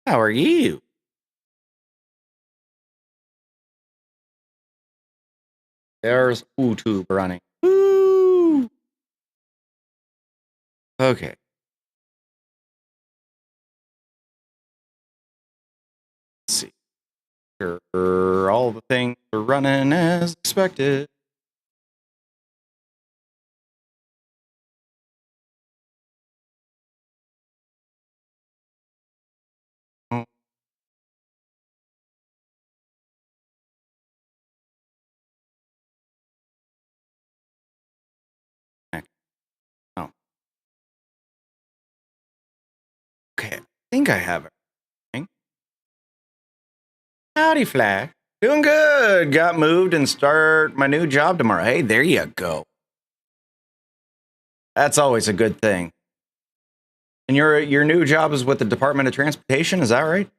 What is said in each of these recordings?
How are you? There's YouTube running. Woo! Okay. Let's see. Sure, all the things are running as expected. Oh. Oh. Okay, I think I have everything. Howdy, Flash. Doing good. Got moved and start my new job tomorrow. Hey, there you go. That's always a good thing. And your new job is with the Department of Transportation, is that right?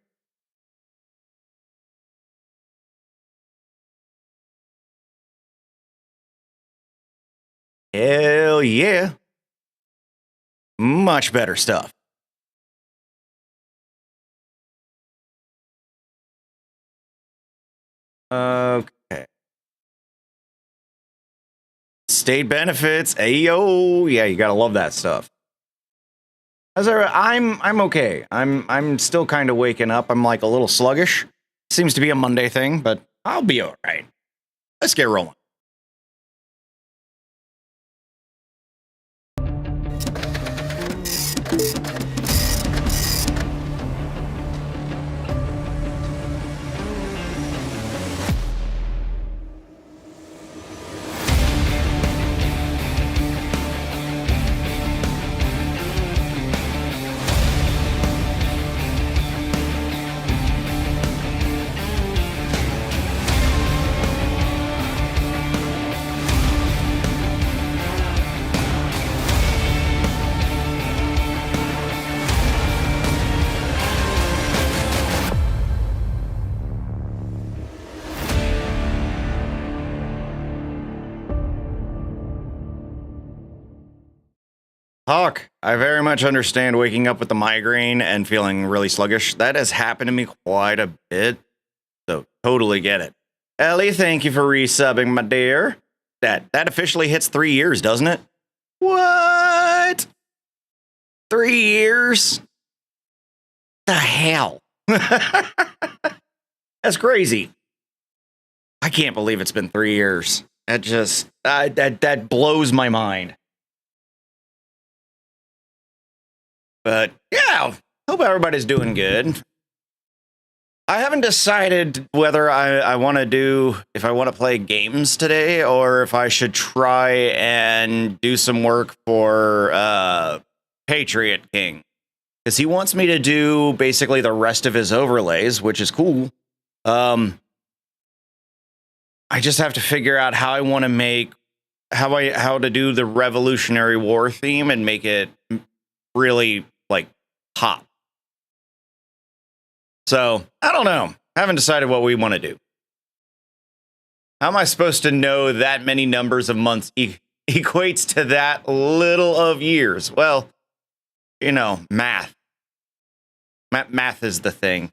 Hell yeah. Much better stuff. Okay. State benefits. Ayo. Yeah, you gotta love that stuff. I'm okay. I'm still kind of waking up. I'm like a little sluggish. Seems to be a Monday thing, but I'll be all right. Let's get rolling. Hawk, I very much understand waking up with the migraine and feeling really sluggish. That has happened to me quite a bit, so totally get it. Ellie, thank you for resubbing, my dear. That officially hits 3 years, doesn't it? What? 3 years? The hell? That's crazy. I can't believe it's been 3 years. That just that blows my mind. But yeah, hope everybody's doing good. I haven't decided whether I want to do, if I want to play games today or if I should try and do some work for Patriot King. Because he wants me to do basically the rest of his overlays, which is cool. I just have to figure out how I want to make, how to do the Revolutionary War theme and make it really like pop. So I don't know. I haven't decided what we want to do. How am I supposed to know that many numbers of months equates to that little of years? Well, you know, math. Math is the thing.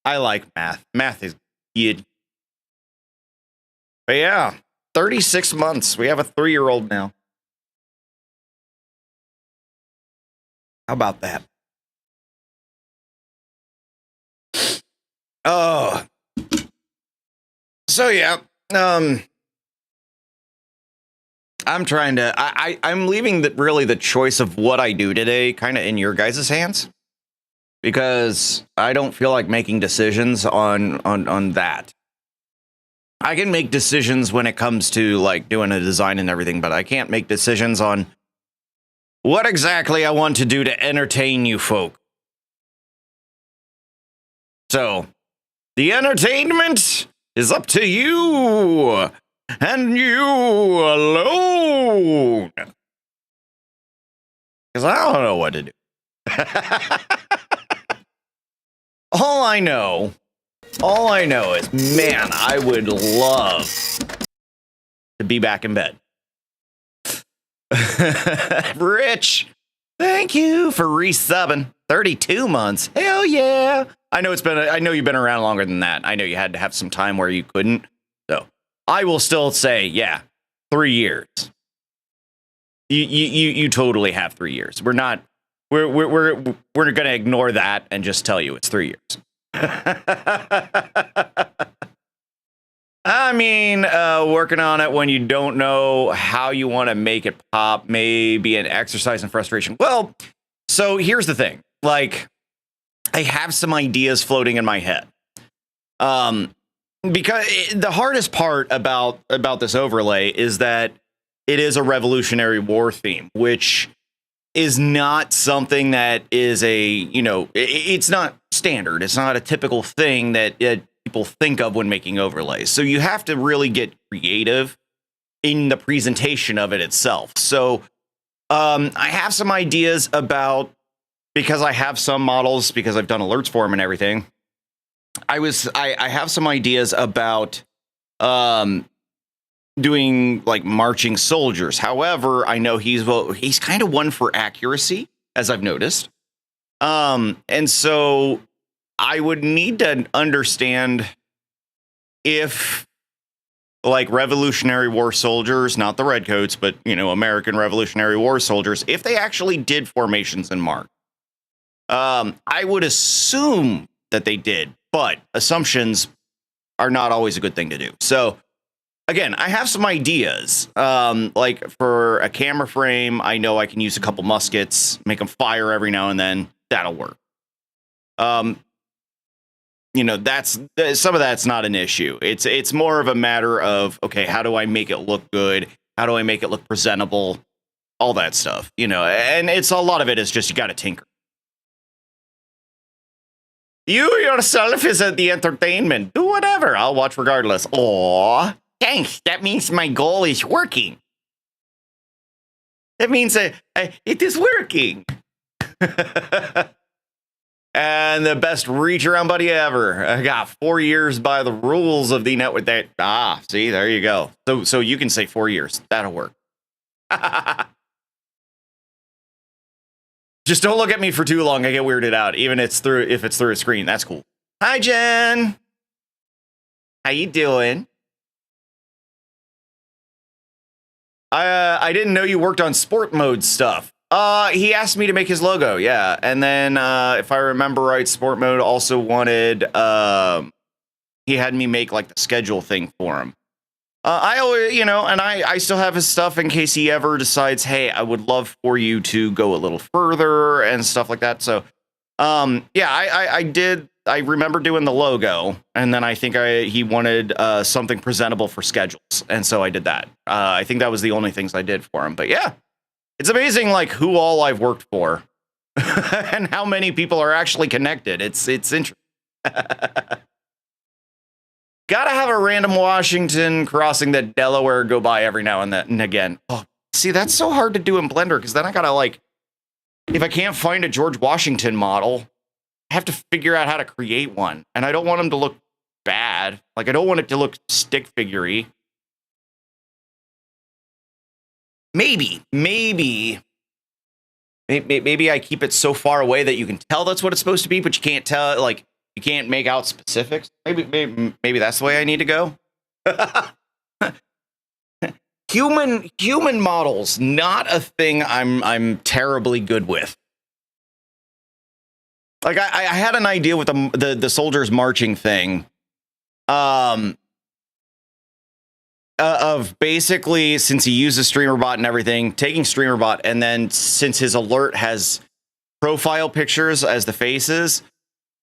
I like math. Math is good. But yeah, 36 months. We have a 3-year-old now. How about that? Oh. So yeah, I'm trying to, I'm leaving the choice of what I do today kind of in your guys' hands, because I don't feel like making decisions on that. I can make decisions when it comes to like doing a design and everything, but I can't make decisions on what exactly I want to do to entertain you folk. So the entertainment is up to you and you alone. Because I don't know what to do. All I know is, man, I would love to be back in bed. Rich, thank you for resubbing. 32 months. Hell yeah. I know you've been around longer than that. I know you had to have some time where you couldn't. So I will still say, yeah, 3 years. You totally have 3 years. We're going to ignore that and just tell you it's 3 years. I mean, working on it when you don't know how you want to make it pop may be an exercise in frustration. Well, so here's the thing. Like, I have some ideas floating in my head. Because the hardest part about this overlay is that it is a Revolutionary War theme, which is not something that is it's not standard. It's not a typical thing that people think of when making overlays. So you have to really get creative in the presentation of it itself. So I have some ideas about, because I have some models, because I've done alerts for them and everything. I have some ideas about doing like marching soldiers. However, I know he's kind of one for accuracy, as I've noticed. And so I would need to understand if, like, Revolutionary War soldiers, not the Redcoats, but, American Revolutionary War soldiers, if they actually did formations in March. I would assume that they did, but assumptions are not always a good thing to do. So, again, I have some ideas. Like, for a camera frame, I know I can use a couple muskets, make them fire every now and then. That'll work. That's some of that's not an issue. It's more of a matter of, okay, how do I make it look good? How do I make it look presentable? All that stuff, and it's a lot of it is just, you got to tinker. You yourself is the entertainment. Do whatever. I'll watch regardless. Aw, thanks. That means my goal is working. That means it is working. And the best reach around buddy ever. I got 4 years by the rules of the network. See, there you go. So you can say 4 years. That'll work. Just don't look at me for too long. I get weirded out, even if it's through a screen. That's cool. Hi, Jen. How you doing? I didn't know you worked on sport mode stuff. He asked me to make his logo, yeah. And then, if I remember right, sport mode also wanted, he had me make like the schedule thing for him. I always, and I still have his stuff in case he ever decides, hey, I would love for you to go a little further and stuff like that. So, I did. I remember doing the logo, and then I think he wanted something presentable for schedules, and so I did that. I think that was the only things I did for him. But yeah, it's amazing, like, who all I've worked for, and how many people are actually connected. It's interesting. Gotta have a random Washington crossing the Delaware go by every now and then and again. Oh, see, that's so hard to do in Blender, because then I gotta, like, if I can't find a George Washington model, I have to figure out how to create one. And I don't want them to look bad. Like, I don't want it to look stick figure-y. Maybe I keep it so far away that you can tell that's what it's supposed to be, but you can't tell, like, you can't make out specifics. Maybe that's the way I need to go. Human models, not a thing I'm terribly good with. Like, I had an idea with the soldiers marching thing. Of basically, since he uses Streamer.bot and everything, taking Streamer.bot, and then since his alert has profile pictures as the faces,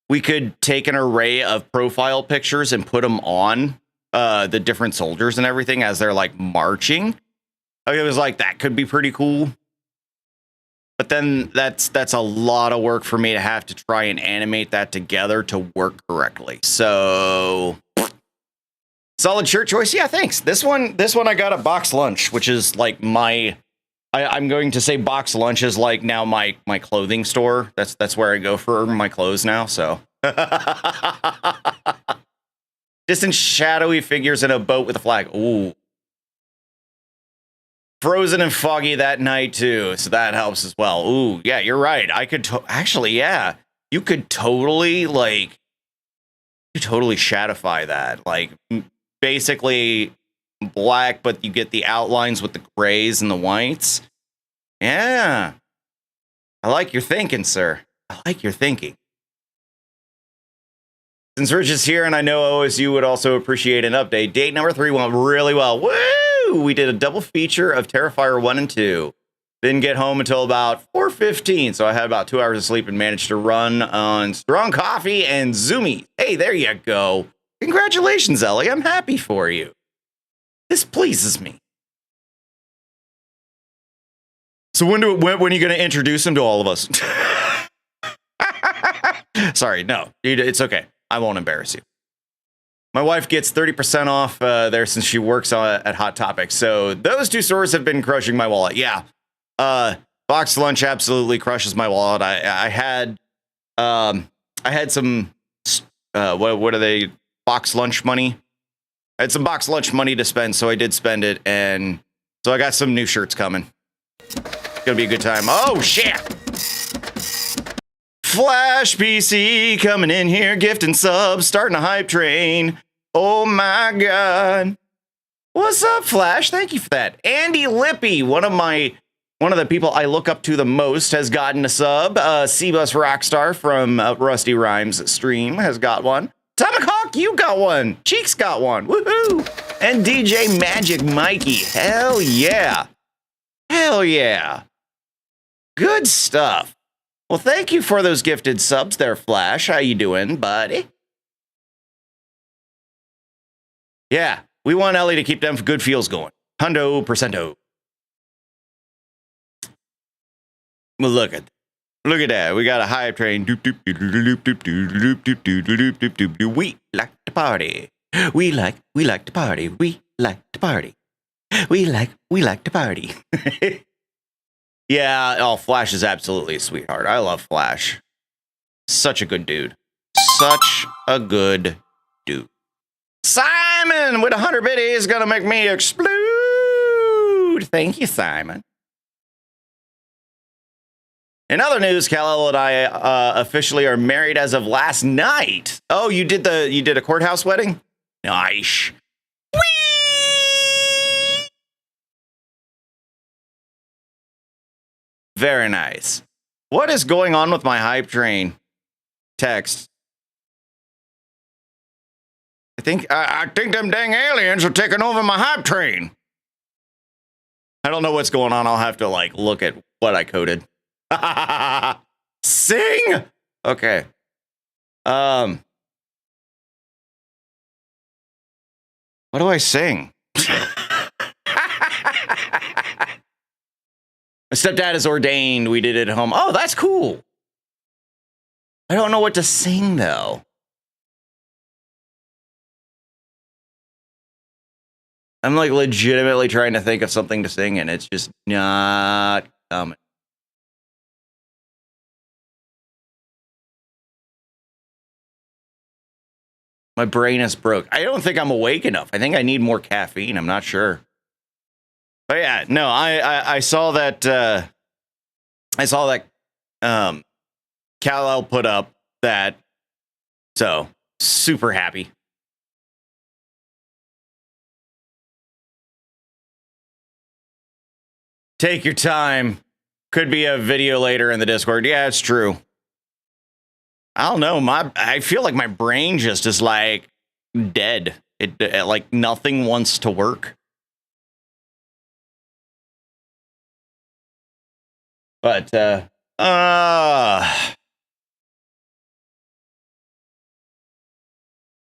we could take an array of profile pictures and put them on the different soldiers and everything as they're, like, marching. It was like, that could be pretty cool. But then that's a lot of work for me to have to try and animate that together to work correctly. So, solid shirt choice. Yeah, thanks. This one I got at Box Lunch, which is like I'm going to say Box Lunch is like now my clothing store. That's where I go for my clothes now. So, distant shadowy figures in a boat with a flag. Ooh. frozen and foggy that night too, so that helps as well. Ooh, yeah, you're right. I could actually, yeah, you could totally shadowify that, like basically black, but you get the outlines with the grays and the whites. Yeah, I like your thinking, sir. I like your thinking. Since Rich is here, and I know OSU would also appreciate an update, date number 3 went really well. Woo! We did a double feature of Terrifier 1 and 2. Didn't get home until about 4:15, so I had about 2 hours of sleep and managed to run on strong coffee and Zoomies. Hey, there you go. Congratulations, Ellie. I'm happy for you. This pleases me. So when are you going to introduce him to all of us? Sorry, no, it's okay. I won't embarrass you. My wife gets 30% off there since she works at Hot Topic. So those two stores have been crushing my wallet. Yeah. Box lunch absolutely crushes my wallet. I had some, what are they? Box lunch money. I had some box lunch money to spend. So I did spend it. And so I got some new shirts coming. It's going to be a good time. Oh, shit. Flash PC coming in here, gifting subs, starting a hype train. Oh my God. What's up, Flash? Thank you for that. Andy Lippy, one of the people I look up to the most, has gotten a sub. C-Bus Rockstar from Rusty Rhymes stream has got one. Atomic Hawk, you got one. Cheeks got one. Woohoo! And DJ Magic Mikey. Hell yeah. Hell yeah. Good stuff. Well, thank you for those gifted subs there, Flash. How you doing, buddy? Yeah, we want Ellie to keep them good feels going. Hundo percento. Well, look at that. We got a hype train. We like to party. We like to party. We like to party. We like to party. Yeah, oh, Flash is absolutely a sweetheart. I love Flash. Such a good dude. Such a good dude. Simon with 100 biddies is gonna make me explode. Thank you, Simon. In other news, Kal-El and I officially are married as of last night. Oh, you did a courthouse wedding? Nice. Very nice. What is going on with my hype train text? I think them dang aliens are taking over my hype train. I don't know what's going on. I'll have to look at what I coded. Sing. Okay. What do I sing? My stepdad is ordained. We did it at home. Oh, that's cool. I don't know what to sing, though. I'm legitimately trying to think of something to sing, and it's just not coming. My brain is broke. I don't think I'm awake enough. I think I need more caffeine. I'm not sure. But yeah, no, I saw that Kal-El put up that, so super happy. Take your time. Could be a video later in the Discord. Yeah, it's true. I don't know. I feel like my brain just is dead. It nothing wants to work. But, all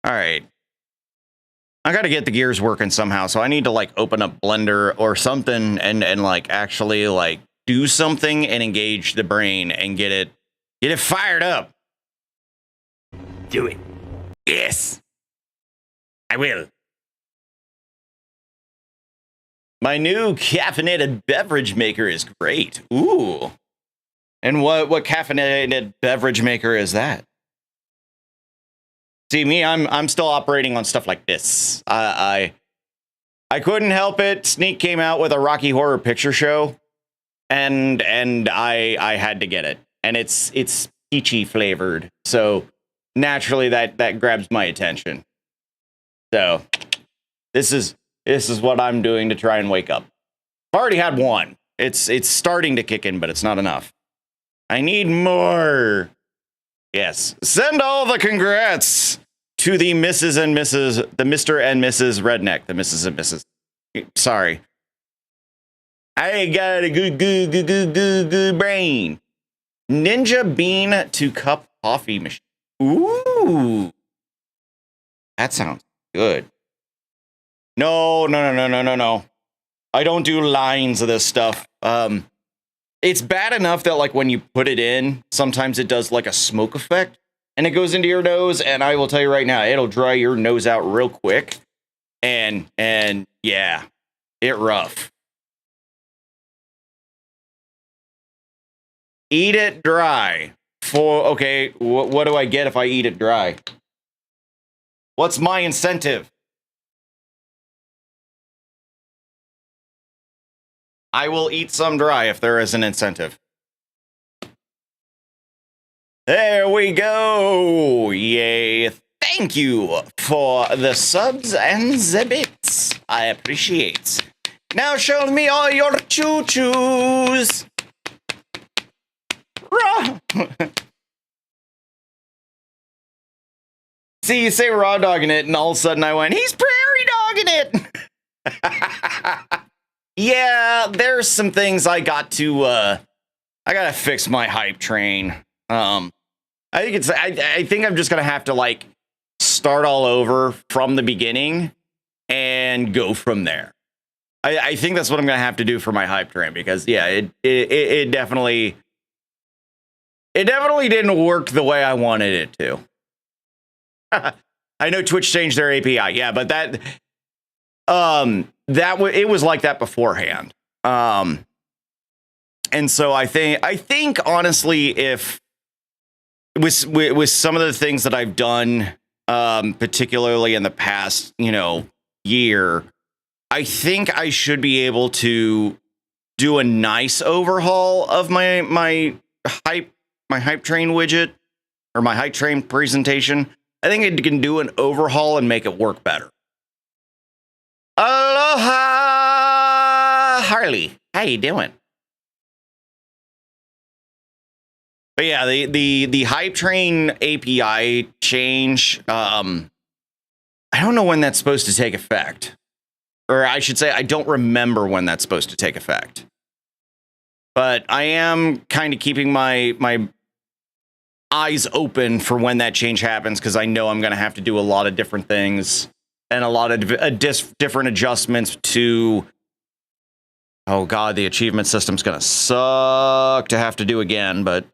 right. I got to get the gears working somehow. So I need to open up Blender or something and actually do something and engage the brain and get it fired up. Do it. Yes. I will. My new caffeinated beverage maker is great. Ooh. And what caffeinated beverage maker is that? See, me, I'm still operating on stuff like this. I I couldn't help it. Sneak came out with a Rocky Horror Picture Show, and I had to get it, and it's peachy flavored, so naturally that grabs my attention. So this is what I'm doing to try and wake up. I've already had one. It's starting to kick in, but it's not enough. I need more. Yes, send all the congrats to the Mrs. and Mrs. the Mr. and Mrs. Redneck, the Mrs. and Mrs. Sorry. I got a good brain. Ninja bean to cup coffee machine. Ooh. That sounds good. No. I don't do lines of this stuff. It's bad enough that like when you put it in, sometimes it does like a smoke effect and it goes into your nose, and I will tell you right now, it'll dry your nose out real quick. And yeah, it rough. Eat it dry. Okay, what do I get if I eat it dry? What's my incentive? I will eat some dry if there is an incentive. There we go. Yay. Thank you for the subs and the bits. I appreciate. Now show me all your choo-choos. See, you say raw dogging it, and all of a sudden I went, he's prairie dogging it. Yeah, there's some things I got to, I gotta fix my hype train. I think I'm just gonna have to like start all over from the beginning and go from there. I think that's what I'm gonna have to do for my hype train, because yeah, it definitely didn't work the way I wanted it to. I know Twitch changed their API, yeah, but it was like that beforehand. And so I think honestly, if with some of the things that I've done, particularly in the past, year, I think I should be able to do a nice overhaul of my hype train widget, or my hype train presentation. I think it can do an overhaul and make it work better. Aloha, Harley. How you doing? But yeah, the hype train API change, I don't know when that's supposed to take effect. Or I should say, I don't remember when that's supposed to take effect. But I am kind of keeping my eyes open for when that change happens, because I know I'm going to have to do a lot of different things and a lot of different adjustments to... Oh god, the achievement system's going to suck to have to do again, but...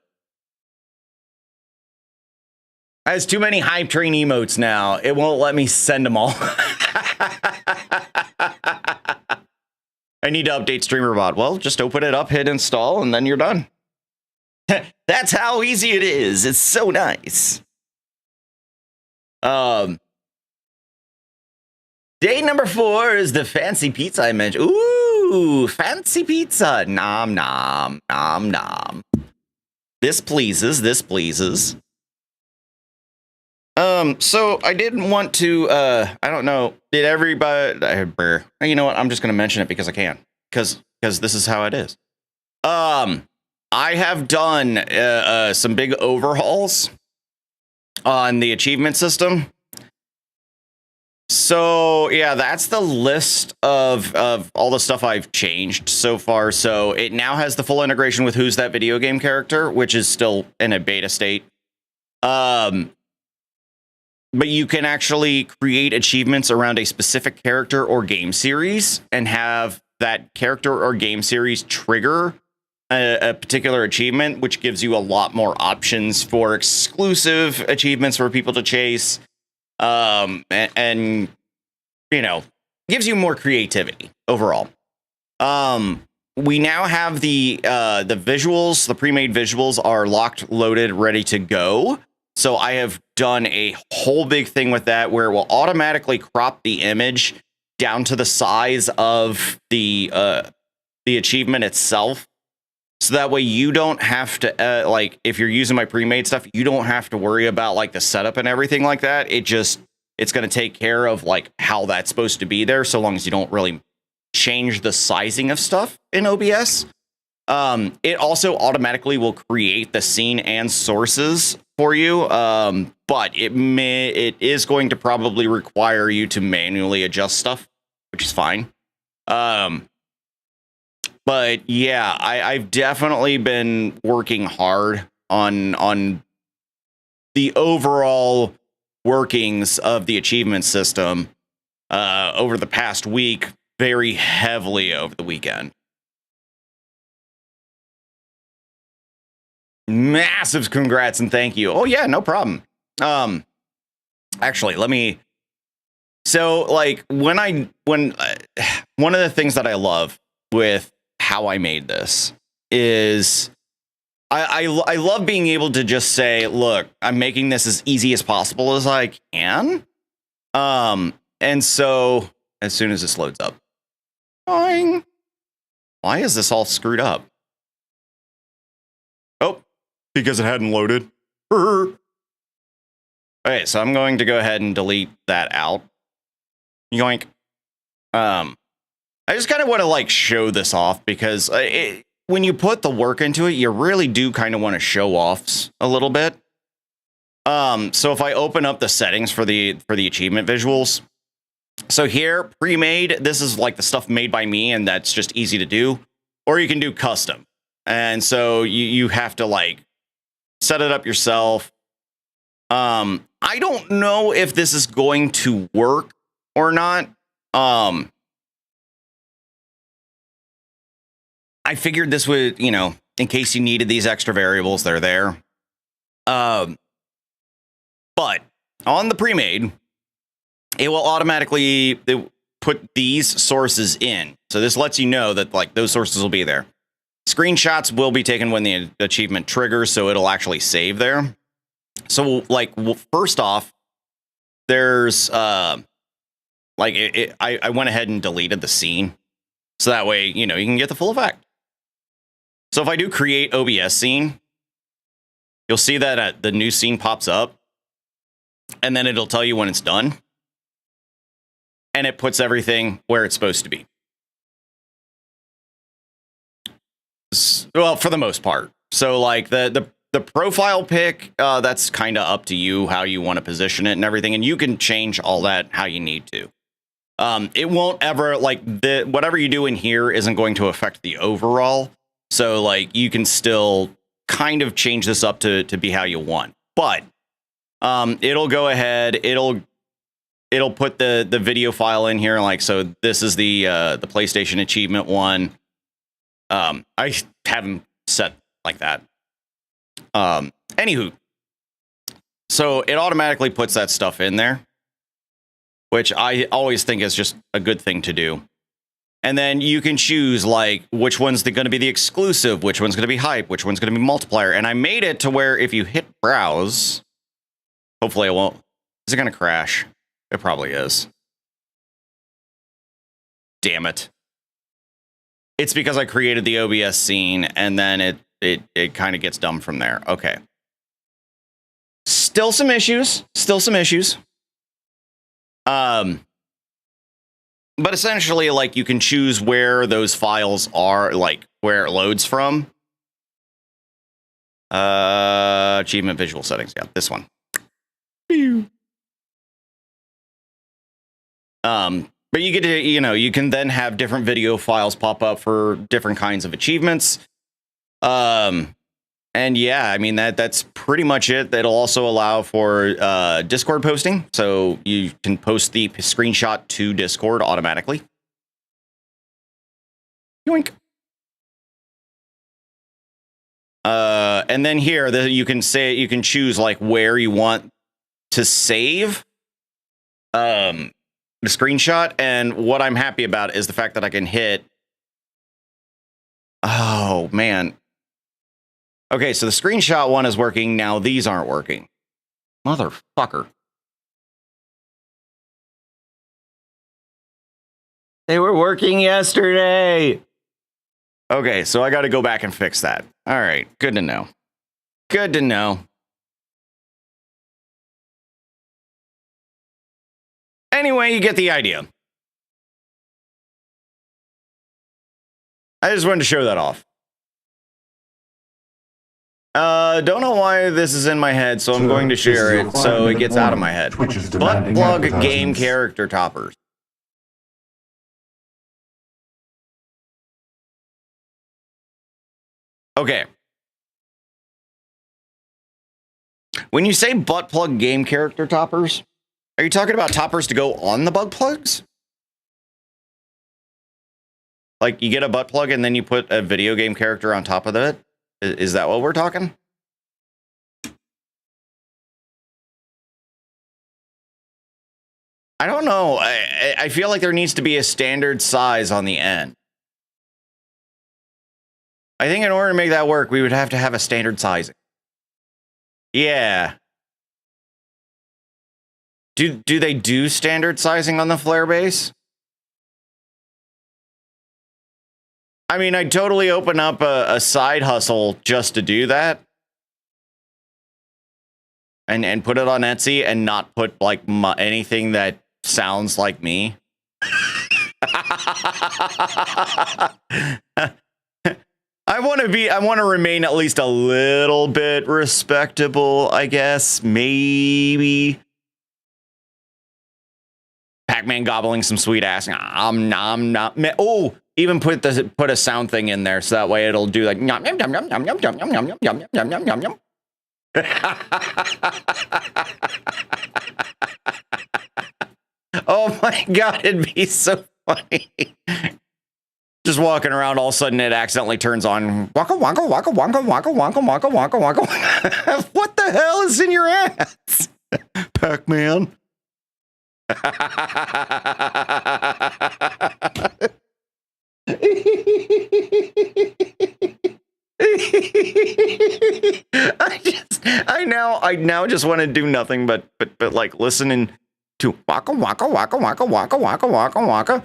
I has too many hype train emotes now. It won't let me send them all. I need to update Streamer.bot. Well, just open it up, hit install, and then you're done. That's how easy it is. It's so nice. Day number 4 is the fancy pizza I mentioned. Ooh, fancy pizza. Nom, nom, nom, nom. This pleases, this pleases. So I didn't want to, I don't know, did everybody, you know what, I'm just going to mention it because I can, because this is how it is. I have done, some big overhauls on the achievement system. So yeah, that's the list of all the stuff I've changed so far. So it now has the full integration with Who's That Video Game Character, which is still in a beta state. But you can actually create achievements around a specific character or game series and have that character or game series trigger a particular achievement, which gives you a lot more options for exclusive achievements for people to chase. And you know, gives you more creativity overall. We now have the visuals, the pre-made visuals are locked, loaded, ready to go. So I have done a whole big thing with that where it will automatically crop the image down to the size of the achievement itself. So that way you don't have to, like, if you're using my pre-made stuff, you don't have to worry about, like, the setup and everything like that. It's going to take care of, like, how that's supposed to be there, so long as you don't really change the sizing of stuff in OBS. It also automatically will create the scene and sources for you, but it is going to probably require you to manually adjust stuff, which is fine. But yeah, I've definitely been working hard on the overall workings of the achievement system over the past week, very heavily over the weekend. Massive congrats and thank you. Oh yeah, no problem. Actually, so like when one of the things that I love with how I made this is I love being able to just say, look, I'm making this as easy as possible as I can. And so as soon as this loads up, why is this all screwed up? Oh, because it hadn't loaded. Okay, so I'm going to go ahead and delete that out. Yoink. I just kind of want to like show this off because when you put the work into it, you really do kind of want to show off a little bit. So if I open up the settings for the achievement visuals, so here pre-made, this is like the stuff made by me, and that's just easy to do. Or you can do custom, and so you have to like set it up yourself. I don't know if this is going to work or not. I figured this would, in case you needed these extra variables, they're there. But on the pre-made, it will automatically put these sources in. So this lets you know that like those sources will be there. Screenshots will be taken when the achievement triggers, so it'll actually save there. So like, first off, there's I went ahead and deleted the scene. So that way, you can get the full effect. So if I do create OBS scene, you'll see that the new scene pops up, and then it'll tell you when it's done. And it puts everything where it's supposed to be. Well, for the most part. So like the profile pic, that's kind of up to you how you want to position it and everything. And you can change all that how you need to. It won't ever whatever you do in here isn't going to affect the overall. So like you can still kind of change this up to be how you want. But it'll go ahead, it'll put the video file in here, like, so this is the PlayStation achievement one. I haven't set like that. Anywho, so it automatically puts that stuff in there, which I always think is just a good thing to do. And then you can choose like which one's going to be the exclusive, which one's going to be hype, which one's going to be multiplier. And I made it to where if you hit browse, hopefully it won't. Is it going to crash? It probably is. Damn it. It's because I created the OBS scene and then it kind of gets dumb from there. Okay. Still some issues. But essentially, like, you can choose where those files are, like where it loads from. Achievement visual settings. Yeah, this one. But you get to, you can then have different video files pop up for different kinds of achievements. And yeah, I mean, that's pretty much it. That'll also allow for Discord posting. So you can post the screenshot to Discord automatically. Yoink. And then here, you can choose like where you want to save the screenshot. And what I'm happy about is the fact that I can hit. Oh, man. Okay, so the screenshot one is working. Now these aren't working. Motherfucker. They were working yesterday. Okay, so I got to go back and fix that. All right, good to know. Good to know. Anyway, you get the idea. I just wanted to show that off. Don't know why this is in my head, so I'm going to share it so it gets out of my head. Butt plug game character toppers. Okay. When you say butt plug game character toppers, are you talking about toppers to go on the butt plugs? Like you get a butt plug and then you put a video game character on top of it? Is that what we're talking? I don't know. I feel like there needs to be a standard size on the end. I think in order to make that work, we would have to have a standard sizing. Yeah. Do they do standard sizing on the flare base? I mean, I'd totally open up a side hustle just to do that. And put it on Etsy and not put like anything that sounds like me. I want to remain at least a little bit respectable, I guess. Maybe. Pac-Man gobbling some sweet ass. Nom nom. Oh, even put a sound thing in there so that way it'll do like yum yum yum yum yum yum yum yum yum yum yum yum yum yum. Oh my god, it'd be so funny. Just walking around, all of a sudden it accidentally turns on. Waka waka waka waka waka waka waka waka waka. What the hell is in your ass, Pac-Man? I now just want to do nothing but like listening to waka waka waka waka waka waka waka waka.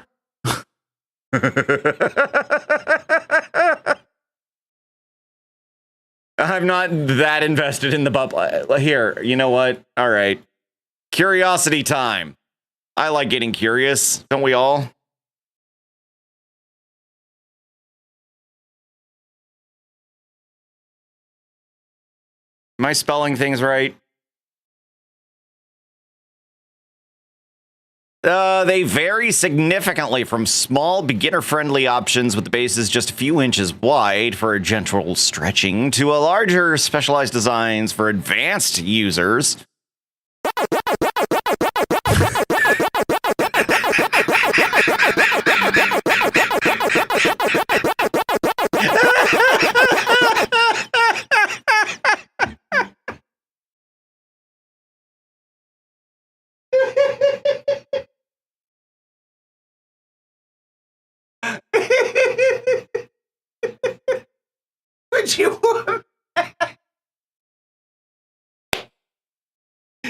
I'm not that invested in the bubble. Here, you know what? All right. Curiosity time. I like getting curious, don't we all? Am I spelling things right? They vary significantly from small, beginner-friendly options with the bases just a few inches wide for gentle stretching to a larger, specialized designs for advanced users.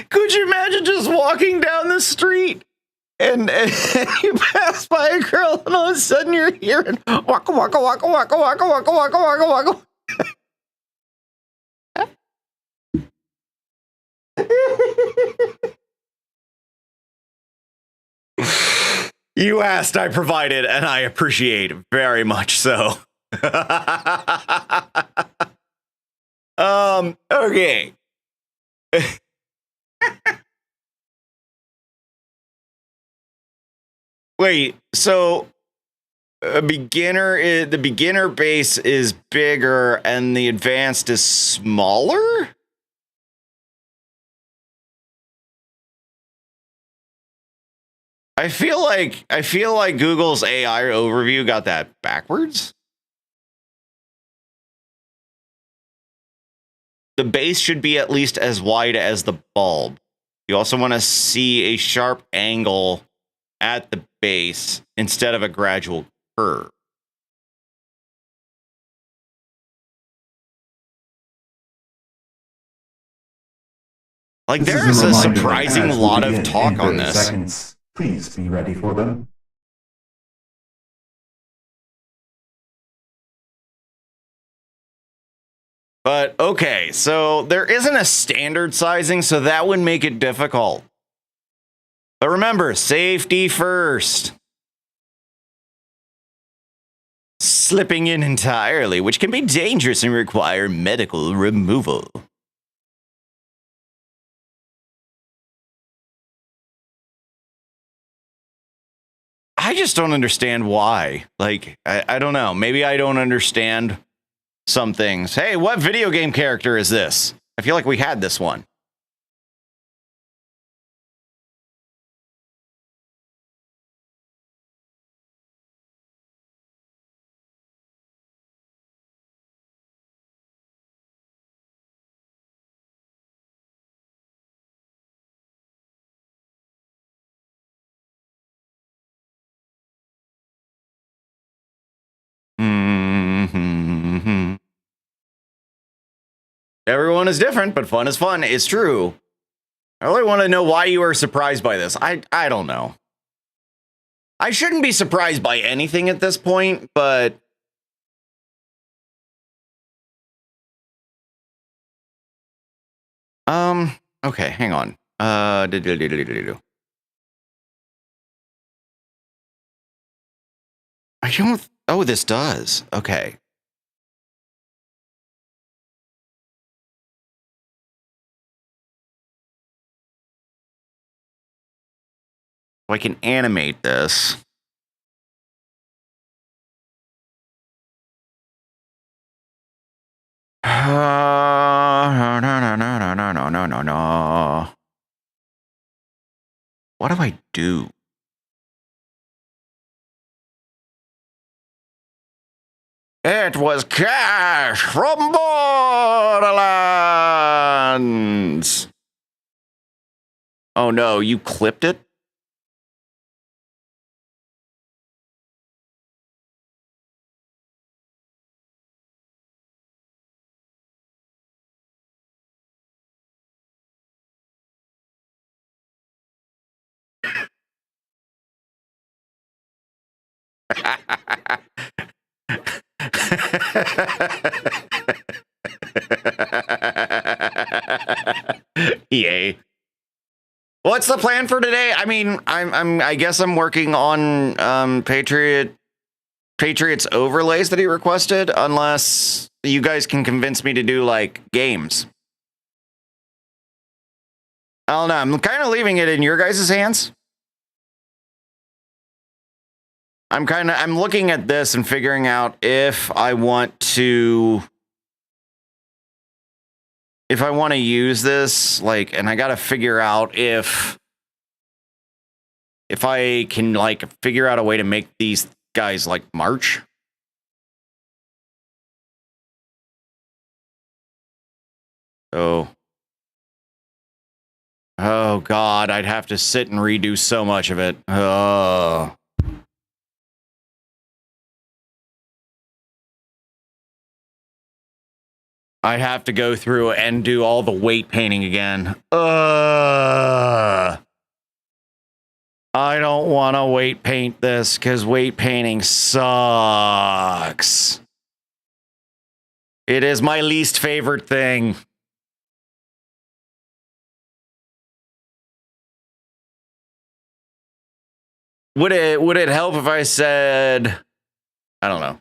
Could you imagine just walking down the street and you pass by a girl and all of a sudden you're hearing waka waka waka waka waka waka waka waka waka. You asked, I provided, and I appreciate very much so. Okay. Wait, so the beginner base is bigger and the advanced is smaller? I feel like Google's AI overview got that backwards. The base should be at least as wide as the bulb. You also want to see a sharp angle at the base instead of a gradual curve. Like, there's a surprising lot of talk on this. Seconds. Please be ready for them. But okay, so there isn't a standard sizing, so that would make it difficult. But remember, safety first. Slipping in entirely, which can be dangerous and require medical removal. I just don't understand why. Like, I don't know. Maybe I don't understand some things. Hey, what video game character is this? I feel like we had this one. Everyone is different, but fun is fun. It's true. I really want to know why you are surprised by this. I don't know. I shouldn't be surprised by anything at this point, but okay, hang on. I don't. Oh, this does. Okay. So I can animate this. No. What do I do? It was Cash from Borderlands. Oh no, you clipped it? Yay. What's the plan for today? I mean, I guess I'm working on Patriot's overlays that he requested, unless you guys can convince me to do like games. I don't know. I'm kind of leaving it in your guys' hands. I'm looking at this and figuring out if I want to use this, like, and I got to figure out if I can like figure out a way to make these guys like march. Oh God, I'd have to sit and redo so much of it. Oh. I have to go through and do all the weight painting again. I don't want to weight paint this because weight painting sucks. It is my least favorite thing. Would it help if I said, I don't know.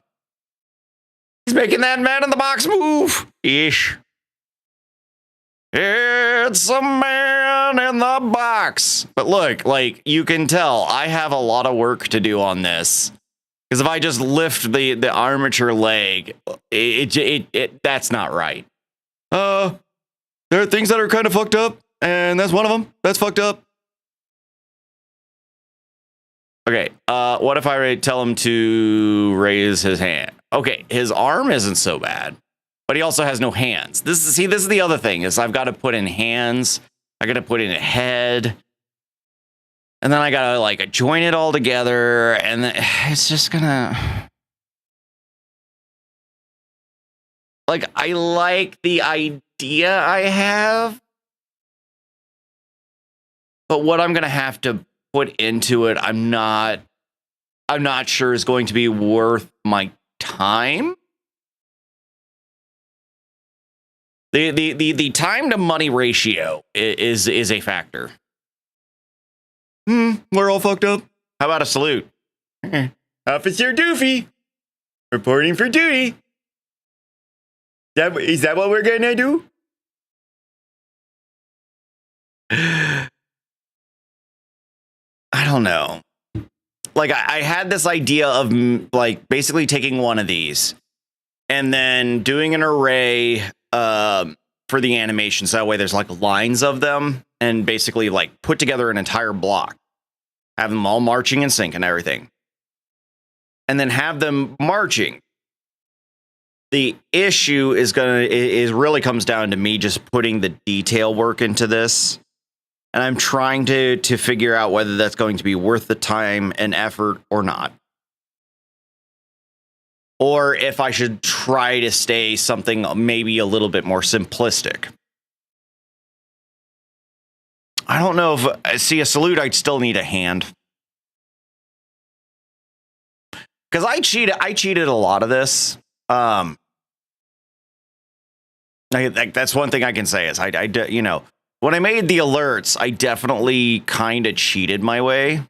He's making that man in the box move. Ish. It's a man in the box. But look, like, you can tell I have a lot of work to do on this. Because if I just lift the armature leg, that's not right. There are things that are kind of fucked up, and that's one of them. That's fucked up. Okay, what if I tell him to raise his hand? Okay, his arm isn't so bad, but he also has no hands. This is the other thing, is I've got to put in hands, I got to put in a head, and then I got to like join it all together, and then it's just gonna... Like, I like the idea I have, but what I'm gonna have to put into it, I'm not sure is going to be worth my time. The time to money ratio is a factor. We're all fucked up. How about a salute? Officer Doofy, reporting for duty. Is that what we're gonna do? I don't know. Like, I had this idea of, like, basically taking one of these and then doing an array for the animation. So that way there's, like, lines of them and basically, like, put together an entire block. Have them all marching in sync and everything. And then have them marching. The issue is really comes down to me just putting the detail work into this. And I'm trying to figure out whether that's going to be worth the time and effort or not. Or if I should try to stay something maybe a little bit more simplistic. I don't know if I see a salute, I'd still need a hand. Because I cheated a lot of this. That's one thing I can say is you know, when I made the alerts, I definitely kind of cheated my way.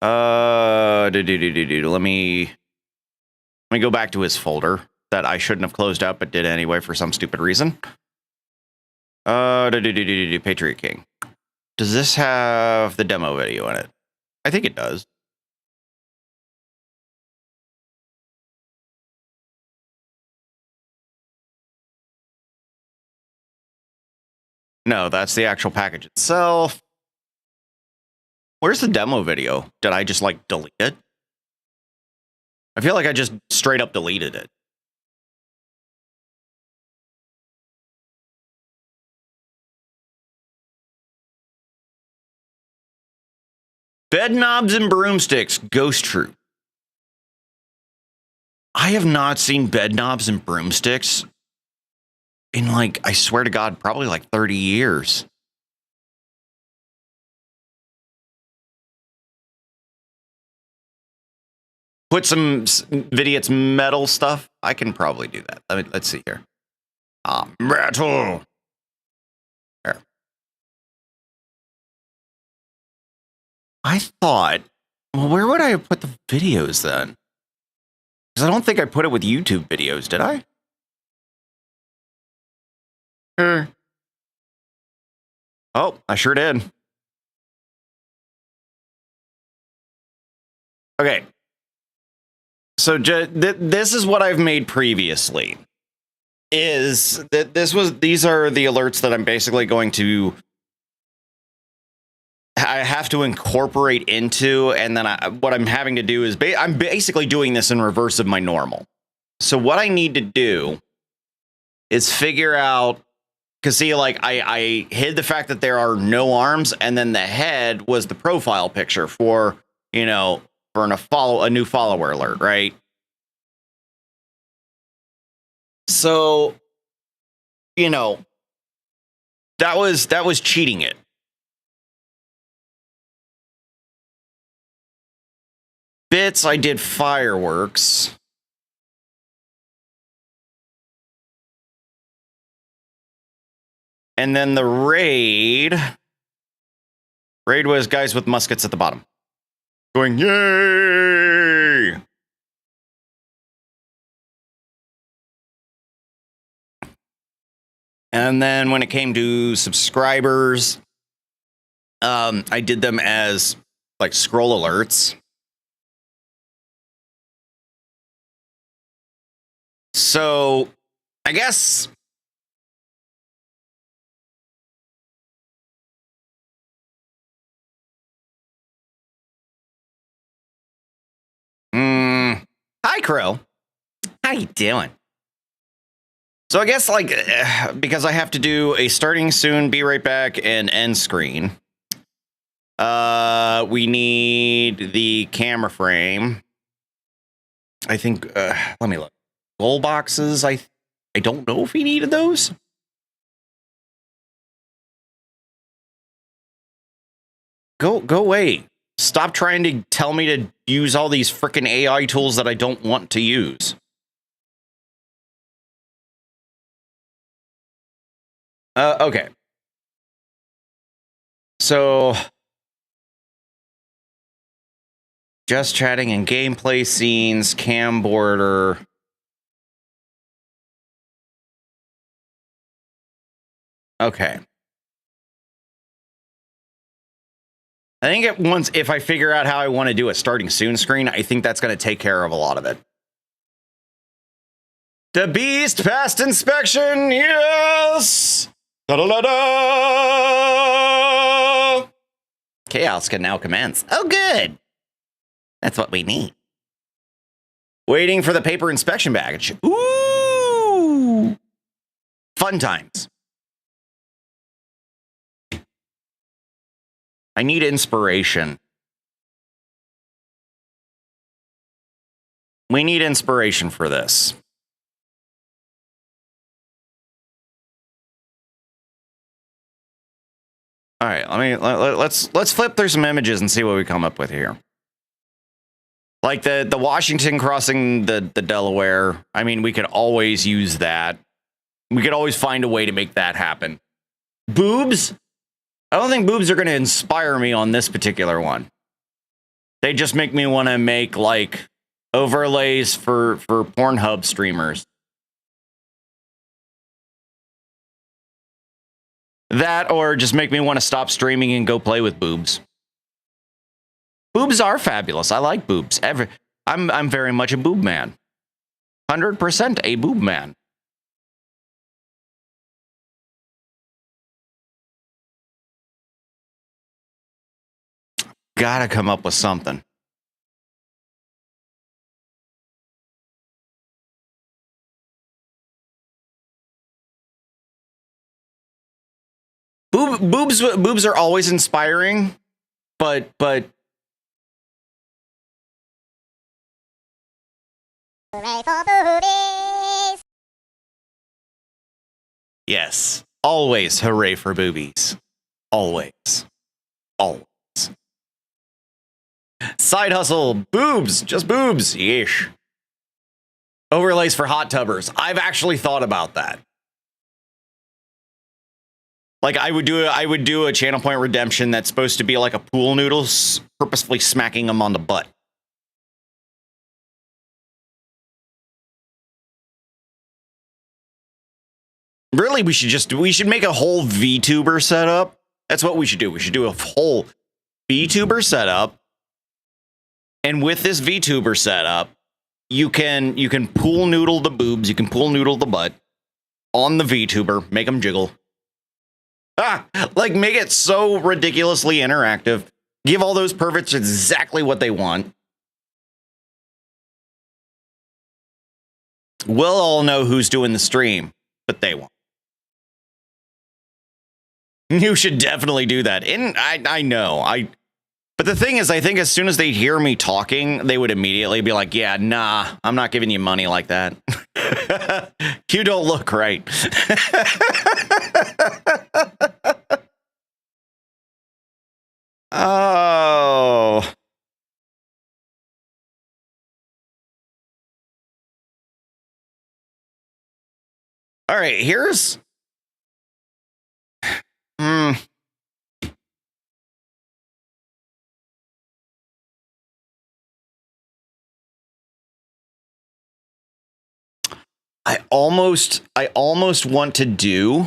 Let me go back to his folder that I shouldn't have closed up, but did anyway for some stupid reason. Patriot King. Does this have the demo video in it? I think it does. No, that's the actual package itself. Where's the demo video? Did I just, like, delete it? I feel like I just straight up deleted it. Bed knobs and broomsticks, Ghost Troop. I have not seen bed knobs and broomsticks in, like, I swear to God, probably like 30 years. Put some Vidiot's metal stuff. I can probably do that. Let's see here. Metal. There. I thought, well, where would I have put the videos then? Because I don't think I put it with YouTube videos, did I? Oh, I sure did. Okay. So this is what I've made previously. Is that these are the alerts that I'm basically going to I have to incorporate into, and then what I'm having to do is I'm basically doing this in reverse of my normal. So what I need to do is figure out, because see, like I hid the fact that there are no arms, and then the head was the profile picture for, you know, for a new follower alert, right? So, you know, that was cheating it. Bits, I did fireworks. And then the raid was guys with muskets at the bottom. Going, yay! And then when it came to subscribers, I did them as like scroll alerts. So I guess hi Crow, how you doing? So I guess, like, because I have to do a starting soon, be right back, and end screen. We need the camera frame. I think, let me look. Goal boxes, I don't know if he needed those. Go away. Stop trying to tell me to use all these frickin' AI tools that I don't want to use. Okay. So, just chatting and gameplay scenes, cam border. Okay. I think if I figure out how I want to do a starting soon screen, I think that's going to take care of a lot of it. The beast passed inspection, yes! Da-da-da-da! Chaos can now commence. Oh, good. That's what we need. Waiting for the paper inspection badge. Ooh! Fun times. I need inspiration. We need inspiration for this. All right, let's flip through some images and see what we come up with here. Like the Washington crossing the Delaware. I mean, we could always use that. We could always find a way to make that happen. Boobs? I don't think boobs are going to inspire me on this particular one. They just make me want to make like overlays for Pornhub streamers. That or just make me want to stop streaming and go play with boobs. Boobs are fabulous. I like boobs. I'm very much a boob man. 100% a boob man. Gotta come up with something. Boobs are always inspiring, but hooray for boobies. Yes, always hooray for boobies. Always. Always. Side hustle, boobs, just boobs. Yeesh. Overlays for hot tubbers. I've actually thought about that. Like I would do a channel point redemption that's supposed to be like a pool noodle, purposefully smacking them on the butt. Really, we should make a whole VTuber setup. That's what we should do. We should do a whole VTuber setup. And with this VTuber setup, you can pool noodle the boobs, you can pool noodle the butt on the VTuber, make them jiggle. Like make it so ridiculously interactive. Give all those perverts exactly what they want. We'll all know who's doing the stream, but they won't. You should definitely do that. And I know. But the thing is, I think as soon as they hear me talking, they would immediately be like, yeah, nah, I'm not giving you money like that. You don't look right. Oh. All right, here's... I almost want to do...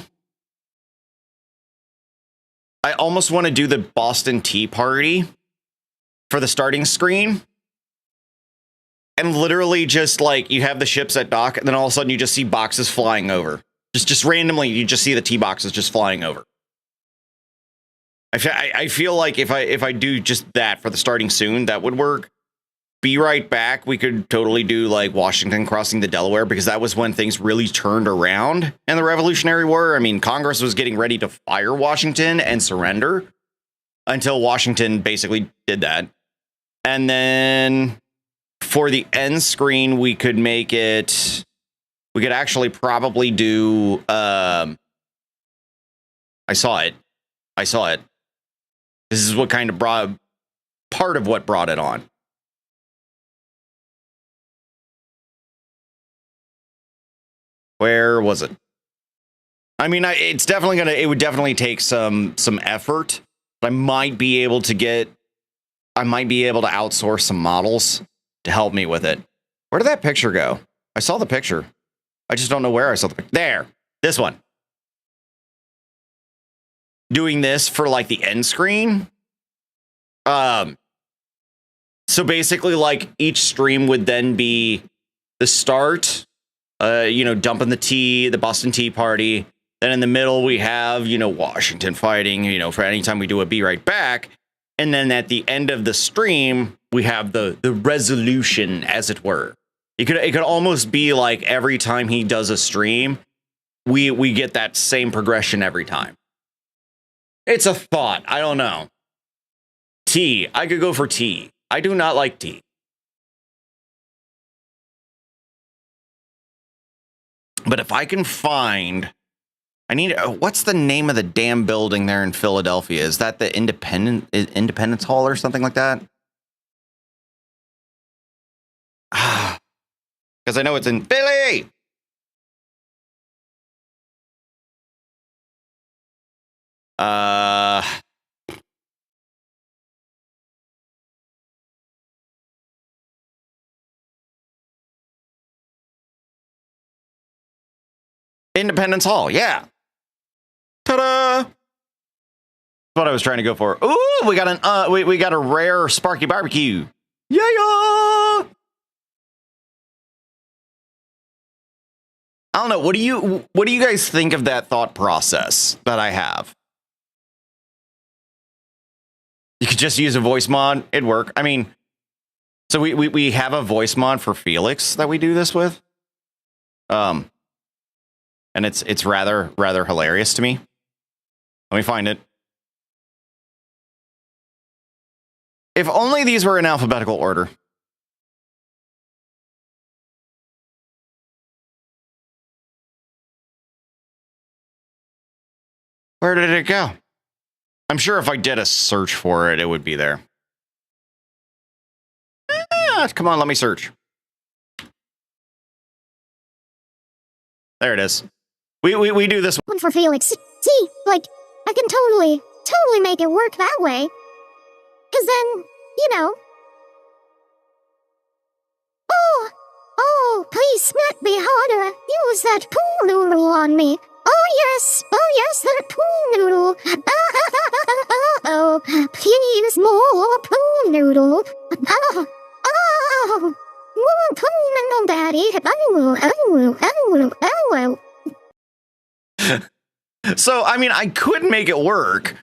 I almost want to do the Boston Tea Party for the starting screen. And literally just like you have the ships at dock and then all of a sudden you just see boxes flying over. Just randomly, you just see the tea boxes just flying over. I feel like if I do just that for the starting soon, that would work. Be right back. We could totally do like Washington crossing the Delaware because that was when things really turned around in the Revolutionary War. I mean, Congress was getting ready to fire Washington and surrender until Washington basically did that. And then for the end screen, we could make it... We could actually probably do... I saw it. This is what kind of brought... Part of what brought it on. Where was it? I mean, it's definitely it would definitely take some effort. But I might be able to outsource some models to help me with it. Where did that picture go? I saw the picture. I just don't know where I saw the picture. There, this one. Doing this for like the end screen. So basically, like each stream would then be the start, dumping the tea, the Boston Tea Party. Then in the middle, we have, Washington fighting, for any time we do a Be Right Back. And then at the end of the stream, we have the resolution, as it were. It could almost be like every time he does a stream, we get that same progression every time. It's a thought. I don't know. Tea. I could go for tea. I do not like tea. But if I can find... what's the name of the damn building there in Philadelphia? Is that the Independence Hall or something like that? Because I know it's in Philly. Independence Hall, yeah. Ta-da! That's what I was trying to go for. Ooh, we got we got a rare Sparky Barbecue. Yeah. I don't know. What do you guys think of that thought process that I have? You could just use a voice mod. It'd work. I mean, so we have a voice mod for Felix that we do this with. And it's rather hilarious to me. Let me find it. If only these were in alphabetical order. Where did it go? I'm sure if I did a search for it, it would be there. Come on, let me search. There it is. We do this one for Felix. See, like, I can totally make it work that way. 'Cause then, Oh, please smack me harder. Use that pool noodle on me. Oh yes, that pool noodle. Oh, please, more pool noodle. More pool noodle, daddy. So, I mean, I could make it work.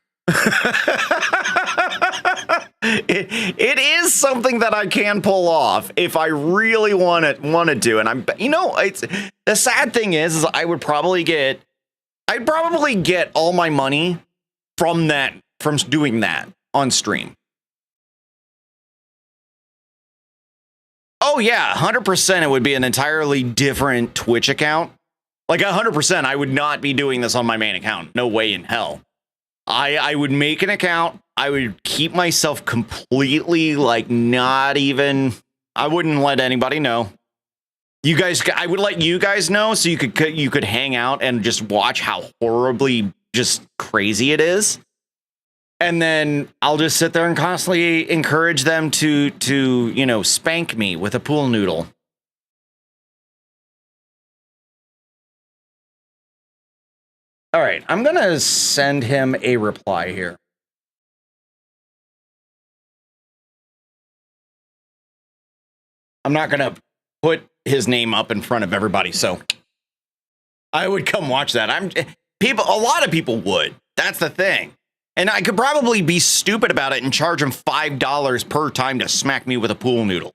It is something that I can pull off if I really wanted to. And it's the sad thing is I'd probably get all my money from doing that on stream. Oh yeah, 100% it would be an entirely different Twitch account. Like 100%, I would not be doing this on my main account. No way in hell. I would make an account. I would keep myself completely like not even. I wouldn't let anybody know. You guys, I would let you guys know so you could hang out and just watch how horribly just crazy it is. And then I'll just sit there and constantly encourage them to spank me with a pool noodle. All right, I'm going to send him a reply here. I'm not going to put his name up in front of everybody, so I would come watch that. A lot of people would. That's the thing. And I could probably be stupid about it and charge him $5 per time to smack me with a pool noodle.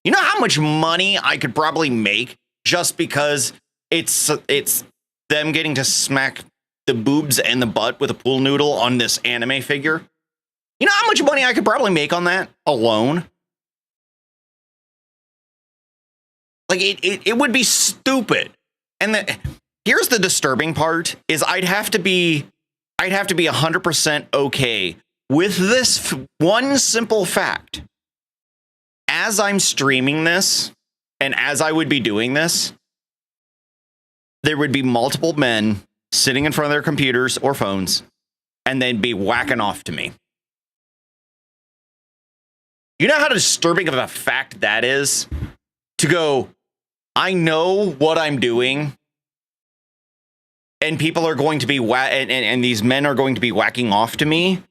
You know how much money I could probably make just because it's them getting to smack the boobs and the butt with a pool noodle on this anime figure? You know how much money I could probably make on that alone? Like it would be stupid. And here's the disturbing part is I'd have to be 100% okay with this one simple fact. As I'm streaming this and as I would be doing this, there would be multiple men sitting in front of their computers or phones, and they'd be whacking off to me. You know how disturbing of a fact that is? To go, I know what I'm doing, and people are going to be and these men are going to be whacking off to me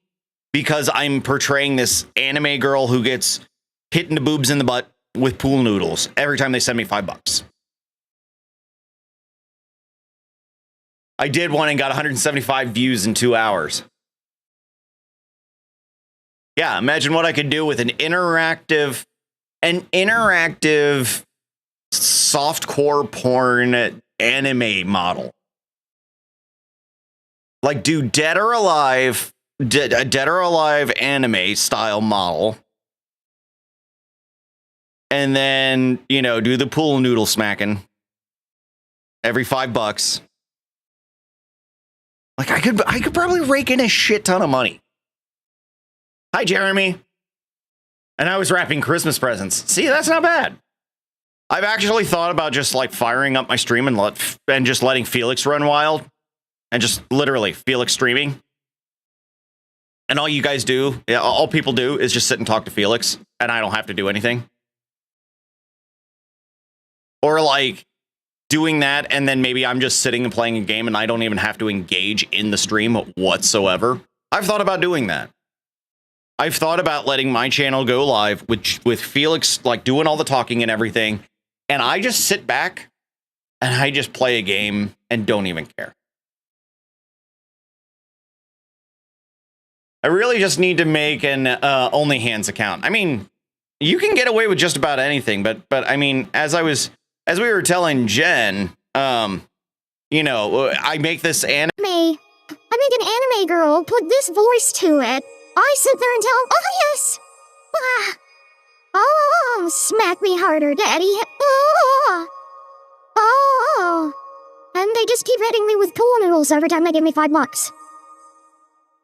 because I'm portraying this anime girl who gets hit in the boobs in the butt with pool noodles every time they send me $5. I did one and got 175 views in 2 hours. Yeah, imagine what I could do with an interactive softcore porn anime model. Like do dead or alive anime style model. And then, you know, do the pool noodle smacking every $5. Like I could probably rake in a shit ton of money. Hi, Jeremy. And I was wrapping Christmas presents. See, that's not bad. I've actually thought about just like firing up my stream and just letting Felix run wild and just literally Felix streaming. And all you guys do, all people do is just sit and talk to Felix and I don't have to do anything. Or like doing that and then maybe I'm just sitting and playing a game and I don't even have to engage in the stream whatsoever. I've thought about doing that. I've thought about letting my channel go live with Felix like doing all the talking and everything. And I just sit back and I just play a game and don't even care. I really just need to make an OnlyHands account. I mean, you can get away with just about anything, but I mean, as we were telling Jen, you know, I make this anime. I make an anime girl put this voice to it. I sit there and tell them, oh yes. Ah. Oh, smack me harder, daddy. Oh. Oh. And they just keep hitting me with pool noodles every time they give me $5.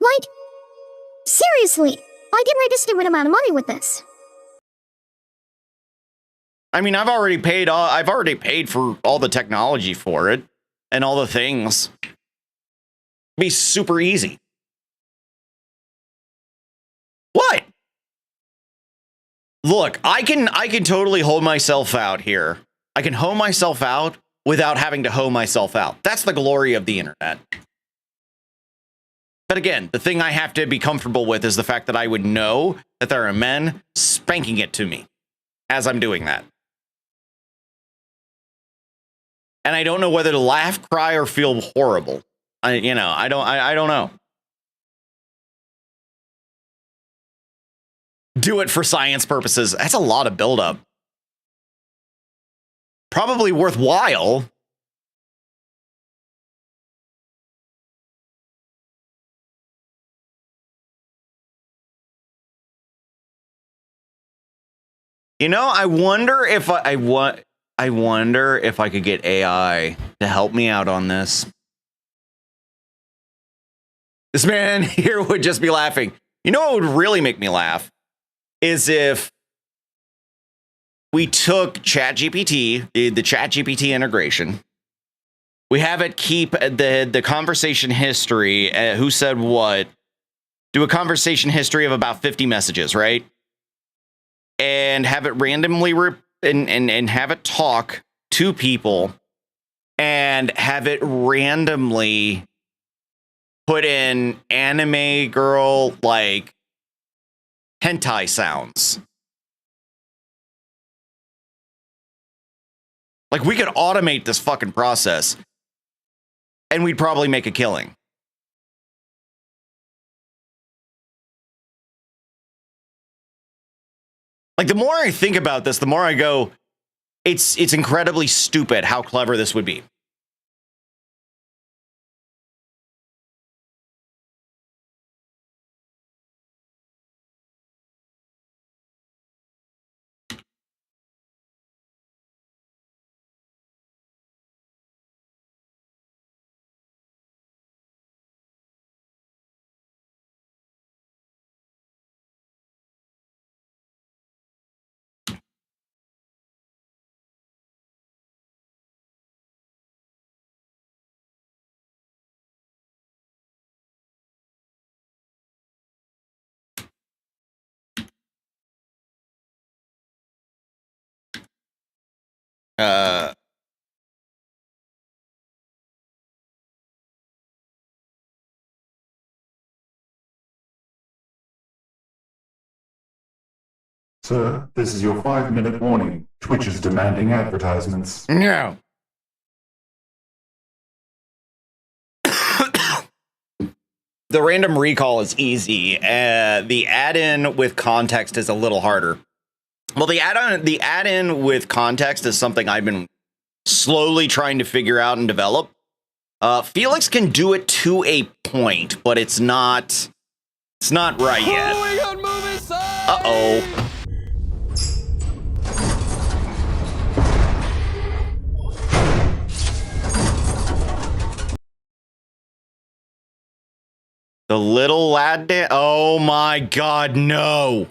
Like, seriously, I can make a stupid amount of money with this. I mean, I've already paid for all the technology for it and all the things. It'd be super easy. What? Look, I can totally hold myself out here. I can hoe myself out without having to hoe myself out. That's the glory of the internet. But again, the thing I have to be comfortable with is the fact that I would know that there are men spanking it to me as I'm doing that. And I don't know whether to laugh, cry, or feel horrible. I don't know. Do it for science purposes. That's a lot of buildup. Probably worthwhile. You know, I wonder if I wonder if I could get AI to help me out on this. This man here would just be laughing. You know what would really make me laugh? Is if we took ChatGPT, the ChatGPT integration, we have it keep the conversation history, who said what, do a conversation history of about 50 messages, right? And have it randomly and have it talk to people and have it randomly put in anime girl like hentai sounds. Like we could automate this fucking process and we'd probably make a killing. Like the more I think about this, the more I go, it's incredibly stupid how clever this would be. Sir, this is your 5-minute warning. Twitch is demanding advertisements. No. The random recall is easy. The add-in with context is a little harder. Well, the add-in with context is something I've been slowly trying to figure out and develop. Felix can do it to a point, but it's not right yet. Uh-oh. The little lad dance. Oh my God, no.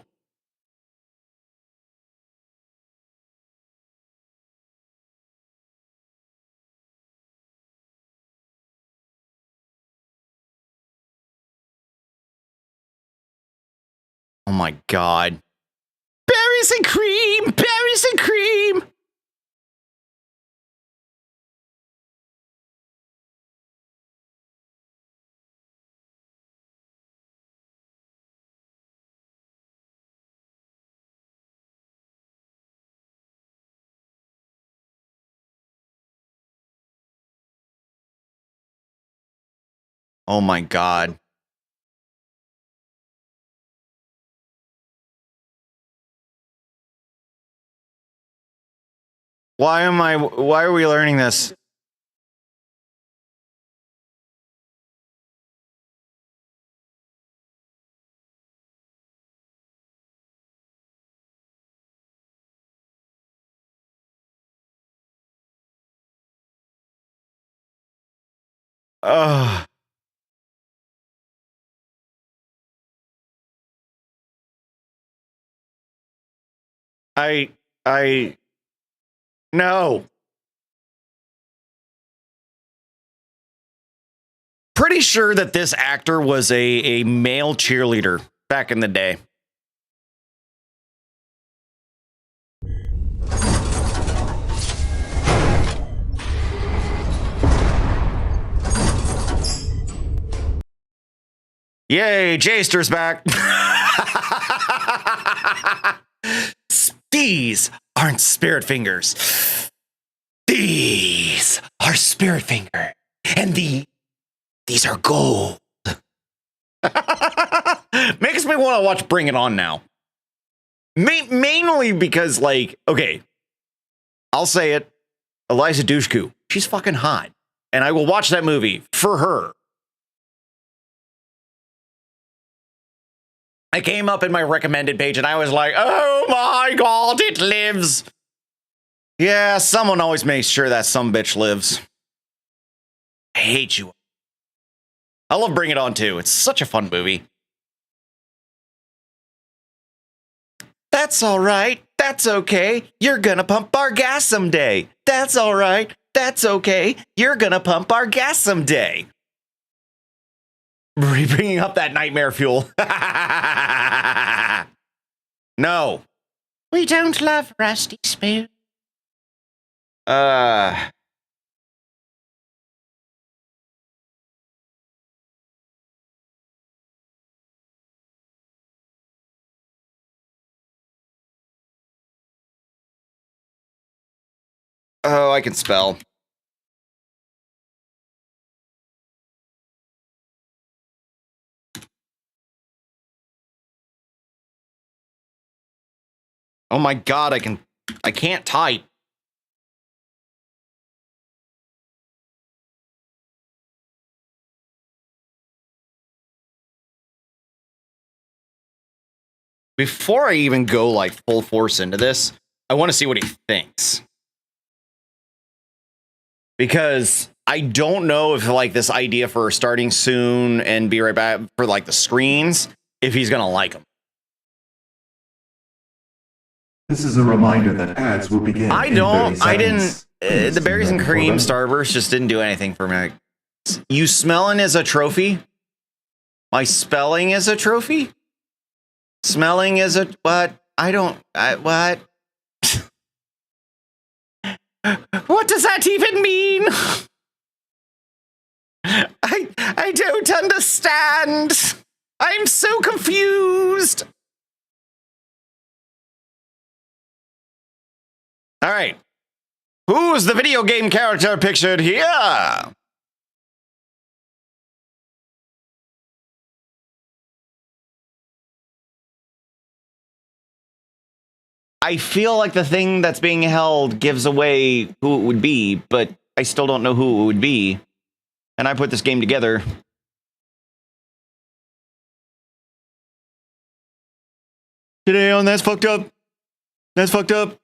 Oh my God. Berries and cream! Berries and cream! Oh my God. Why are we learning this? Ugh. No. Pretty sure that this actor was a male cheerleader back in the day. Yay, Jaster's back. These aren't spirit fingers. These are spirit finger. And these are gold. Makes me want to watch Bring It On now. Mainly because, like, okay, I'll say it. Eliza Dushku, she's fucking hot. And I will watch that movie for her. I came up in my recommended page and I was like, oh my God, it lives. Yeah, someone always makes sure that some bitch lives. I hate you. I love Bring It On too. It's such a fun movie. That's all right. That's okay. You're gonna pump our gas someday. That's all right. That's okay. You're gonna pump our gas someday. Bringing up that nightmare fuel. No. We don't love Rusty Spoon. Oh, I can spell. Oh my God, I can't type. Before I even go like full force into this, I want to see what he thinks. Because I don't know if like this idea for starting soon and be right back for like the screens, if he's going to like them. This is a reminder that ads will begin. The berries and cream Starburst just didn't do anything for me. You smelling is a trophy? My spelling is a trophy? Smelling is a what? What? What does that even mean? I don't understand. I'm so confused. All right. Who's the video game character pictured here? I feel like the thing that's being held gives away who it would be, but I still don't know who it would be. And I put this game together. Today on That's Fucked Up. That's fucked up.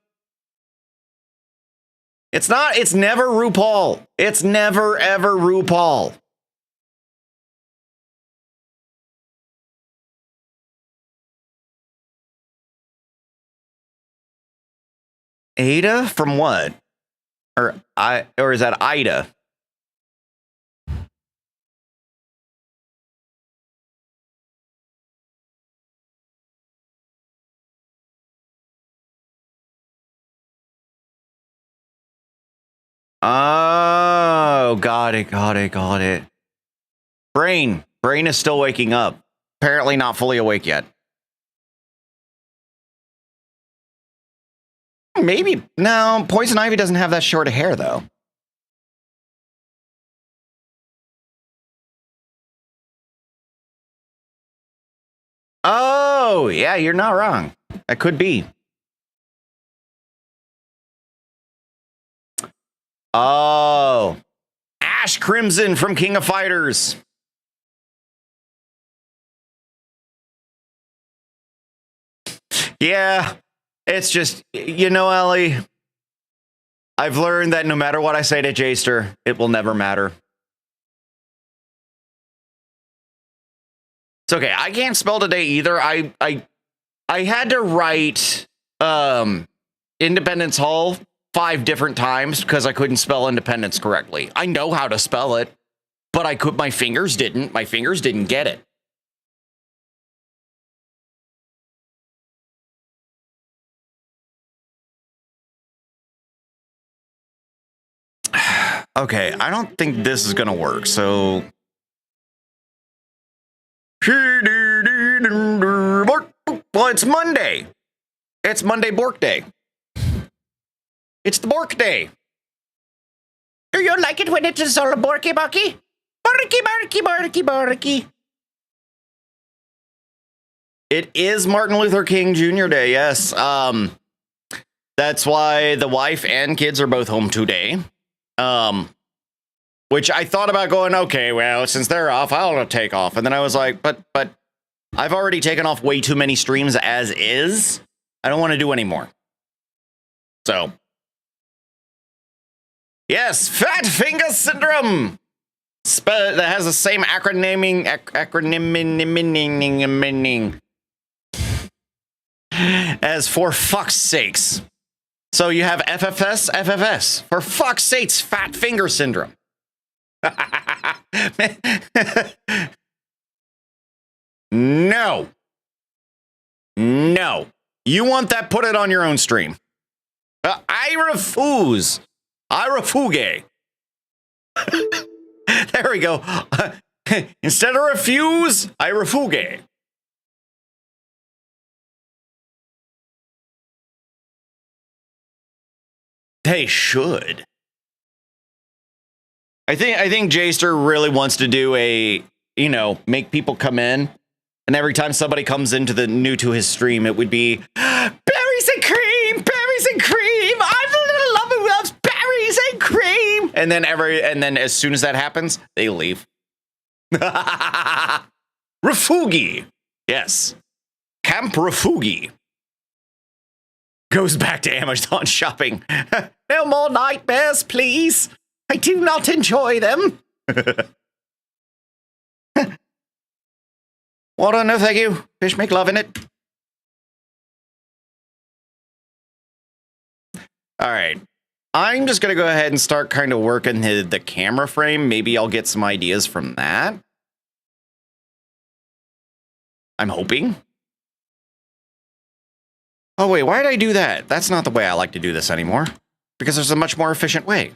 It's not, it's never RuPaul. It's never, ever RuPaul. Ada from what? Or is that Ida? Oh, got it. Brain is still waking up. Apparently not fully awake yet. Maybe. No, Poison Ivy doesn't have that short of hair, though. Oh, yeah, you're not wrong. That could be. Oh. Ash Crimson from King of Fighters. Yeah. It's just, you know, Ellie, I've learned that no matter what I say to Jaster, it will never matter. It's okay. I can't spell today either. I had to write Independence Hall 5 different times because I couldn't spell Independence correctly. I know how to spell it, but my fingers didn't. My fingers didn't get it. Okay, I don't think this is gonna work, so... Well, it's Monday. It's Monday Bork Day. It's the Bork Day. Do you like it when it is all borky borky? Borky. It is Martin Luther King Jr. Day, yes. That's why the wife and kids are both home today. Which I thought about going, okay, well, since they're off, I'll take off. And then I was like, but I've already taken off way too many streams as is. I don't want to do any more. So, yes, Fat Finger Syndrome. That has the same acronym as For Fuck's Sakes. So you have FFS. For fuck's sakes, Fat Finger Syndrome. No. You want that, put it on your own stream. I refuse. I refuge. There we go. Instead of refuse, I refuge. They should. I think Jaster really wants to do a, make people come in, and every time somebody comes into the new to his stream, it would be berries and cream. I'm the little lover who loves berries and cream. And then as soon as that happens, they leave. Refugi. Yes. Camp Refugi. Goes back to Amazon shopping. No more nightmares, please. I do not enjoy them. Water, no thank you. Fish make love in it. All right. I'm just going to go ahead and start kind of working the camera frame. Maybe I'll get some ideas from that. I'm hoping. Oh, wait, why did I do that? That's not the way I like to do this anymore. Because there's a much more efficient way.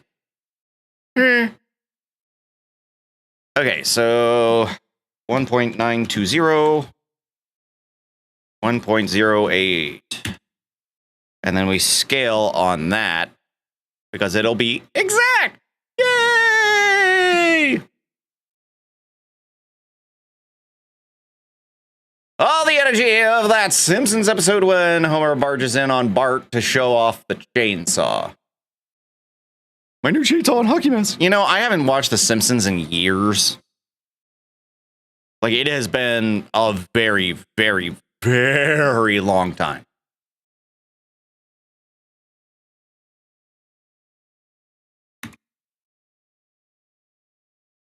Okay, so 1.920, 1.08. And then we scale on that because it'll be exact. Yay! All the energy of that Simpsons episode when Homer barges in on Bart to show off the chainsaw. My new chainsaw and hockey mask. You know, I haven't watched The Simpsons in years. Like, it has been a very, very, very long time.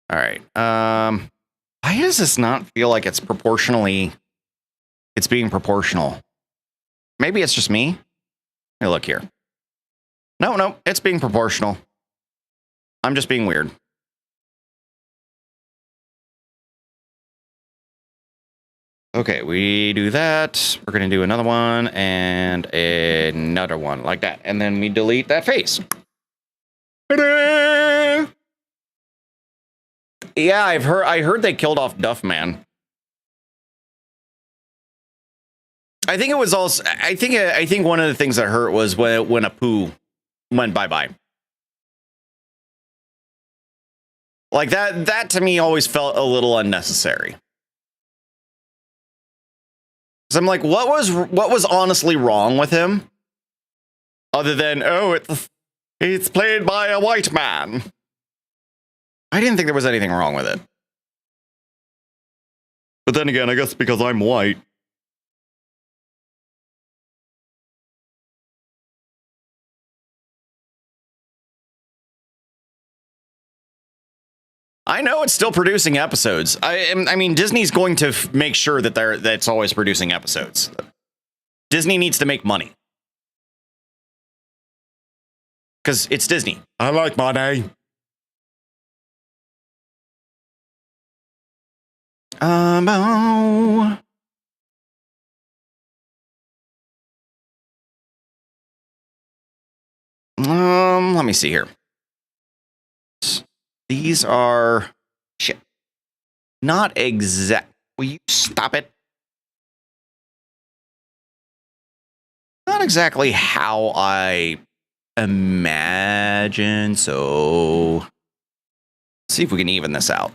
All right. Why does this not feel like it's being proportional? Maybe it's just me. Hey, look here. No, it's being proportional. I'm just being weird. Okay, we do that. We're going to do another one and another one like that. And then we delete that face. Ta-da! Yeah, I heard they killed off Duffman. I think it was also I think one of the things that hurt was when a poo went bye-bye. Like that to me always felt a little unnecessary. So I'm like, what was honestly wrong with him? Other than, oh, it's played by a white man. I didn't think there was anything wrong with it. But then again, I guess because I'm white. I know it's still producing episodes. I mean, Disney's going to make sure that it's always producing episodes. Disney needs to make money. Because it's Disney. I like money. Oh. Let me see here. These are shit. Not exact. Will you stop it? Not exactly how I imagine. So let's see if we can even this out.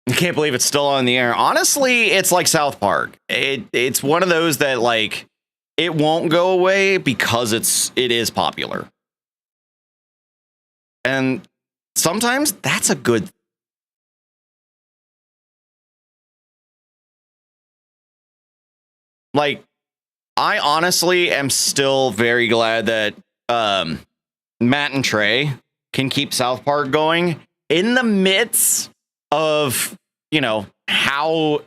I can't believe it's still on the air. Honestly, it's like South Park. It's one of those that like it won't go away because it is popular. And sometimes that's a good. Like, I honestly am still very glad that Matt and Trey can keep South Park going in the midst of, you know, how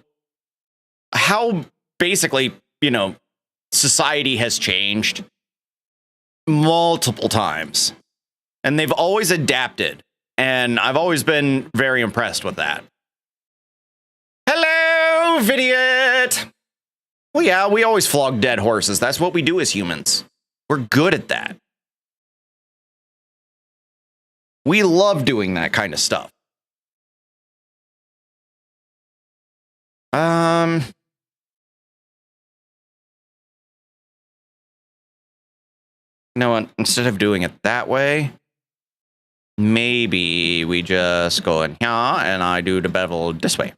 basically, you know, society has changed multiple times. And they've always adapted. And I've always been very impressed with that. Hello, Vidiot! Well, yeah, we always flog dead horses. That's what we do as humans. We're good at that. We love doing that kind of stuff. You know what? Instead of doing it that way, maybe we just go in here and I do the bevel this way.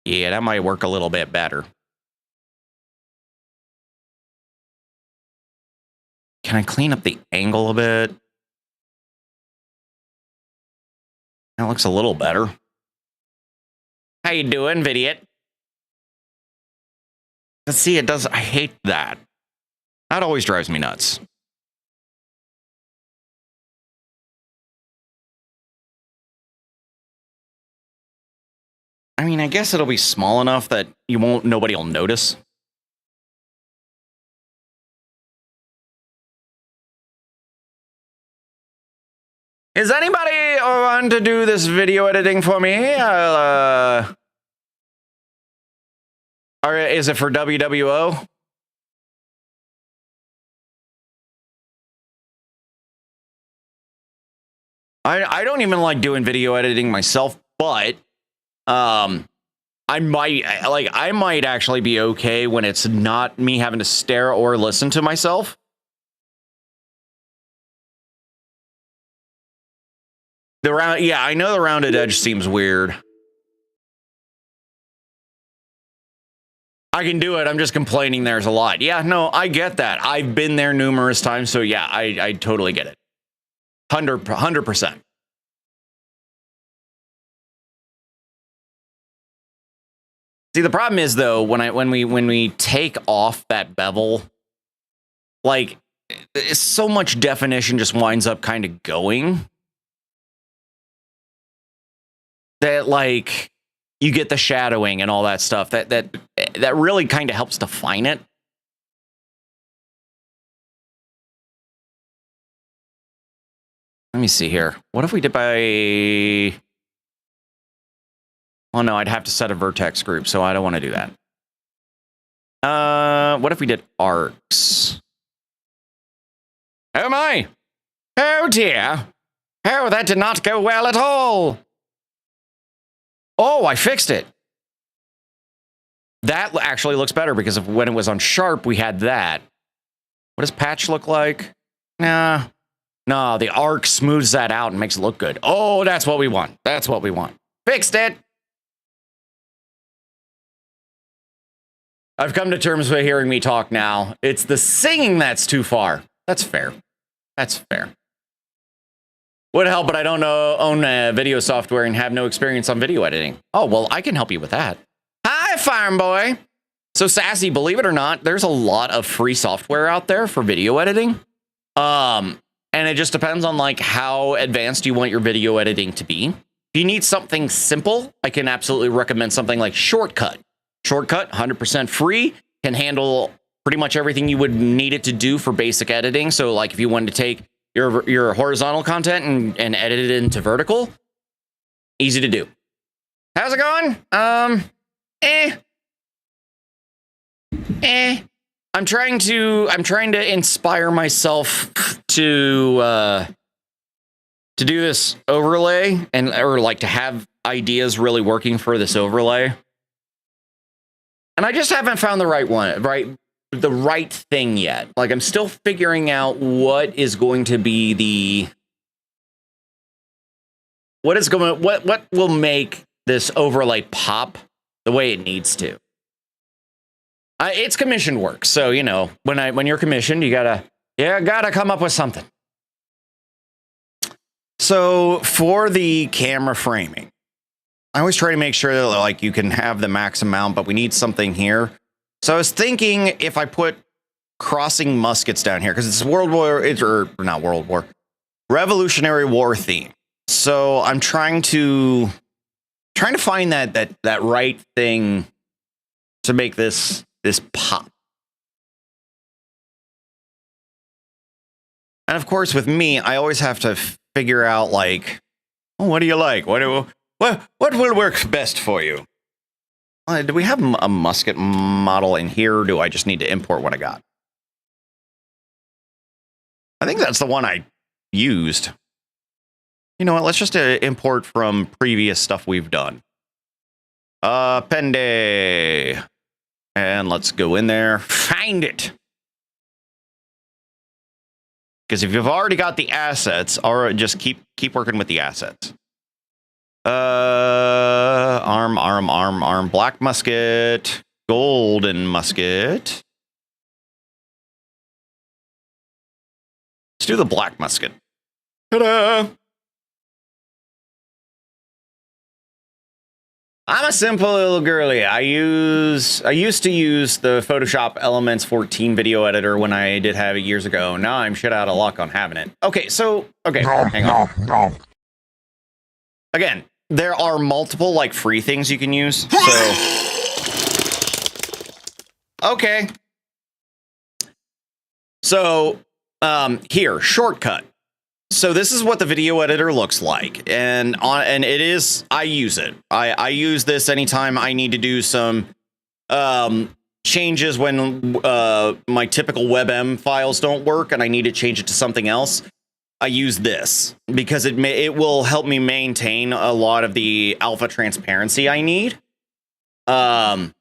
Yeah, that might work a little bit better. Can I clean up the angle a bit? That looks a little better. How you doing, Vidiot? Let's see, it does. I hate that. That always drives me nuts. I mean, I guess it'll be small enough that nobody will notice. Is anybody on to do this video editing for me? Or is it for WWO? I don't even like doing video editing myself, but I I might actually be okay when it's not me having to stare or listen to myself. Yeah, I know the rounded edge seems weird. I can do it. I'm just complaining there's a lot. Yeah, no, I get that. I've been there numerous times, so yeah, I totally get it. 100%. See, the problem is though, when we take off that bevel, like so much definition just winds up kind of going that like you get the shadowing and all that stuff that really kind of helps define it. Let me see here. What if we did by... Oh no, I'd have to set a vertex group, so I don't want to do that. What if we did arcs? Oh my! Oh dear! Oh, that did not go well at all! Oh, I fixed it! That actually looks better because of when it was on sharp, we had that. What does patch look like? Nah. No, the arc smooths that out and makes it look good. Oh, that's what we want. That's what we want. Fixed it! I've come to terms with hearing me talk now. It's the singing that's too far. That's fair. That's fair. Would help, but I don't own video software and have no experience on video editing. Oh, well, I can help you with that. Hi, Farm Boy. So, Sassy, believe it or not, there's a lot of free software out there for video editing. And it just depends on like how advanced you want your video editing to be. If you need something simple, I can absolutely recommend something like Shortcut. Shortcut, 100% free, can handle pretty much everything you would need it to do for basic editing. So like if you wanted to take your horizontal content and edit it into vertical, easy to do. How's it going? I'm trying to inspire myself to do this overlay or like to have ideas really working for this overlay. And I just haven't found the right thing yet. Like I'm still figuring out what is going to be what will make this overlay pop the way it needs to. It's commissioned work, so you know when you're commissioned, you gotta come up with something. So for the camera framing, I always try to make sure that like you can have the max amount, but we need something here. So I was thinking if I put crossing muskets down here because it's Revolutionary War theme. So I'm trying to find that right thing to make this pop. And of course, with me, I always have to figure out like, oh, what do you like? What will work best for you? Do we have a musket model in here, or do I just need to import what I got? I think that's the one I used. You know what? Let's just import from previous stuff we've done. Pende. And let's go in there. Find it. Because if you've already got the assets, or just keep working with the assets. Arm, black musket, golden musket. Let's do the black musket. Ta-da! I'm a simple little girly. I used to use the Photoshop Elements 14 video editor when I did have it years ago. Now I'm shit out of luck on having it. Okay, hang on. Again, there are multiple like free things you can use. So okay. So here, Shortcut. So this is what the video editor looks like, and it is. I use it. I use this anytime I need to do some changes when my typical WebM files don't work, and I need to change it to something else. I use this because it will help me maintain a lot of the alpha transparency I need. So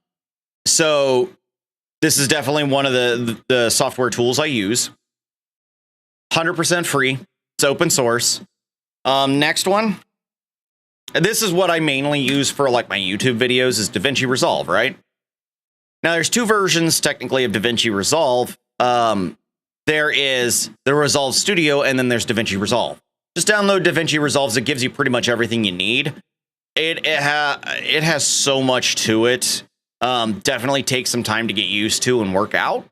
this is definitely one of the software tools I use. 100% free. It's open source. Next one. This is what I mainly use for like my YouTube videos is DaVinci Resolve, right? Now there's two versions technically of DaVinci Resolve. There is the Resolve Studio and then there's DaVinci Resolve. Just download DaVinci Resolve. It gives you pretty much everything you need. It has so much to it. Definitely takes some time to get used to and work out.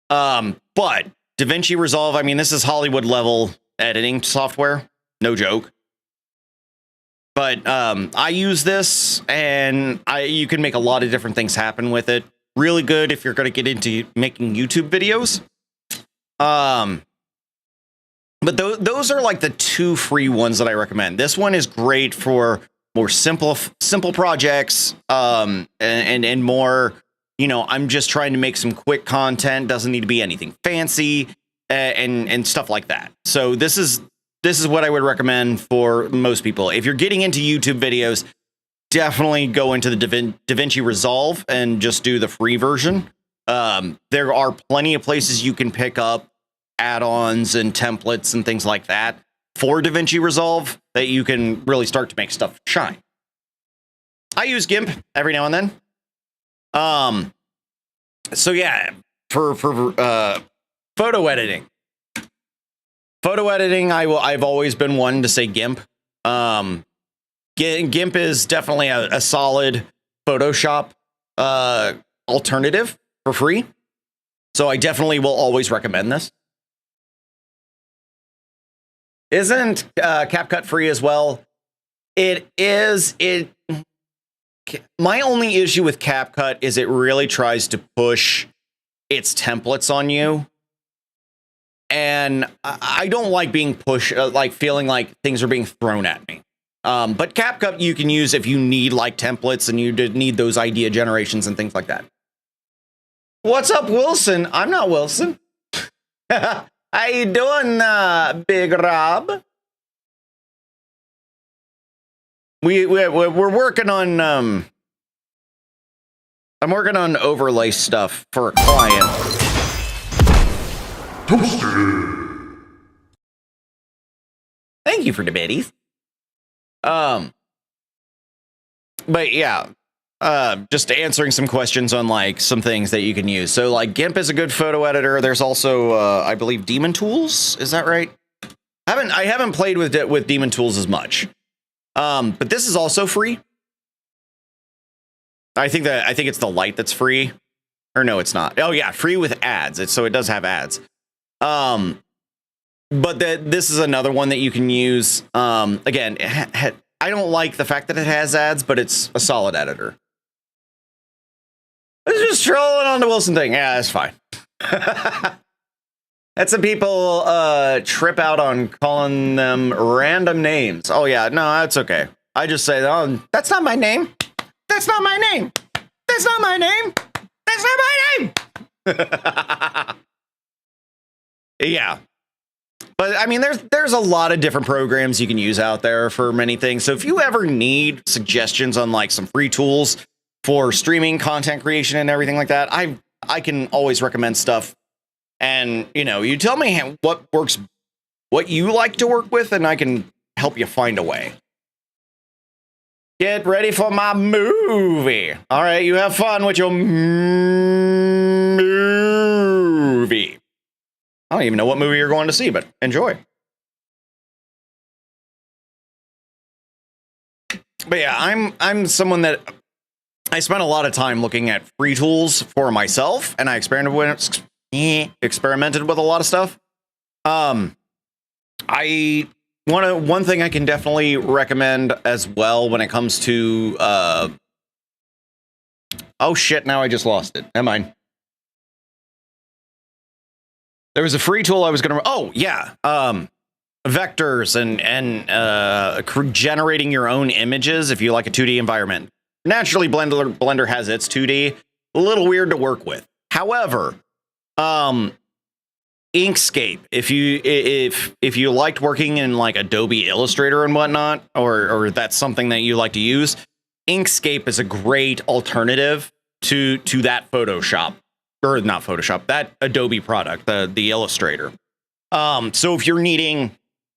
But DaVinci Resolve, I mean, this is Hollywood level editing software. No joke. But I use this, and you can make a lot of different things happen with it. Really good if you're going to get into making YouTube videos. But those are like the two free ones that I recommend. This one is great for more simple projects, and more, you know, I'm just trying to make some quick content. Doesn't need to be anything fancy, and stuff like that. So this is what I would recommend for most people. If you're getting into YouTube videos, definitely go into the DaVinci Resolve and just do the free version. There are plenty of places you can pick up add-ons and templates and things like that for DaVinci Resolve that you can really start to make stuff shine. I use GIMP every now and then. So yeah, for photo editing. I've always been one to say GIMP. GIMP is definitely a solid Photoshop alternative for free. So I definitely will always recommend this. Isn't CapCut free as well? It is. My only issue with CapCut is it really tries to push its templates on you. And I don't like being pushed, like feeling like things are being thrown at me. But CapCut you can use if you need like templates and you need those idea generations and things like that. What's up, Wilson? I'm not Wilson. How you doing, Big Rob? We're working on I'm working on overlay stuff for a client. Thank you for the biddies. But yeah, just answering some questions on like some things that you can use. So like GIMP is a good photo editor. There's also I believe Demon Tools. Is that right? I haven't played with Demon Tools as much. But this is also free. I think it's the Lite that's free. Or no, it's not. Oh yeah, free with ads. So it does have ads. But this is another one that you can use. Again, I don't like the fact that it has ads, but it's a solid editor. I was just trolling on the Wilson thing. Yeah, that's fine. That's some people trip out on calling them random names. Oh yeah, no, that's okay. I just say, oh, that's not my name. That's not my name. That's not my name. That's not my name. Yeah. But I mean, there's a lot of different programs you can use out there for many things. So if you ever need suggestions on like some free tools for streaming, content creation, and everything like that, I can always recommend stuff. And you know, you tell me what works, what you like to work with, and I can help you find a way. Get ready for my movie. All right, you have fun with your movie. I don't even know what movie you're going to see, but enjoy. But yeah, I'm someone that I spent a lot of time looking at free tools for myself, and I experimented with a lot of stuff. One thing I can definitely recommend as well when it comes to oh shit, now I just lost it. Never mind. There was a free tool I was going to... Oh, yeah. Vectors and generating your own images if you like a 2D environment. Naturally, Blender has its 2D. A little weird to work with. However, Inkscape, if you liked working in like Adobe Illustrator and whatnot, or that's something that you like to use, Inkscape is a great alternative to that Photoshop, or not Photoshop, that Adobe product, the Illustrator. So if you're needing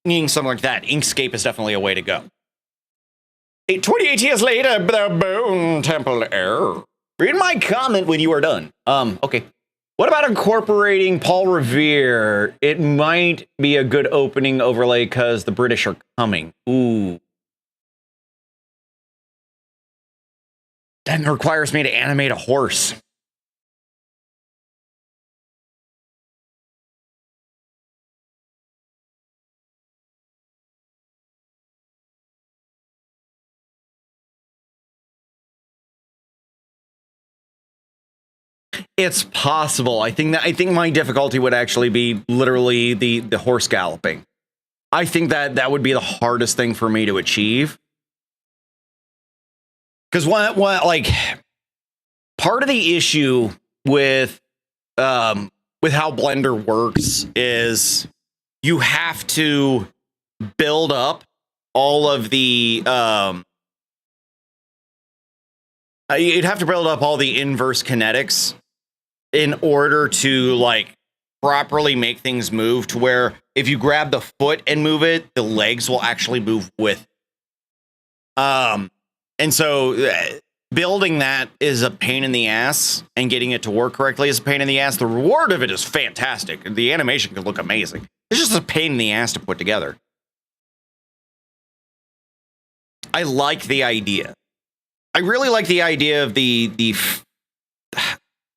something like that, Inkscape is definitely a way to go. 28 years later, the Bone Temple error. Read my comment when you are done. Okay. What about incorporating Paul Revere? It might be a good opening overlay because the British are coming. Ooh. That requires me to animate a horse. It's possible. I think my difficulty would actually be literally the horse galloping. I think that would be the hardest thing for me to achieve. Because what like part of the issue with how Blender works is you have to build up all of the you'd have to build up all the inverse kinetics in order to like properly make things move to where if you grab the foot and move it, the legs will actually move with. And so building that is a pain in the ass, and getting it to work correctly is a pain in the ass. The reward of it is fantastic. The animation could look amazing. It's just a pain in the ass to put together. I like the idea. I really like the idea of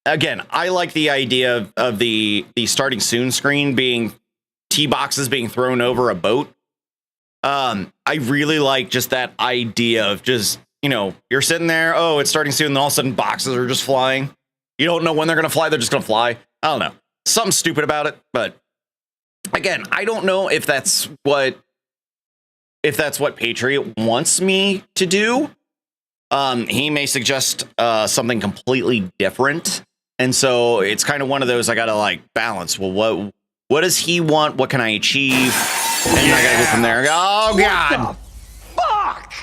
again, I like the idea of the starting soon screen being tee boxes being thrown over a boat. I really like just that idea of just, you know, you're sitting there, oh, it's starting soon, and all of a sudden boxes are just flying. You don't know when they're going to fly, they're just going to fly. I don't know. Something stupid about it, but again, I don't know if that's what Patriot wants me to do. He may suggest something completely different. And so it's kind of one of those I got to like balance. Well, what does he want? What can I achieve? And I got to go from there. Oh, God. Fuck.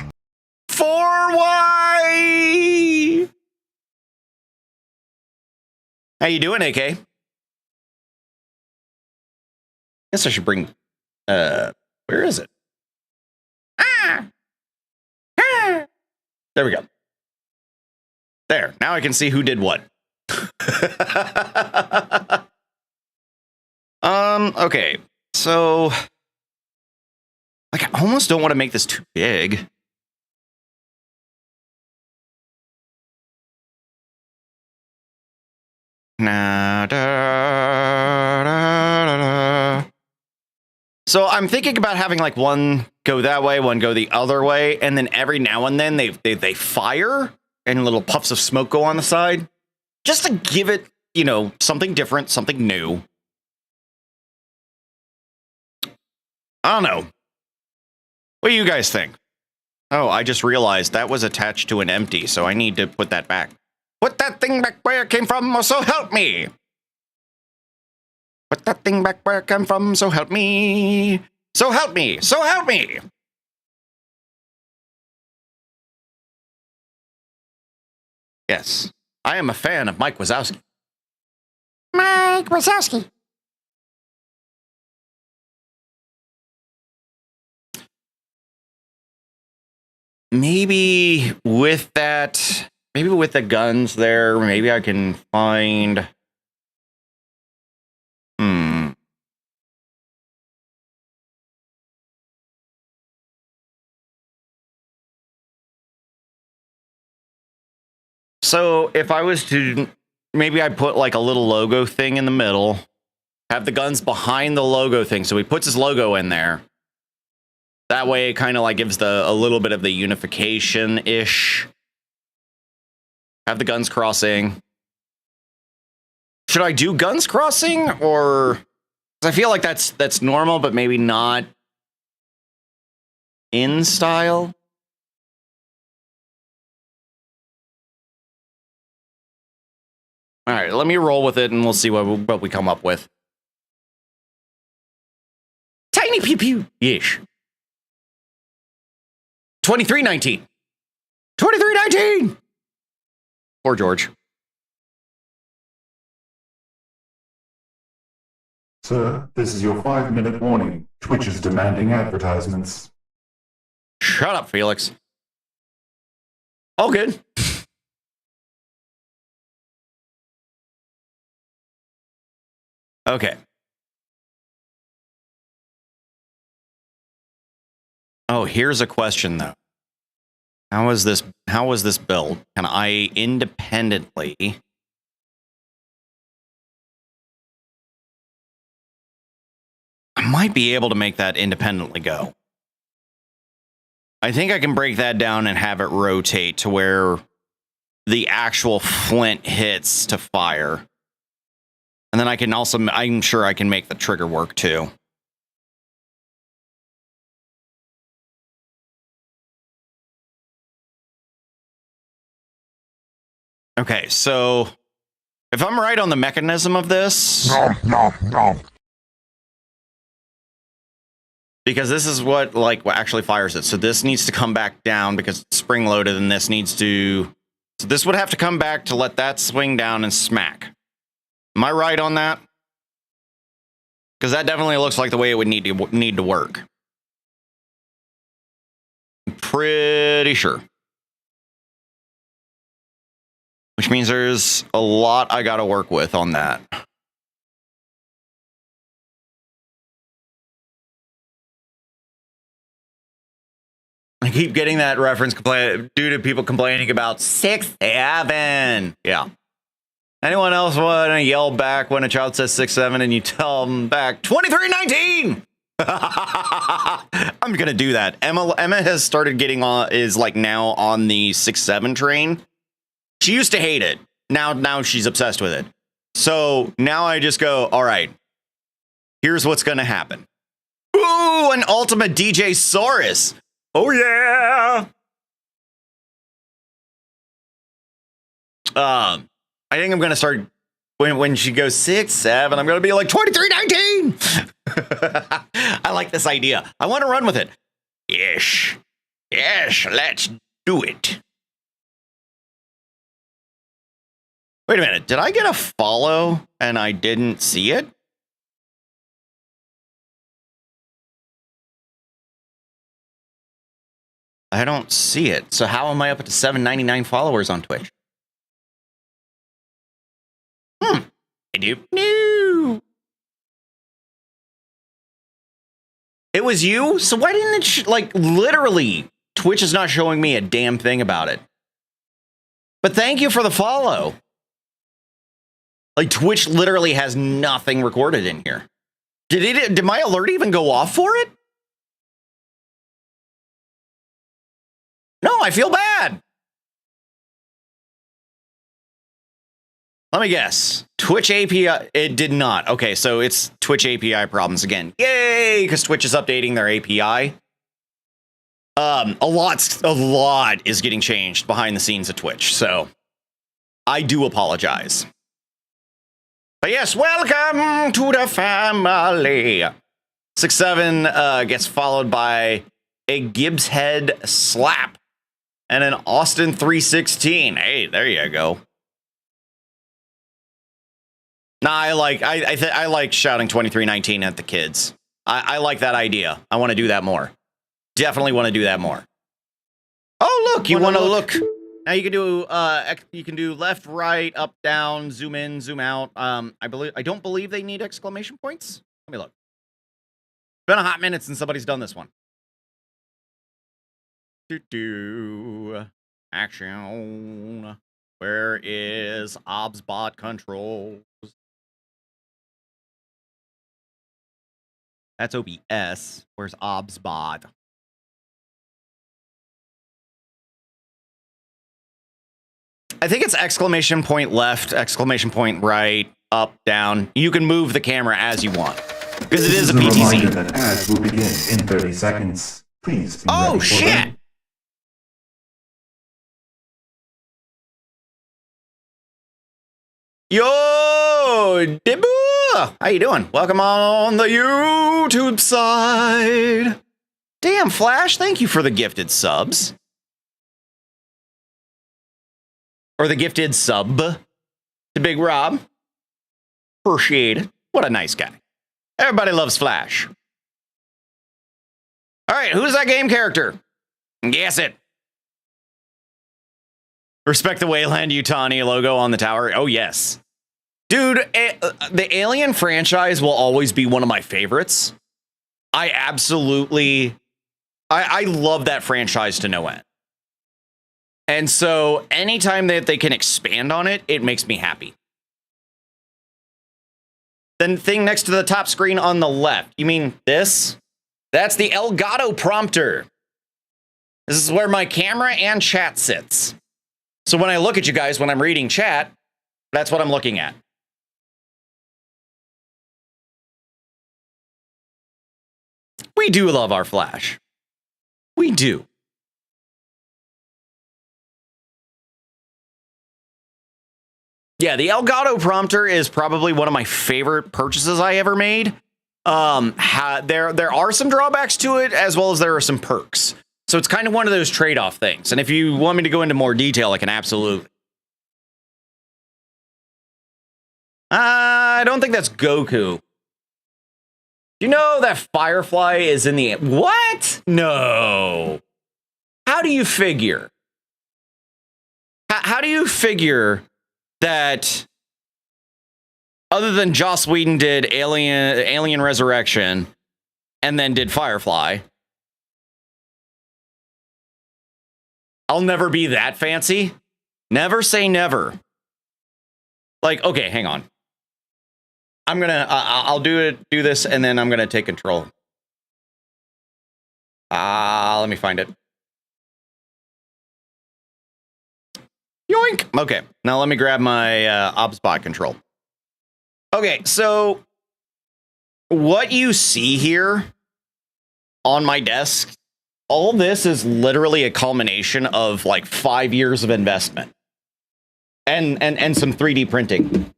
4Y. How you doing, AK? Guess I should bring... where is it? There we go. There. Now I can see who did what. Okay. So, like, I almost don't want to make this too big. So I'm thinking about having like one go that way, one go the other way, and then every now and then they fire and little puffs of smoke go on the side, just to give it, you know, something different, something new. I don't know. What do you guys think? Oh, I just realized that was attached to an empty, so I need to put that back. Put that thing back where it came from, so help me! Put that thing back where it came from, so help me! So help me! So help me! Yes, I am a fan of Mike Wazowski. Mike Wazowski. Maybe with that, maybe with the guns there, maybe I can find... So if I was to, maybe I put like a little logo thing in the middle, have the guns behind the logo thing. So he puts his logo in there. That way it kind of like gives a little bit of the unification-ish. Have the guns crossing. Should I do guns crossing, or... 'cause I feel like that's normal, but maybe not in style. All right, let me roll with it, and we'll see what we come up with. Tiny pew pew. Yeesh. 2319. 2319. 2319! Poor George. Sir, this is your 5-minute warning. Twitch is demanding advertisements. Shut up, Felix. All good. Okay. Oh, here's a question though. How was this built? Can I independently I might be able to make that independently go. I think I can break that down and have it rotate to where the actual flint hits to fire. And then I can also, I'm sure I can make the trigger work too. Okay, so if I'm right on the mechanism of this, because this is what actually fires it. So this needs to come back down because it's spring loaded, and this needs to. So this would have to come back to let that swing down and smack. Am I right on that? Because that definitely looks like the way it would need to work. I'm pretty sure. Which means there's a lot I got to work with on that. I keep getting that reference due to people complaining about 6'7". Yeah. Anyone else want to yell back when a child says 6'7" and you tell them back 2319? I'm gonna do that. Emma has started getting on, is like now on the 6'7" train. She used to hate it. Now she's obsessed with it. So now I just go, all right, here's what's gonna happen. Ooh, an ultimate DJ Saurus. Oh yeah. I think I'm gonna start when she goes 6'7", I'm gonna be like 2319. I like this idea. I want to run with it. Yes, let's do it. Wait a minute. Did I get a follow and I didn't see it? I don't see it. So how am I up to 799 followers on Twitch? I do. No. It was you? So why didn't it, literally, Twitch is not showing me a damn thing about it. But thank you for the follow. Twitch literally has nothing recorded in here. Did my alert even go off for it? No, I feel bad. Let me guess. Twitch API, it did not. Okay, so it's Twitch API problems again. Yay, because Twitch is updating their API. A lot is getting changed behind the scenes at Twitch, so I do apologize. But yes, welcome to the family. 6'7" gets followed by a Gibbs head slap and an Austin 316. Hey, there you go. Nah, I like shouting 2319 at the kids. I like that idea. I want to do that more. Definitely want to do that more. Oh, look, you want to look. Now you can do left, right, up, down, zoom in, zoom out. I don't believe they need exclamation points. Let me look. It's been a hot minute since somebody's done this one. Action. Where is OBS controls? That's OBS. Where's OBS? I think it's exclamation point left, exclamation point right, up, down. You can move the camera as you want. Because it is a PTZ. That ads will begin in 30 seconds. Please be oh, ready for shit! them. Yo, Debu! How you doing? Welcome on the YouTube side. Damn, Flash, thank you for the gifted subs. or the gifted sub to Big Rob. Appreciate it. What a nice guy. Everybody loves Flash. All right, who's that game character? Guess it. Respect the Wayland Yutani logo on the tower. Oh, yes. Dude, the Alien franchise will always be one of my favorites. I absolutely... I love that franchise to no end. And so anytime that they can expand on it, it makes me happy. The thing next to the top screen on the left, you mean this? That's the Elgato prompter. This is where my camera and chat sits. So when I look at you guys, when I'm reading chat, that's what I'm looking at. We do love our Flash. We do. Yeah, the Elgato prompter is probably one of my favorite purchases I ever made. There are some drawbacks to it, as well as there are some perks. So it's kind of one of those trade-off things. And if you want me to go into more detail, I can absolutely. I don't think that's Goku. You know that Firefly is in the... What? No. How do you figure? How do you figure that, other than Joss Whedon did Alien Resurrection and then did Firefly, I'll never be that fancy? Never say never. Like, okay, hang on. I'm gonna, I'll do this, and then I'm gonna take control. Let me find it. Yoink! Okay, now let me grab my OBSBot control. Okay, so what you see here on my desk, all this is literally a culmination of like 5 years of investment and some 3D printing.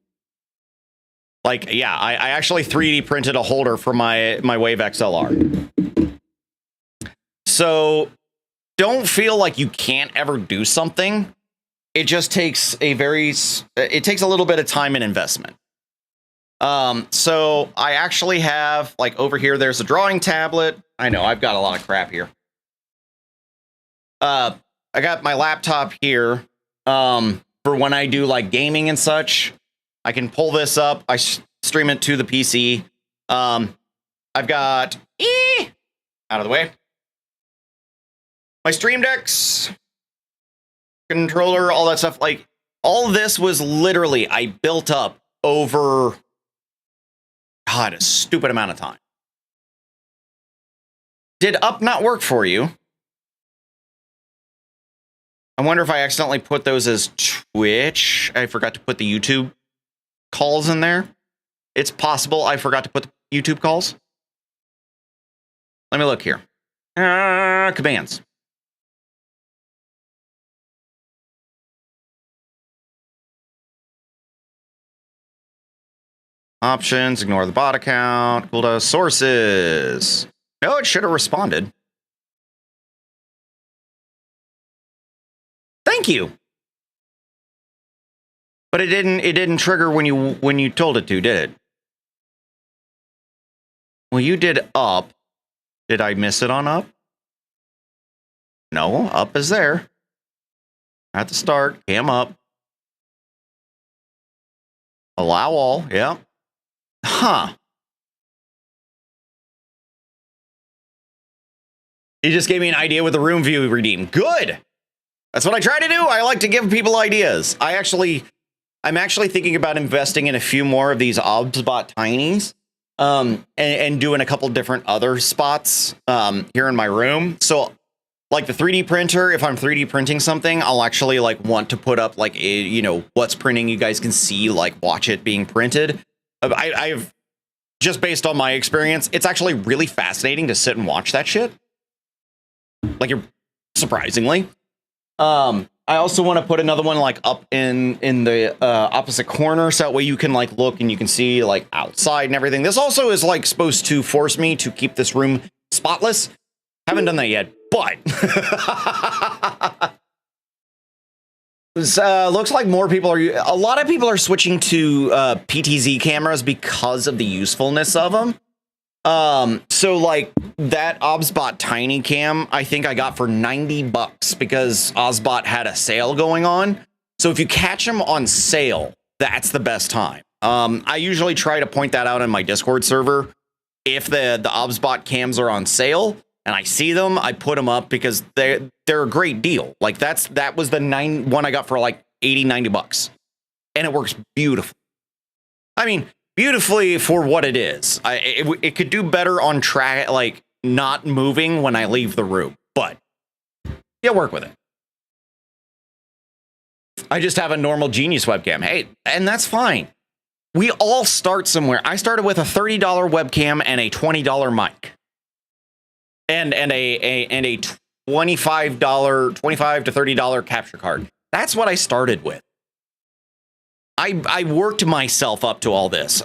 Like, yeah, I actually 3D printed a holder for my Wave XLR. So don't feel like you can't ever do something. It just takes it takes a little bit of time and investment. So I actually have, like, over here, there's a drawing tablet. I know I've got a lot of crap here. I got my laptop here, for when I do like gaming and such. I can pull this up. I stream it to the PC. I've got out of the way. My Stream Decks, controller, all that stuff. Like, all this was literally, I built up over, God, a stupid amount of time. Did up not work for you? I wonder if I accidentally put those as Twitch. I forgot to put the YouTube calls in there. It's possible I forgot to put the YouTube calls. Let me look here. Commands. Options, ignore the bot account. Cool. Sources. No, it should have responded. Thank you. But it didn't trigger when you told it to, did it? Well, you did up. Did I miss it on up? No, up is there. At the start, cam up. Allow all, yeah. Huh. You just gave me an idea with the room view redeem. Good. That's what I try to do. I like to give people ideas. I'm actually thinking about investing in a few more of these OBSBot tinies, and doing a couple different other spots here in my room. So, like the 3D printer, if I'm 3D printing something, I'll actually like want to put up like what's printing. You guys can see, like, watch it being printed. I've just, based on my experience, it's actually really fascinating to sit and watch that shit. Like, you're surprisingly. I also want to put another one like up in the opposite corner, so that way you can like look and you can see like outside and everything. This also is like supposed to force me to keep this room spotless. Haven't done that yet, but Looks like more people are. A lot of people are switching to PTZ cameras because of the usefulness of them. So like that OBSBot Tiny Cam, I think I got for $90 because OSBot had a sale going on. So if you catch them on sale, that's the best time. I usually try to point that out in my Discord server. If the OBSBot cams are on sale and I see them, I put them up because they're a great deal. Like that was the one I got for like $80-90, and it works beautifully. I mean, beautifully for what it is. It could do better on track, like not moving when I leave the room, but yeah, work with it. I just have a normal Genius webcam. Hey, and that's fine. We all start somewhere. I started with a $30 webcam and a $20 mic, and a $25 to $30 capture card. That's what I started with. I worked myself up to all this.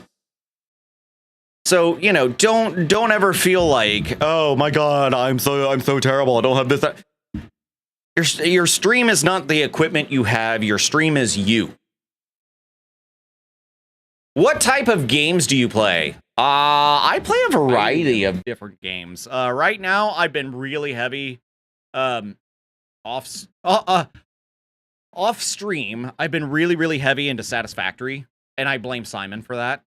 So, you know, don't ever feel like, oh my God, I'm so terrible. I don't have this. Your stream is not the equipment you have. Your stream is you. What type of games do you play? I play a variety of different games. Right now, I've been really heavy off stream. I've been really heavy into Satisfactory, and I blame Simon for that.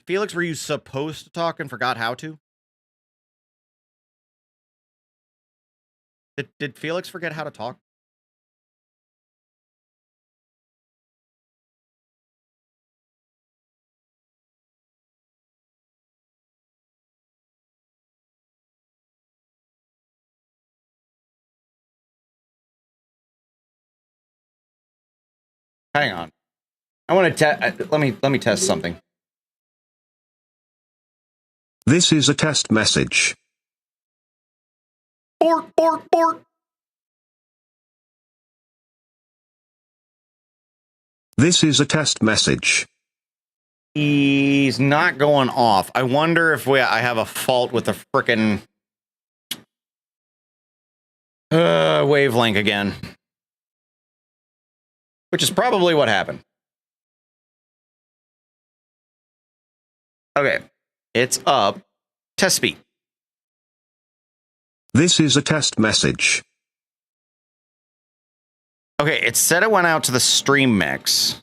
Felix, were you supposed to talk and forgot how to? Did Felix forget how to talk? Hang on. I want to let me test something. This is a test message. Bork, bork, bork. This is a test message. He's not going off. I wonder if I have a fault with the frickin' wavelength again. Which is probably what happened. Okay. It's up. Test speed. This is a test message. Okay, it said it went out to the stream mix.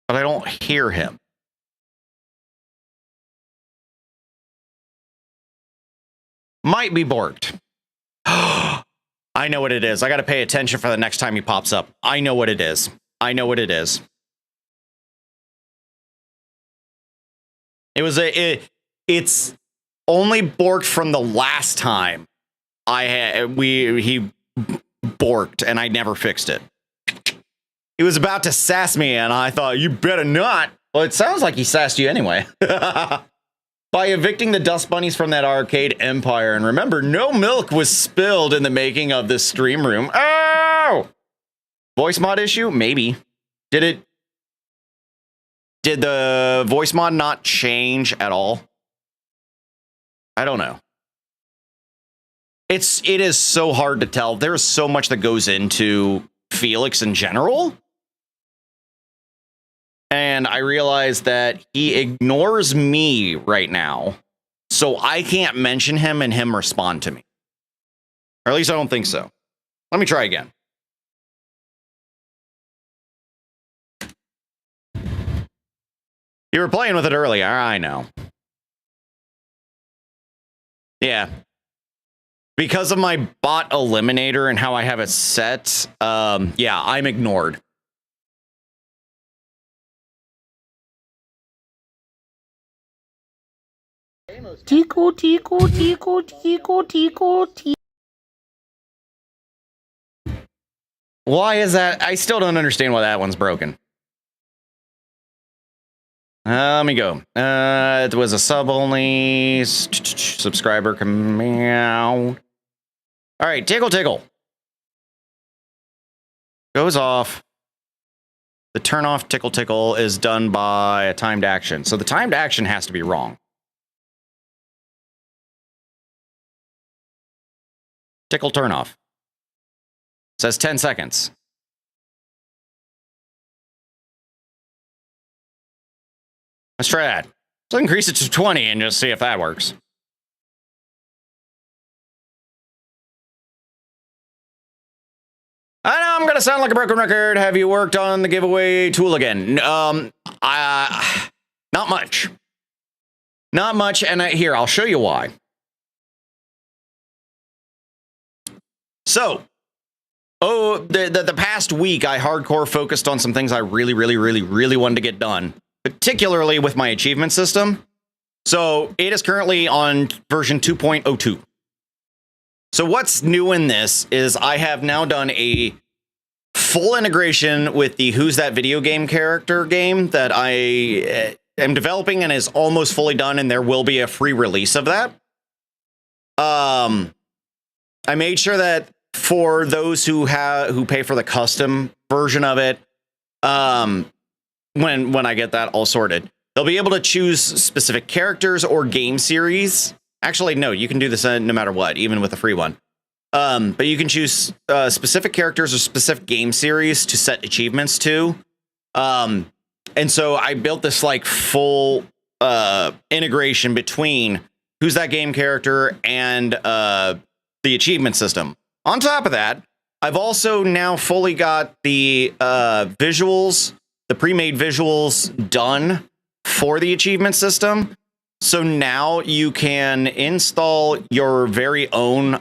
But I don't hear him. Might be borked. I know what it is. I got to pay attention for the next time he pops up. I know what it is. I know what it is. It's only borked from the last time he borked, and I never fixed it. He was about to sass me, and I thought, you better not. Well, it sounds like he sassed you anyway. By evicting the dust bunnies from that arcade empire. And remember, no milk was spilled in the making of this stream room. Oh! Voice mod issue? Maybe. Did the voice mod not change at all? I don't know. It is so hard to tell. There's so much that goes into Felix in general. And I realize that he ignores me right now. So I can't mention him and him respond to me. Or at least I don't think so. Let me try again. You were playing with it earlier, I know. Yeah. Because of my bot eliminator and how I have it set, yeah, I'm ignored. Tico, tico, tico, tico, tico, tico. Why is that? I still don't understand why that one's broken. Let me go. It was a sub only subscriber command. All right, tickle tickle goes off. The turn off tickle tickle is done by a timed action. So the timed action has to be wrong. Tickle turn off. Says 10 seconds. Let's try that. So increase it to 20 and just see if that works. I know I'm going to sound like a broken record. Have you worked on the giveaway tool again? Not much. Not much, and here, I'll show you why. So, the past week, I hardcore focused on some things I really wanted to get done, particularly with my achievement system. So, it is currently on version 2.02. So what's new in this is I have now done a full integration with the Who's That Video Game character game that I am developing and is almost fully done, and there will be a free release of that. I made sure that for those who pay for the custom version of it, when I get that all sorted, they'll be able to choose specific characters or game series. Actually, no, you can do this no matter what, even with a free one. But you can choose specific characters or specific game series to set achievements to. And so I built this like full integration between Who's That Game character and the achievement system. On top of that, I've also now fully got the visuals, the pre-made visuals done for the achievement system. So now you can install your very own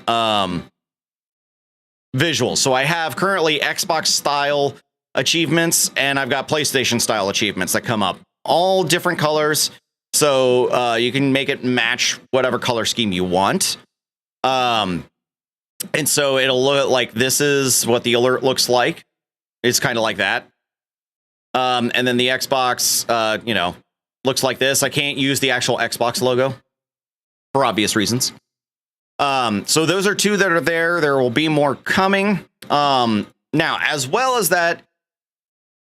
visuals. So I have currently Xbox style achievements, and I've got PlayStation style achievements that come up, all different colors. So you can make it match whatever color scheme you want. And so it'll look like this is what the alert looks like. It's kind of like that. And then the Xbox, looks like this. I can't use the actual Xbox logo for obvious reasons. So those are two that are there. There will be more coming. Now, as well as that,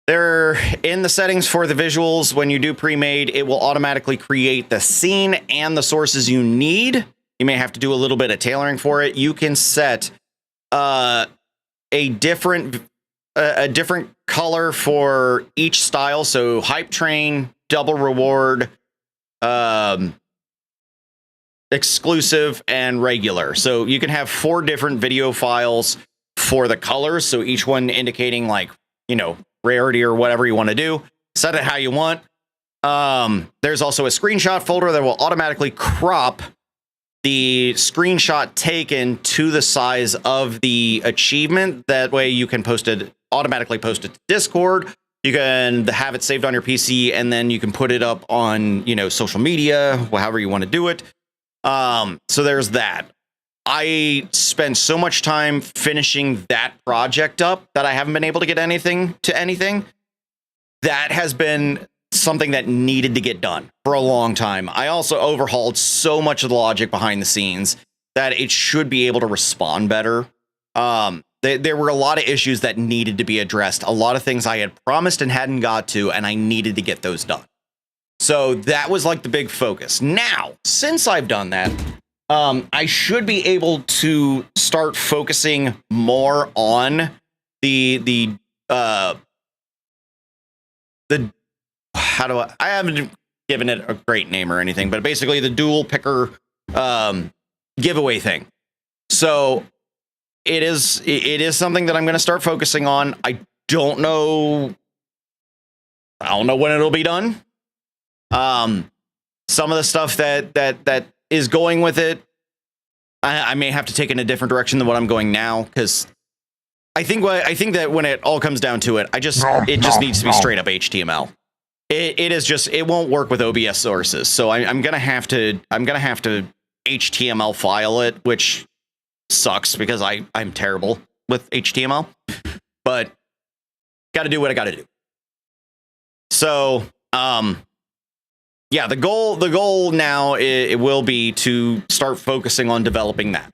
they're in the settings for the visuals. When you do pre-made, it will automatically create the scene and the sources you need. You may have to do a little bit of tailoring for it. You can set a different color for each style. So hype train, double reward, exclusive, and regular. So you can have 4 different video files for the colors. So each one indicating like, rarity or whatever you want to do. Set it how you want. There's also a screenshot folder that will automatically crop the screenshot taken to the size of the achievement. That way you can automatically post it to Discord. You can have it saved on your PC, and then you can put it up on, social media, however you want to do it. So there's that. I spent so much time finishing that project up that I haven't been able to get anything. That has been something that needed to get done for a long time. I also overhauled so much of the logic behind the scenes that it should be able to respond better. There were a lot of issues that needed to be addressed. A lot of things I had promised and hadn't got to, and I needed to get those done. So that was like the big focus. Now, since I've done that, I should be able to start focusing more on I haven't given it a great name or anything, but basically the dual picker giveaway thing. So it is something that I'm going to start focusing on. I don't know when it'll be done. Some of the stuff that is going with it, I may have to take in a different direction than what I'm going now, because I think that when it all comes down to it, it just needs to be straight up HTML. It won't work with OBS sources, so I'm gonna have to HTML file it, which sucks because I'm terrible with HTML, but got to do what I got to do. So yeah, the goal now it will be to start focusing on developing that.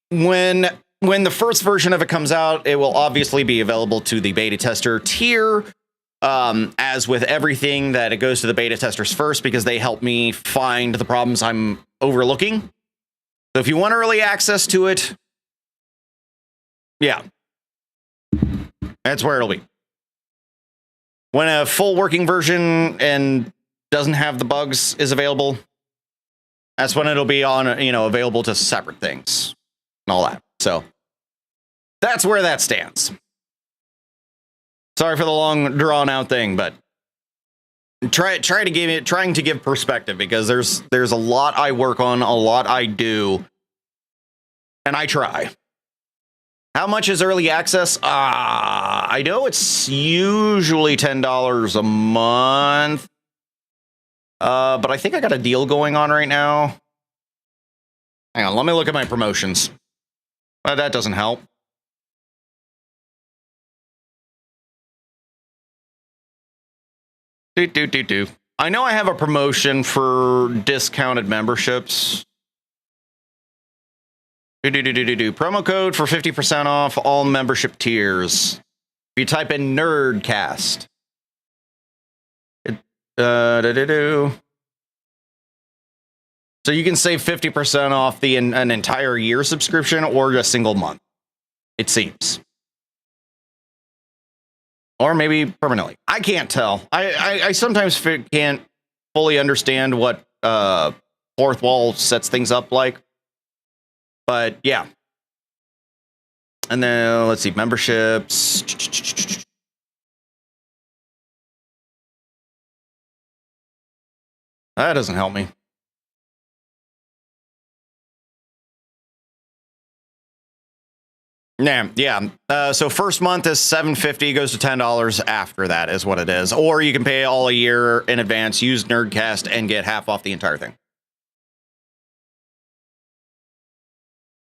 When the first version of it comes out, it will obviously be available to the beta tester tier. As with everything, that it goes to the beta testers first because they help me find the problems I'm overlooking. So if you want early access to it, yeah, that's where it'll be. When a full working version and doesn't have the bugs is available, that's when it'll be on, you know, available to separate things and all that. So that's where that stands. Sorry for the long drawn out thing, but trying to give perspective, because there's a lot I work on, a lot I do, and I try. How much is early access? I know it's usually $10 a month. But I think I got a deal going on right now. Hang on, let me look at my promotions. That doesn't help. I know I have a promotion for discounted memberships. Promo code for 50% off all membership tiers. If you type in Nerdcast. So you can save 50% off an entire year subscription or a single month, it seems. Or maybe permanently. I can't tell. I sometimes can't fully understand what Fourth Wall sets things up like. But yeah. And then let's see, memberships. That doesn't help me. Nah, yeah. So first month is $7.50, goes to $10 after that is what it is. Or you can pay all a year in advance, use Nerdcast, and get half off the entire thing.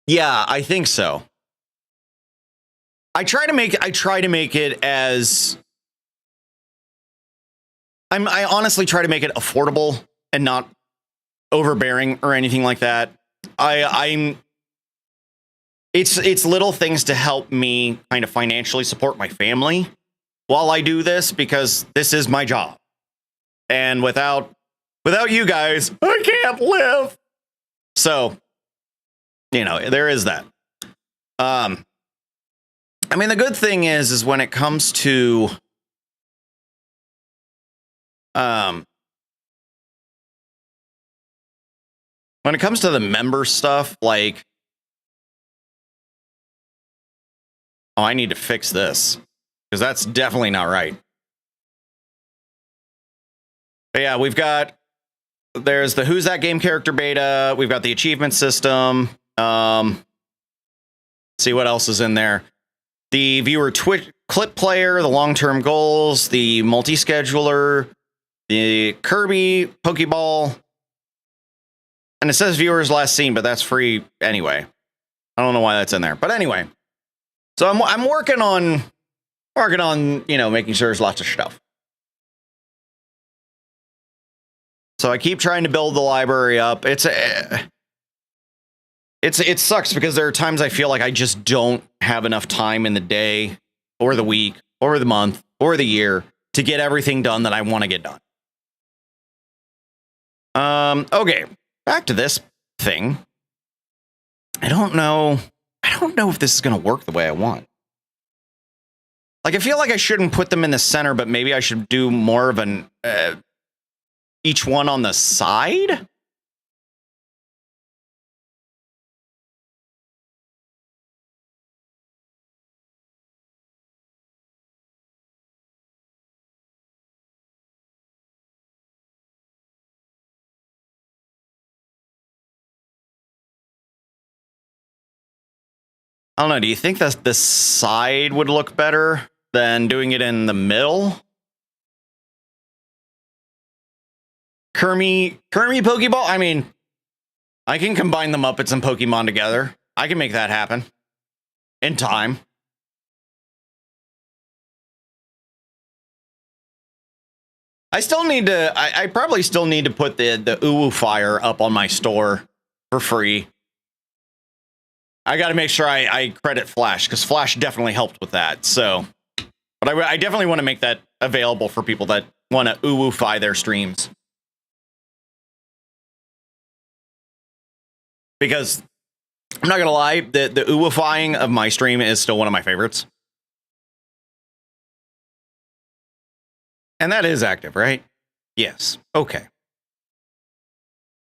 Yeah, I think so. I try to make it as I honestly try to make it affordable and not overbearing or anything like that. It's little things to help me kind of financially support my family while I do this, because this is my job. And without you guys, I can't live. So, you know, there is that. I mean, the good thing is when it comes to when it comes to the member stuff, like, oh, I need to fix this, because that's definitely not right. But yeah, there's the Who's That Game character beta. We've got the achievement system. See what else is in there. The viewer clip player, the long-term goals, the multi-scheduler, the Kirby Pokeball. And it says viewers last seen, but that's free anyway. I don't know why that's in there. But anyway. So I'm working on, you know, making sure there's lots of stuff. So I keep trying to build the library up. It sucks because there are times I feel like I just don't have enough time in the day or the week or the month or the year to get everything done that I want to get done. Okay, back to this thing. I don't know if this is going to work the way I want. Like, I feel like I shouldn't put them in the center, but maybe I should do more of an each one on the side. I don't know. Do you think that the side would look better than doing it in the middle? Kirby Pokeball? I mean, I can combine the Muppets and Pokemon together. I can make that happen. In time. I probably still need to put the Uwu Fire up on my store for free. I got to make sure I credit Flash, because Flash definitely helped with that. So, but I definitely want to make that available for people that want to Uwu-fi their streams. Because I'm not gonna lie, the ooifying of my stream is still one of my favorites. And that is active, right? Yes. Okay.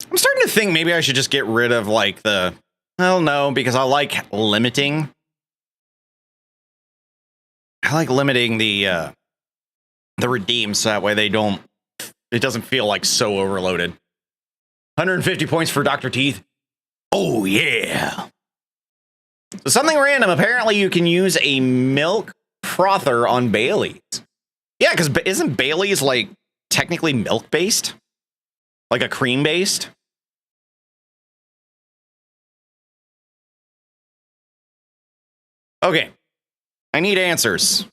I'm starting to think maybe I should just get rid of like the, well, no, because I like limiting. I like limiting the redeems so that way they don't, it doesn't feel like so overloaded. 150 points for Dr. Teeth. Oh, yeah. So something random. Apparently, you can use a milk frother on Bailey's. Yeah, because isn't Bailey's like technically milk based? Like a cream based? Okay. I need answers.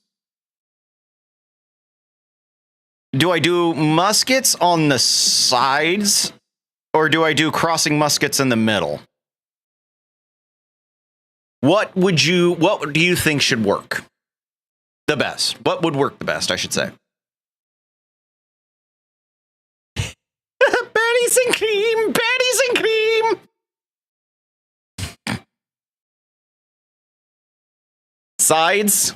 Do I do muskets on the sides? Or do I do crossing muskets in the middle? What do you think should work the best? What would work the best, I should say? Patties and cream! Patties and cream! Sides?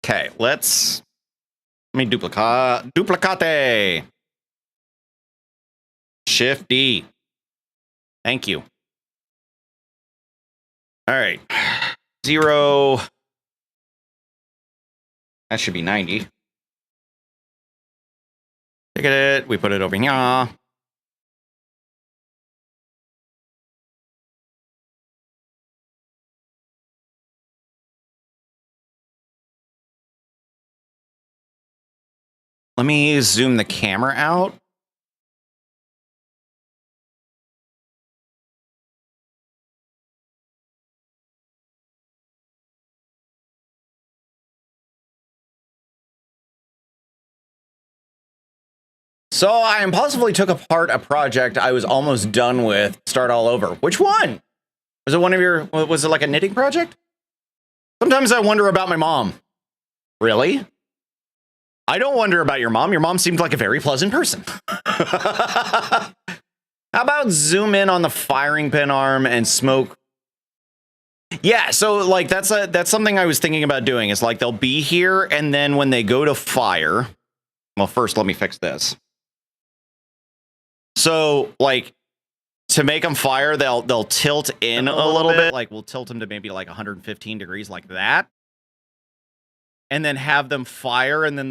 Okay, let me duplicate. Shift D. Thank you. All right. 0. That should be 90. Look at it. We put it over here. Let me zoom the camera out. So I impulsively took apart a project I was almost done with. Start all over. Which one? Was it one of your, was it like a knitting project? Sometimes I wonder about my mom. Really? I don't wonder about your mom. Your mom seemed like a very pleasant person. How about zoom in on the firing pin arm and smoke? Yeah, so like that's something I was thinking about doing. Is like they'll be here, and then when they go to fire, well, first let me fix this. So like to make them fire, they'll tilt in a little bit. Like we'll tilt them to maybe like 115 degrees, like that. And then have them fire, and then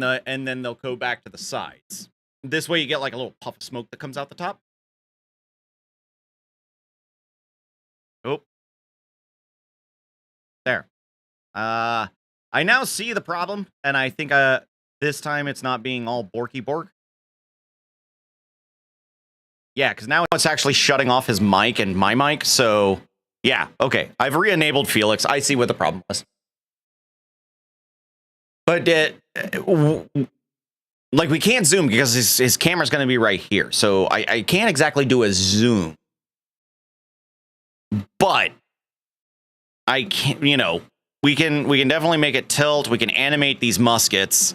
they'll go back to the sides. This way you get like a little puff of smoke that comes out the top. Oh. There. I now see the problem, and I think this time it's not being all borky bork. Yeah, because now it's actually shutting off his mic and my mic, so yeah, okay. I've re-enabled Felix. I see what the problem was. But like we can't zoom because his camera's going to be right here. So I can't exactly do a zoom. But I can, we can definitely make it tilt. We can animate these muskets.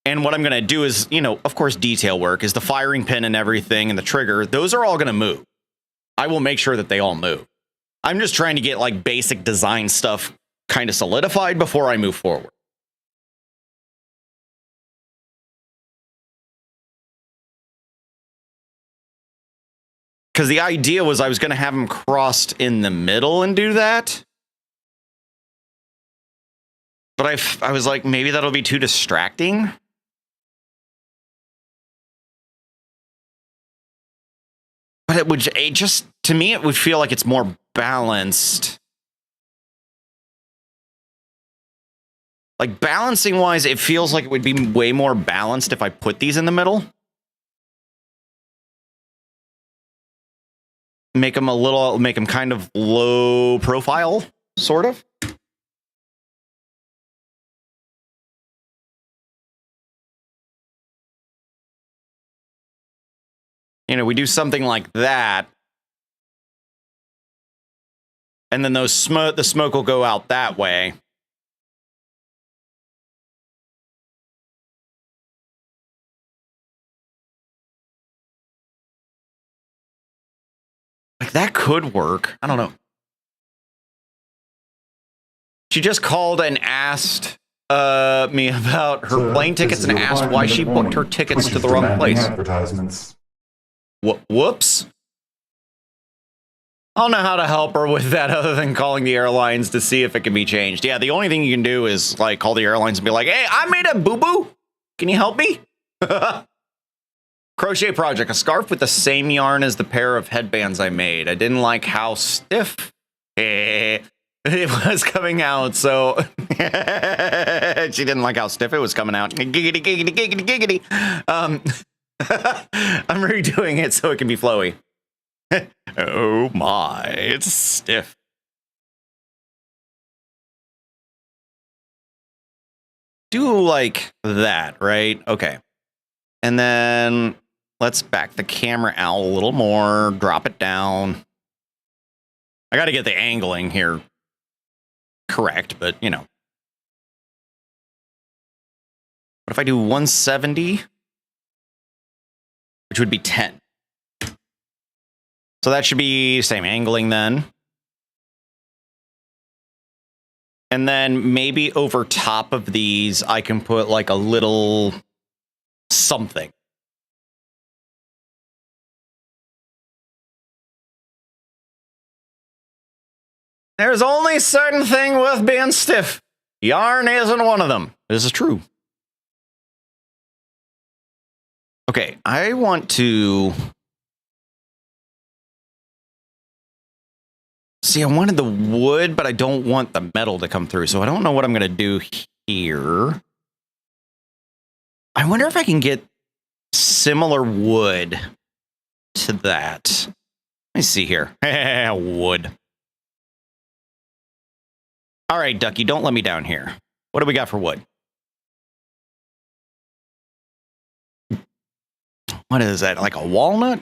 And what I'm going to do is, of course, detail work is the firing pin and everything and the trigger. Those are all going to move. I will make sure that they all move. I'm just trying to get like basic design stuff kind of solidified before I move forward. Because the idea was I was going to have them crossed in the middle and do that. But I was like, maybe that'll be too distracting. But to me, it would feel like it's more balanced. Like balancing wise, it feels like it would be way more balanced if I put these in the middle. Make them kind of low profile, sort of. We do something like that. And then the smoke will go out that way. That could work. I don't know. She just called and asked me about her plane tickets and asked why she booked her tickets to the wrong place. Advertisements. Whoops. I don't know how to help her with that other than calling the airlines to see if it can be changed. Yeah, the only thing you can do is like call the airlines and be like, hey, I made a boo-boo. Can you help me? Crochet project, a scarf with the same yarn as the pair of headbands I made. I didn't like how stiff it was coming out, so she didn't like how stiff it was coming out. Giggity, giggity, giggity, giggity. I'm redoing it so it can be flowy. Oh my, it's stiff. Do like that, right? Okay. And then let's back the camera out a little more, drop it down. I got to get the angling here correct, but you know. What if I do 170? Which would be 10. So that should be same angling then. And then maybe over top of these, I can put like a little something. There's only a certain thing worth being stiff. Yarn isn't one of them. This is true. Okay, I want to... See, I wanted the wood, but I don't want the metal to come through, so I don't know what I'm going to do here. I wonder if I can get similar wood to that. Let me see here. Wood. All right, Ducky, don't let me down here. What do we got for wood? What is that, like a walnut?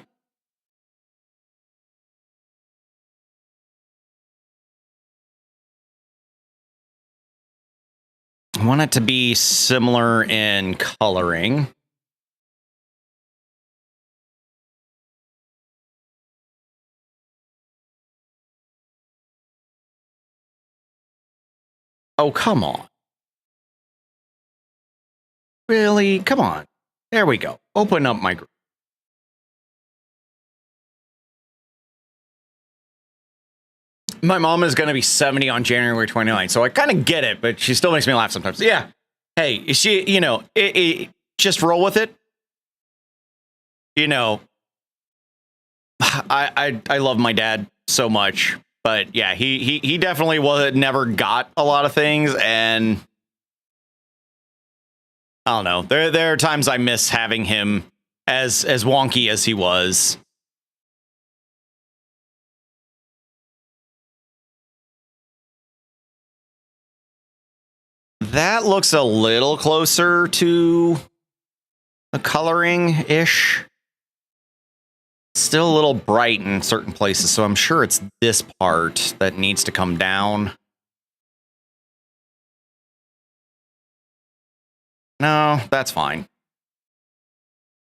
I want it to be similar in coloring. Oh, come on. Really? Come on. There we go. Open up my group. My mom is going to be 70 on January 29th, so I kind of get it, but she still makes me laugh sometimes. Yeah. Hey, she, you know, just roll with it. You know, I love my dad so much, but yeah, he definitely never got a lot of things, and I don't know. There are times I miss having him as wonky as he was. That looks a little closer to the coloring-ish. Still a little bright in certain places, so I'm sure it's this part that needs to come down. No, that's fine.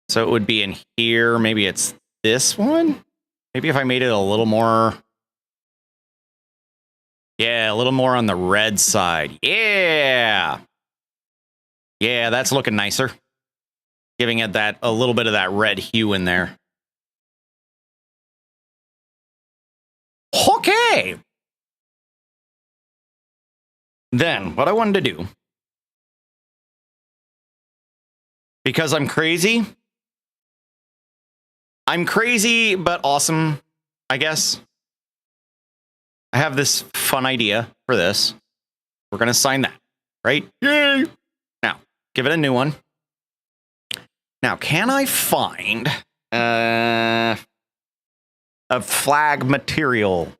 So it would be in here. Maybe it's this one? Maybe if I made it a little more... Yeah, a little more on the red side. Yeah. Yeah, that's looking nicer. Giving it a little bit of that red hue in there. Okay. Then, what I wanted to do, because I'm crazy, but awesome, I guess. I have this fun idea for this. We're going to sign that, right? Yay! Now, give it a new one. Now, can I find a flag material?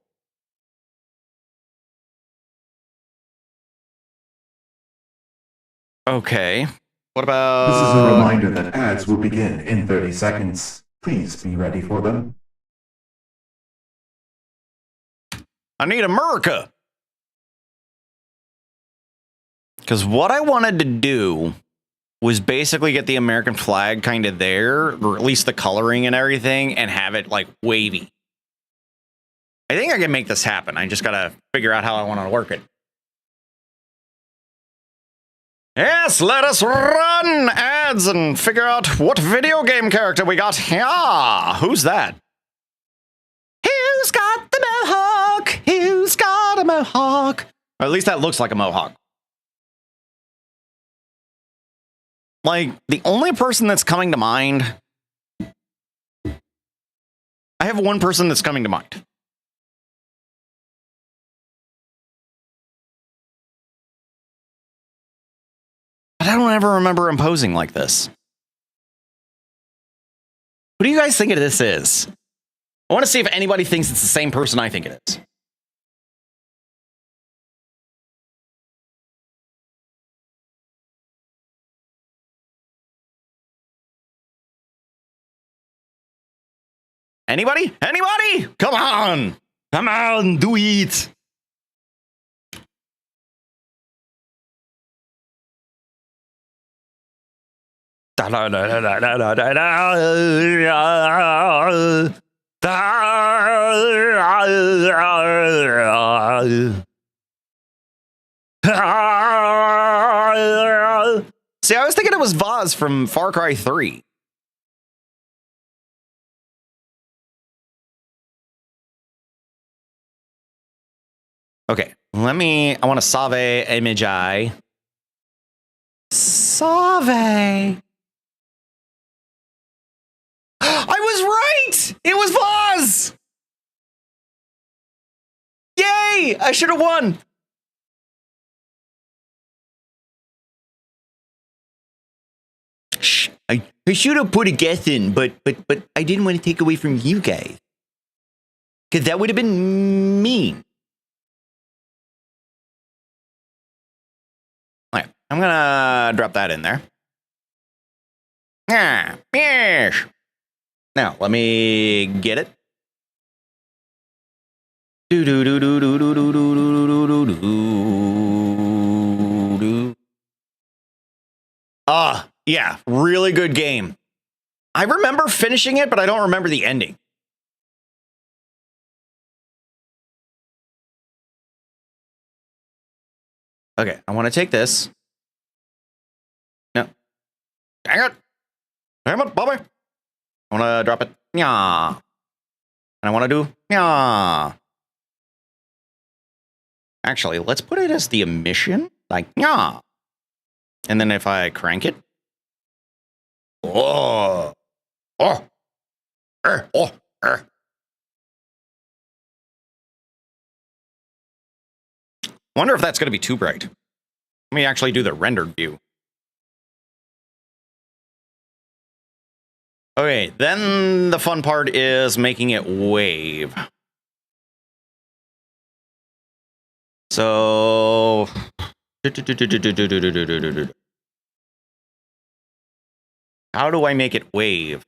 Okay. What about... This is a reminder that ads will begin in 30 seconds. Please be ready for them. I need America. Because what I wanted to do was basically get the American flag kind of there, or at least the coloring and everything, and have it like wavy. I think I can make this happen. I just gotta figure out how I want to work it. Yes, let us run ads and figure out what video game character we got. Yeah, who's that? Who's got the mohawk? Who's got a mohawk? Or at least that looks like a mohawk. Like, the only person that's coming to mind... I have one person that's coming to mind. But I don't ever remember him posing like this. What do you guys think this is? I want to see if anybody thinks it's the same person I think it is. Anybody? Anybody? Come on! Come on, do it! See, I was thinking it was Vaz from Far Cry 3. Okay, I want to Save Imagi. Save. I was right! It was Vaz! Yay! I should have won! Shh, I should have put a guess in, but I didn't want to take away from you guys. Because that would have been mean. Alright, I'm gonna drop that in there. Ah, yes! Now, let me get it. Ah, yeah, really good game. I remember finishing it, but I don't remember the ending. Okay, I want to take this. No. Dang it! Damn it, Bobby! I want to drop it. Yeah. And I want to do. Yeah. Actually, let's put it as the emission. Like, yeah. And then if I crank it. Oh. Oh. Oh. Wonder if that's going to be too bright. Let me actually do the rendered view. Okay, then the fun part is making it wave. So... How do I make it wave?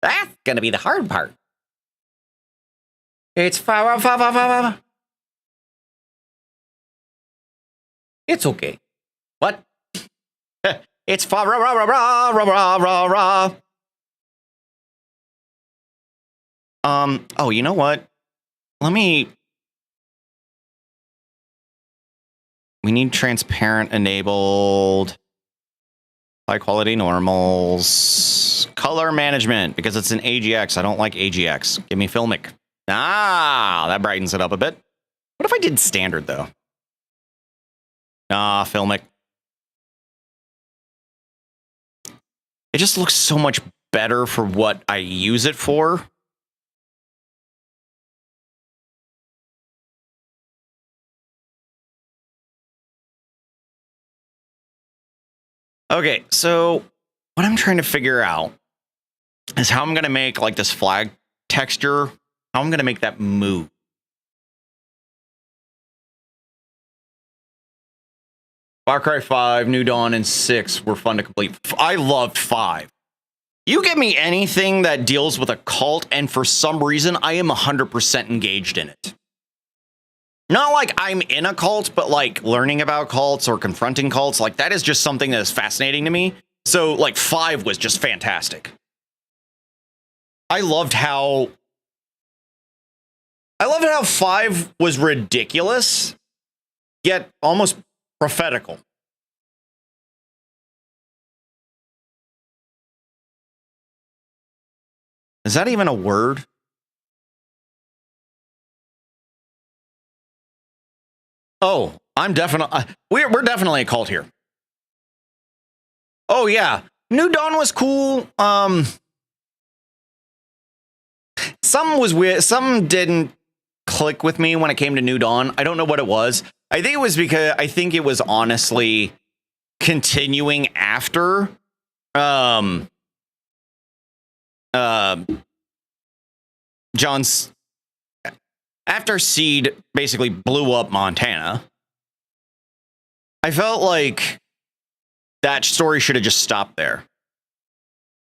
That's gonna be the hard part. It's It's okay. What? It's fa ra ra ra ra ra ra ra. Oh, you know what? We need transparent enabled. High quality normals. Color management, because it's an AGX. I don't like AGX. Give me filmic. Ah, that brightens it up a bit. What if I did standard, though? Ah, filmic. It just looks so much better for what I use it for. Okay, so what I'm trying to figure out is how I'm going to make like this flag texture, how I'm going to make that move. Far Cry 5, New Dawn, and 6 were fun to complete. I loved 5. You give me anything that deals with a cult, and for some reason, I am 100% engaged in it. Not like I'm in a cult, but like learning about cults or confronting cults, like that is just something that is fascinating to me. So like 5 was just fantastic. I loved how 5 was ridiculous, yet almost prophetical. Is that even a word? Oh, I'm definitely we're definitely a cult here. Oh yeah, New Dawn was cool. Some was weird. Some didn't click with me when it came to New Dawn. I don't know what it was. I think it was because I think it was honestly continuing after John's after Seed basically blew up Montana. I felt like that story should have just stopped there.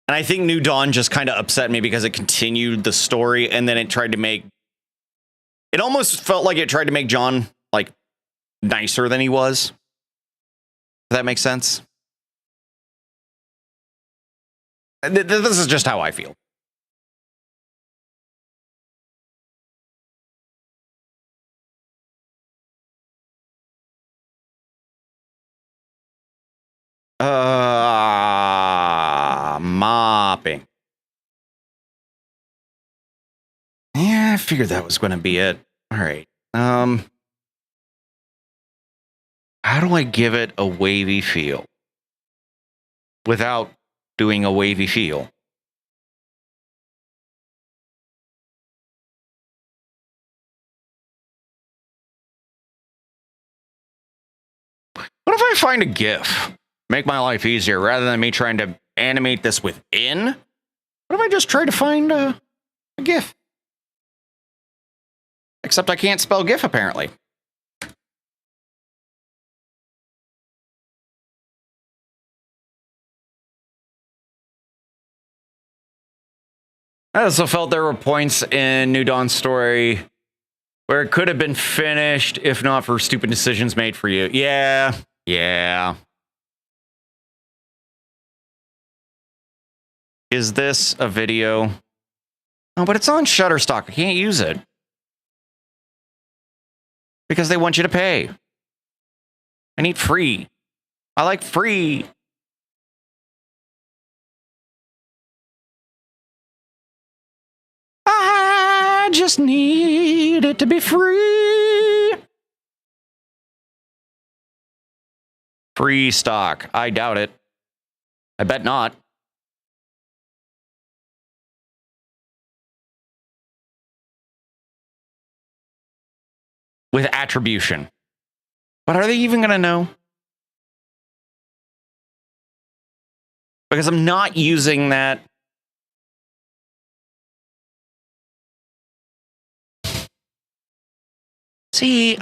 And I think New Dawn just kind of upset me because it continued the story and then it tried to make... It almost felt like it tried to make John, like, nicer than he was. Does that make sense? This is just how I feel. Mopping. Yeah, I figured that was going to be it. All right. How do I give it a wavy feel without doing a wavy feel? What if I find a GIF? Make my life easier rather than me trying to animate this within. What if I just try to find a GIF? Except I can't spell GIF apparently. I also felt there were points in New Dawn's story where it could have been finished if not for stupid decisions made for you. Yeah. Is this a video? Oh, but it's on Shutterstock. I can't use it. Because they want you to pay. I need free. I like free. I just need it to be free. Free stock. I doubt it. I bet not. With attribution. But are they even going to know? Because I'm not using that. See,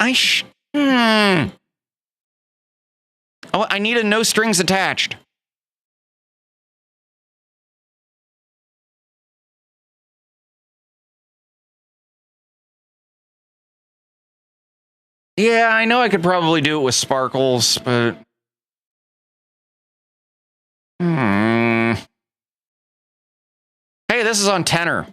Oh, I need a no strings attached. Yeah, I know I could probably do it with sparkles, but... Hey, this is on tenor.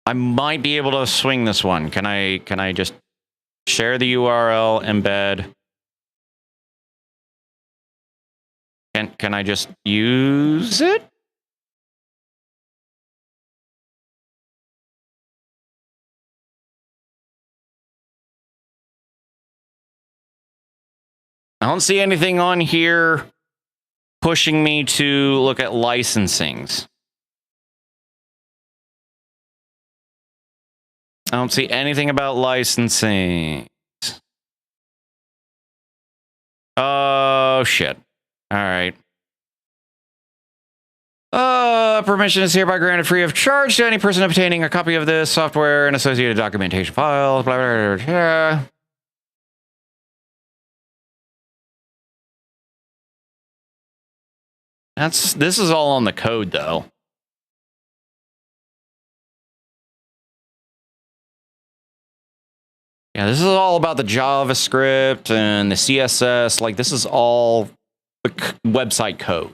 I might be able to swing this one. Can I just share the URL, embed? Can I just use it? I don't see anything on here pushing me to look at licensings. I don't see anything about licensing. Oh, shit. All right. Permission is hereby granted free of charge to any person obtaining a copy of this software and associated documentation files. Blah, blah, blah, blah. This is all on the code, though. Yeah, this is all about the JavaScript and the CSS. Like, this is all the website code.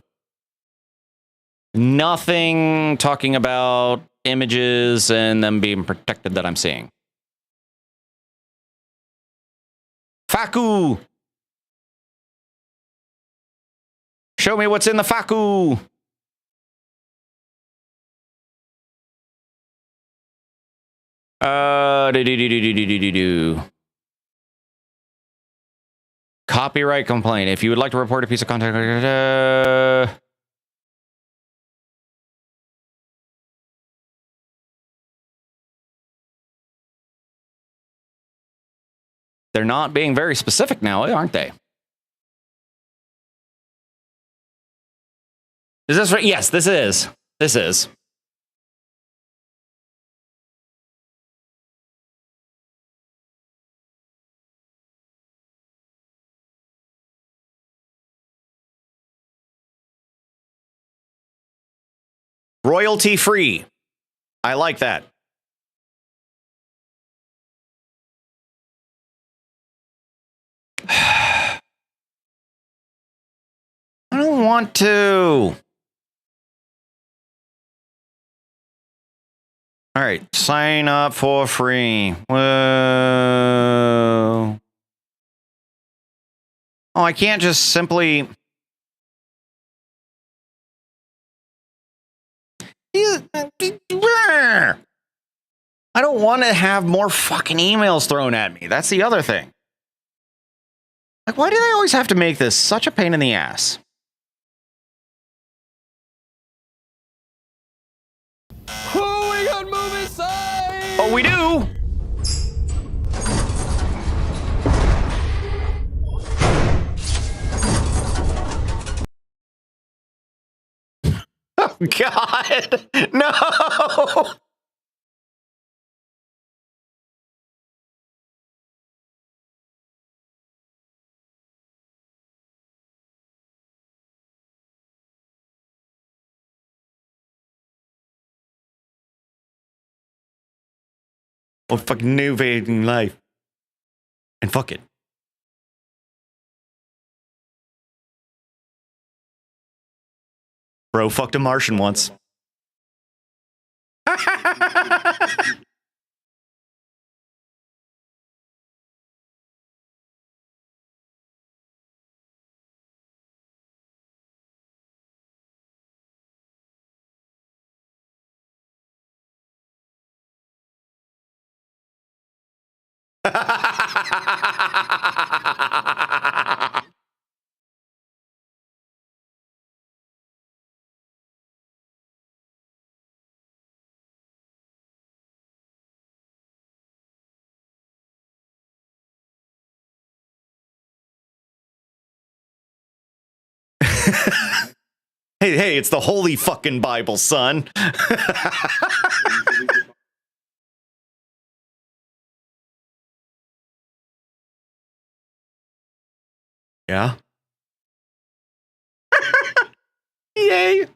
Nothing talking about images and them being protected that I'm seeing. Faku! Show me what's in the Faku! Copyright complaint. If you would like to report a piece of content... They're not being very specific now, aren't they? Is this right? Yes, this is. This is. Royalty free. I like that. I don't want to. All right, sign up for free. Whoa. Oh, I can't just simply... I don't want to have more fucking emails thrown at me. That's the other thing. Like, why do they always have to make this such a pain in the ass? Oh, we got movie signs! Oh, we do! Oh, God! No! Oh, fucking new fading life. And fuck it. Bro fucked a Martian once. Hey, it's the holy fucking Bible, son. Yeah. Yay.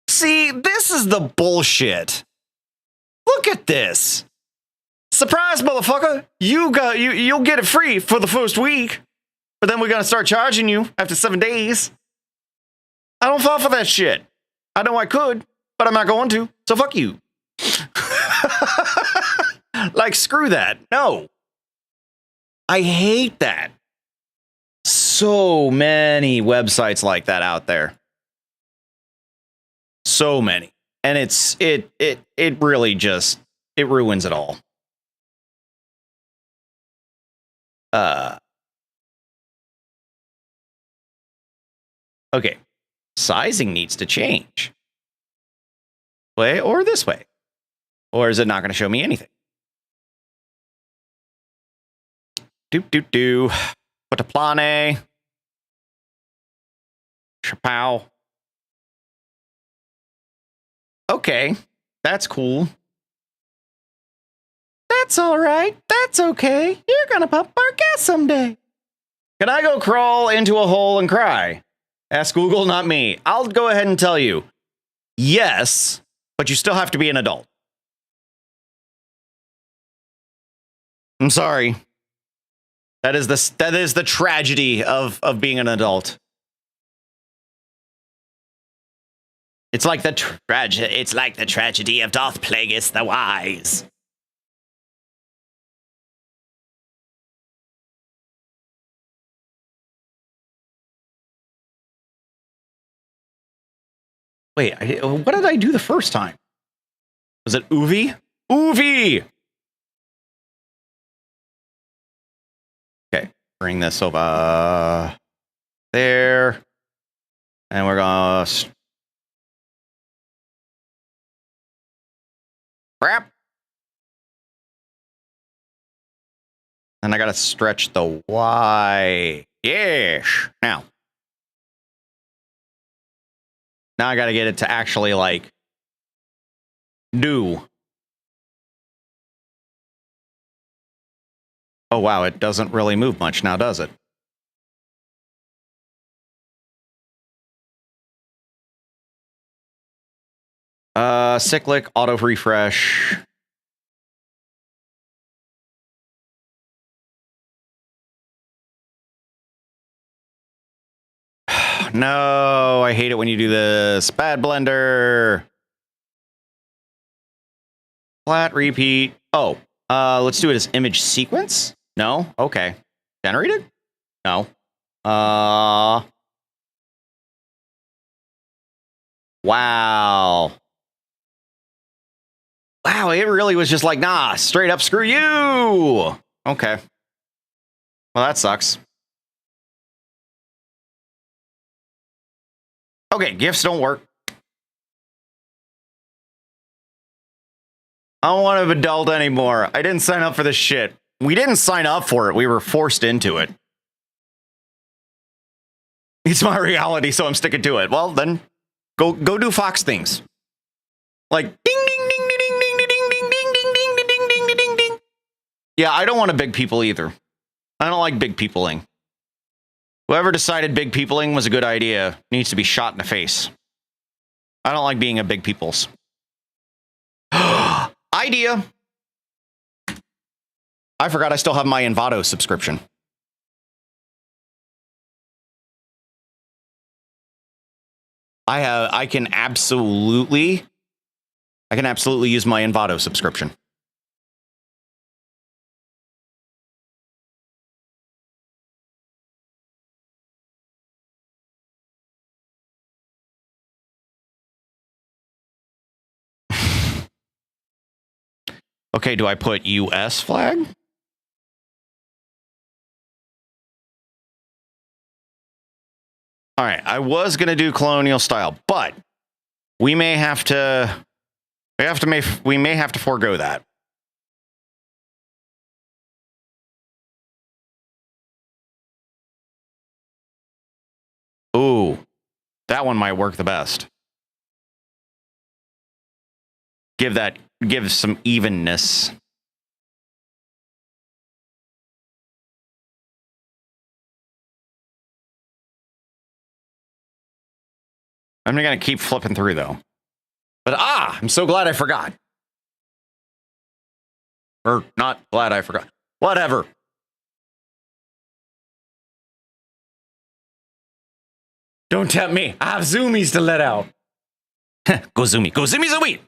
See, this is the bullshit. Look at this. Surprise, motherfucker. You'll get it free for the first week. But then we're gonna start charging you after 7 days. I don't fall for that shit. I know I could, but I'm not going to. So fuck you. Like, screw that. No. I hate that. So many websites like that out there. So many. And it really just, it ruins it all. Okay. Sizing needs to change. Way or this way. Or is it not going to show me anything? Do. Putaplane. Chapow. Okay. That's cool. That's all right. That's okay. You're gonna pump our gas someday. Can I go crawl into a hole and cry? Ask Google, not me. I'll go ahead and tell you. Yes, but you still have to be an adult. I'm sorry. That is the tragedy of being an adult. It's like the tragedy of Darth Plagueis the Wise. Wait, what did I do the first time? Was it Uvi? Uvi! Okay, bring this over there. And we're gonna... Crap! And I gotta stretch the Y. Yes! Now I gotta get it to actually, like, do. Oh, wow, it doesn't really move much now, does it? Cyclic, auto refresh. No, I hate it when you do this. Bad blender. Flat repeat. Oh, let's do it as image sequence. No? Okay. Generated? No. Wow. Wow, it really was just like, nah, straight up screw you. Okay. Well, that sucks. Okay, GIFs don't work. I don't want to adult anymore. I didn't sign up for this shit. We didn't sign up for it. We were forced into it. It's my reality, so I'm sticking to it. Well, then go do Fox things. Like ding ding ding ding ding ding ding ding ding ding ding ding ding ding ding. Yeah, I don't want to big people either. I don't like big peopling. Whoever decided big peopling was a good idea needs to be shot in the face. I don't like being a big peoples. Idea. I forgot I still have my Envato subscription. I can absolutely use my Envato subscription. Okay, do I put US flag? All right, I was going to do colonial style, but we may have to forego that. Ooh, that one might work the best. Give some evenness. I'm going to keep flipping through, though. But I'm so glad I forgot. Or not glad I forgot. Whatever. Don't tempt me. I have zoomies to let out. Go zoomy. Go zoomy zoomy.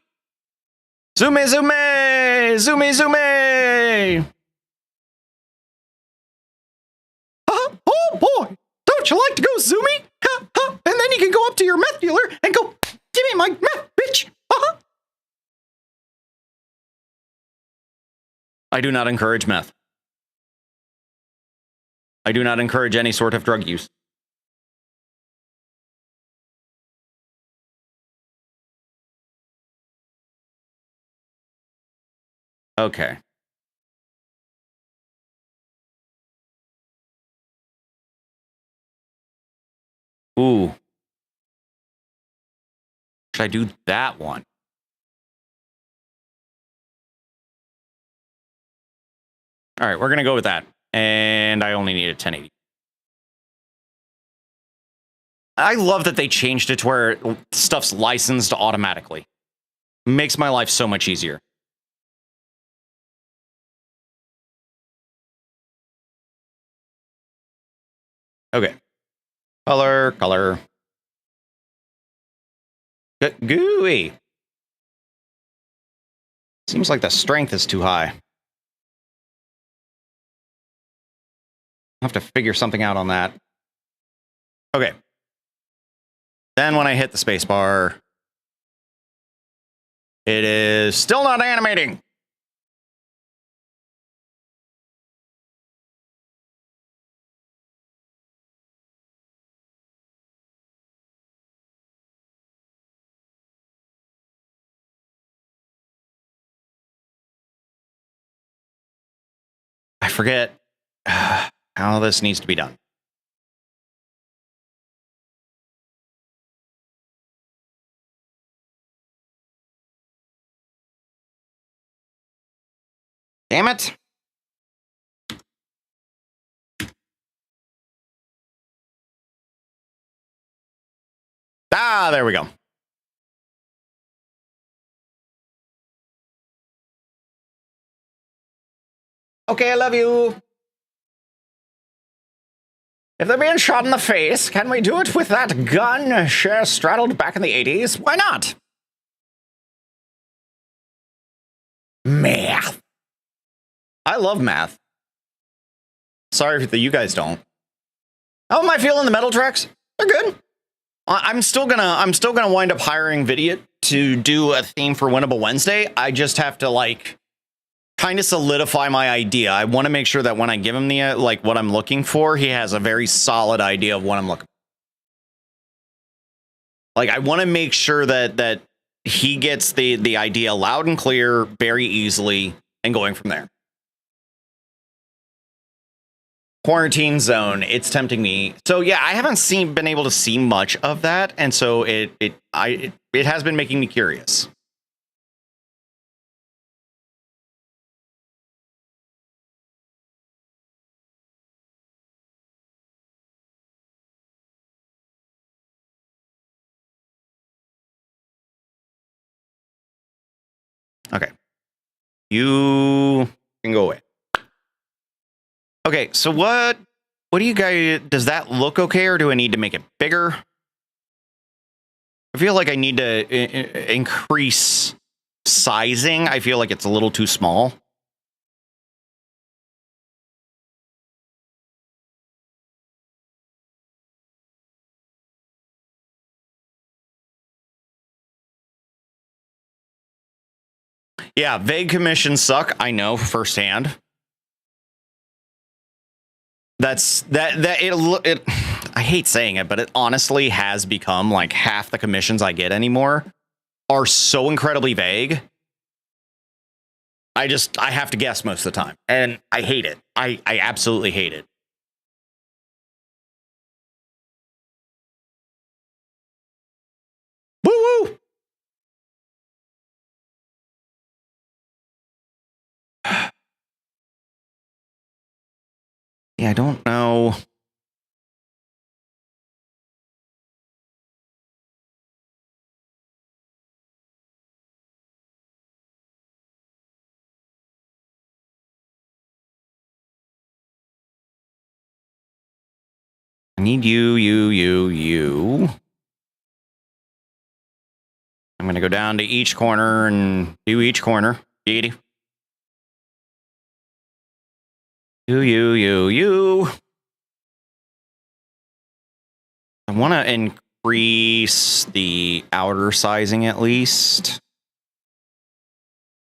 Zoomy zoomy. Zoomy zoomy. Oh boy. Don't you like to go zoomy? And then you can go up to your meth dealer and go, give me my meth, bitch. I do not encourage meth. I do not encourage any sort of drug use. Okay. Ooh. Should I do that one? All right, we're going to go with that. And I only need a 1080. I love that they changed it to where stuff's licensed automatically. Makes my life so much easier. Okay. Color. Gooey. Seems like the strength is too high. I'll have to figure something out on that. Okay. Then when I hit the space bar, it is still not animating. I forget how this needs to be done. Damn it. Ah, there we go. Okay, I love you. If they're being shot in the face, can we do it with that gun Cher straddled back in the 80s? Why not? Math. I love math. Sorry that you guys don't. How am I feeling the metal tracks? They're good. I'm still gonna wind up hiring Vidiot to do a theme for Winnable Wednesday. I just have to like kind of solidify my idea. I want to make sure that when I give him the like what I'm looking for, he has a very solid idea of what I'm looking for. Like I want to make sure that he gets the idea loud and clear very easily and going from there. Quarantine zone, it's tempting me. So yeah, I haven't been able to see much of that, and so it has been making me curious. Okay. You can go away. Okay, so what do you guys, does that look okay, or do I need to make it bigger? I feel like I need to increase sizing. I feel like it's a little too small. Yeah, vague commissions suck. I know firsthand. It I hate saying it, but it honestly has become like half the commissions I get anymore are so incredibly vague. I have to guess most of the time, and I hate it. I absolutely hate it. Woo woo. Yeah, I don't know. I need you. I'm going to go down to each corner and do each corner. You. I want to increase the outer sizing at least.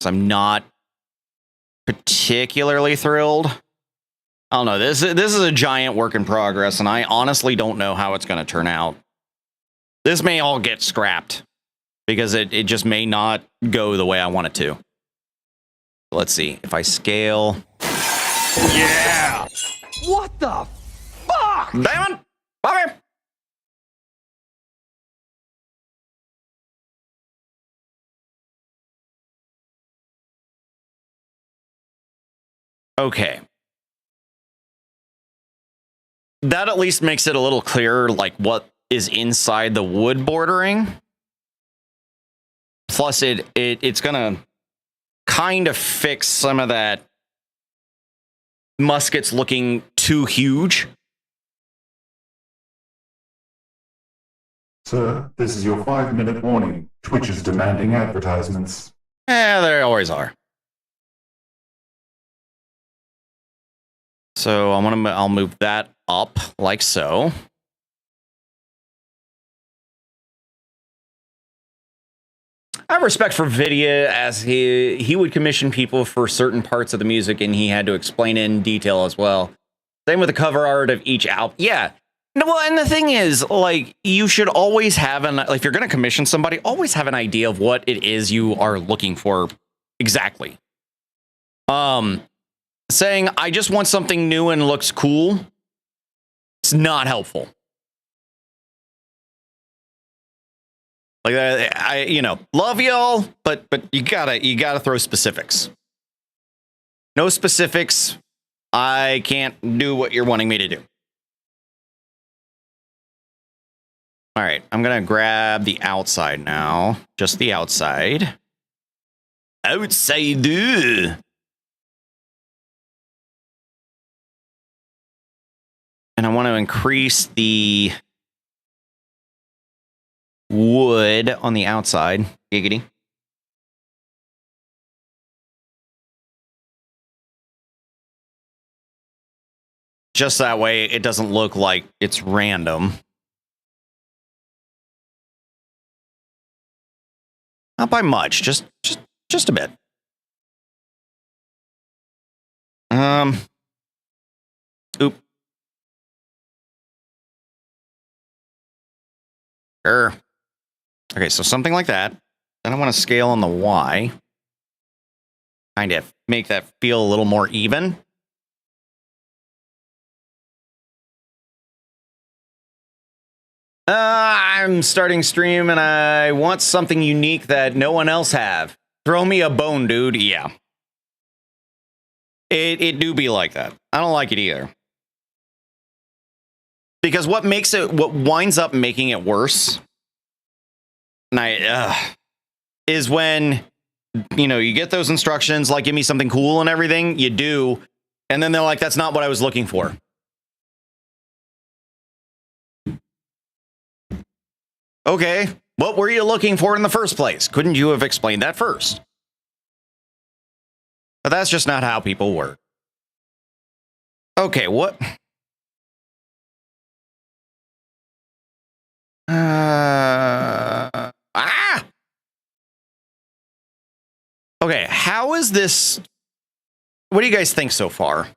So I'm not particularly thrilled. I don't know. This is a giant work in progress, and I honestly don't know how it's going to turn out. This may all get scrapped because it just may not go the way I want it to. Let's see. If I scale... Yeah! What the fuck? Damn it! Bobby! Okay. That at least makes it a little clearer, like what is inside the wood bordering. Plus, it's gonna kind of fix some of that muskets looking too huge. Sir, this is your 5-minute warning. Twitch is demanding advertisements. There always are. So I'll move that up like so. I have respect for Vidya, as he would commission people for certain parts of the music, and he had to explain it in detail as well. Same with the cover art of each album. Yeah. No, well, and the thing is, like, you should always have if you're going to commission somebody, always have an idea of what it is you are looking for exactly. Saying, I just want something new and looks cool, it's not helpful. Like, I love y'all, but you gotta throw specifics. No specifics, I can't do what you're wanting me to do. All right, I'm gonna grab the outside now, just the outside. Outside. And I want to increase the wood on the outside. Giggity. Just that way it doesn't look like it's random. Not by much, just a bit. Oop. Sure. Okay, so something like that. Then I want to scale on the Y. Kind of make that feel a little more even. I'm starting stream and I want something unique that no one else have. Throw me a bone, dude. Yeah. It do be like that. I don't like it either. Because what winds up making it worse, is when, you get those instructions, like, give me something cool and everything, you do, and then they're like, that's not what I was looking for. Okay, what were you looking for in the first place? Couldn't you have explained that first? But that's just not how people work. Okay, what? Okay, how is this? What do you guys think so far?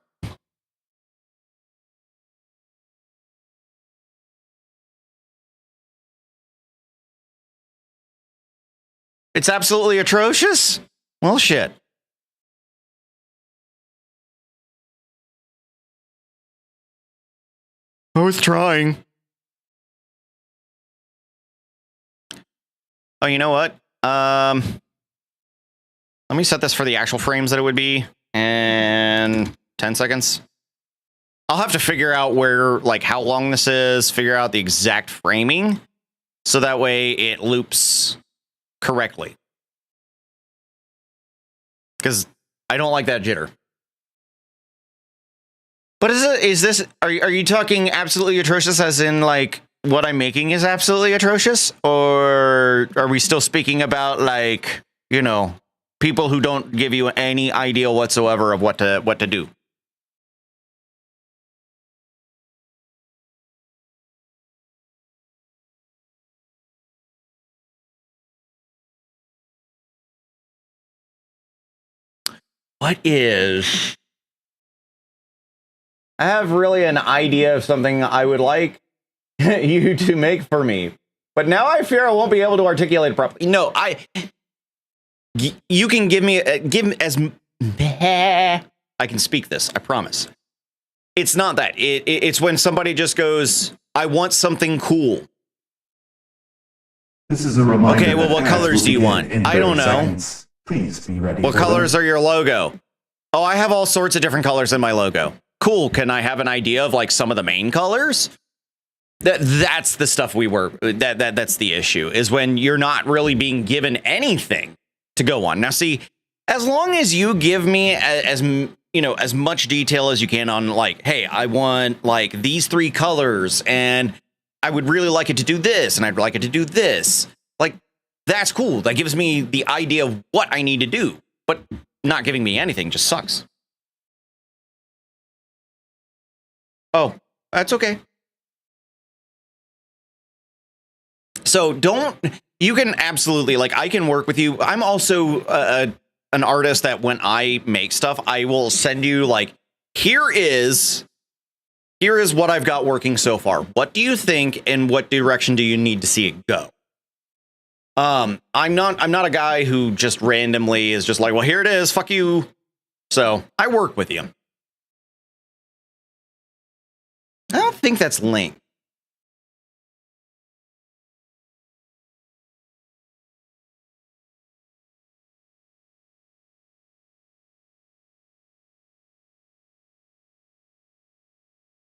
It's absolutely atrocious? Well, shit. I was trying. Oh, you know what? Let me set this for the actual frames that it would be. And 10 seconds. I'll have to figure out how long this is, figure out the exact framing, so that way it loops correctly. Because I don't like that jitter. But are you talking absolutely atrocious as in, like, what I'm making is absolutely atrocious? Or are we still speaking about, like, people who don't give you any idea whatsoever of what to do? What is? I have really an idea of something I would like you to make for me, but now I fear I won't be able to articulate it properly. No, you can give me as I can speak this. I promise. It's not that. It's when somebody just goes, "I want something cool." This is a reminder. Okay, well, what colors do you want? I don't know. Seconds. Please be ready. What colors are your logo? Oh, I have all sorts of different colors in my logo. Cool. Can I have an idea of, like, some of the main colors? That's the stuff we were. That's the issue, is when you're not really being given anything to go on. Now, see, as long as you give me as much detail as you can on, like, hey, I want like these 3 colors, and I would really like it to do this, and I'd like it to do this. Like, that's cool. That gives me the idea of what I need to do. But not giving me anything just sucks. Oh, that's okay. So you can absolutely, like, I can work with you. I'm also an artist that when I make stuff, I will send you, like, here is what I've got working so far. What do you think, and what direction do you need to see it go? I'm not a guy who just randomly is just like, well, here it is, fuck you. So I work with you. I don't think that's linked.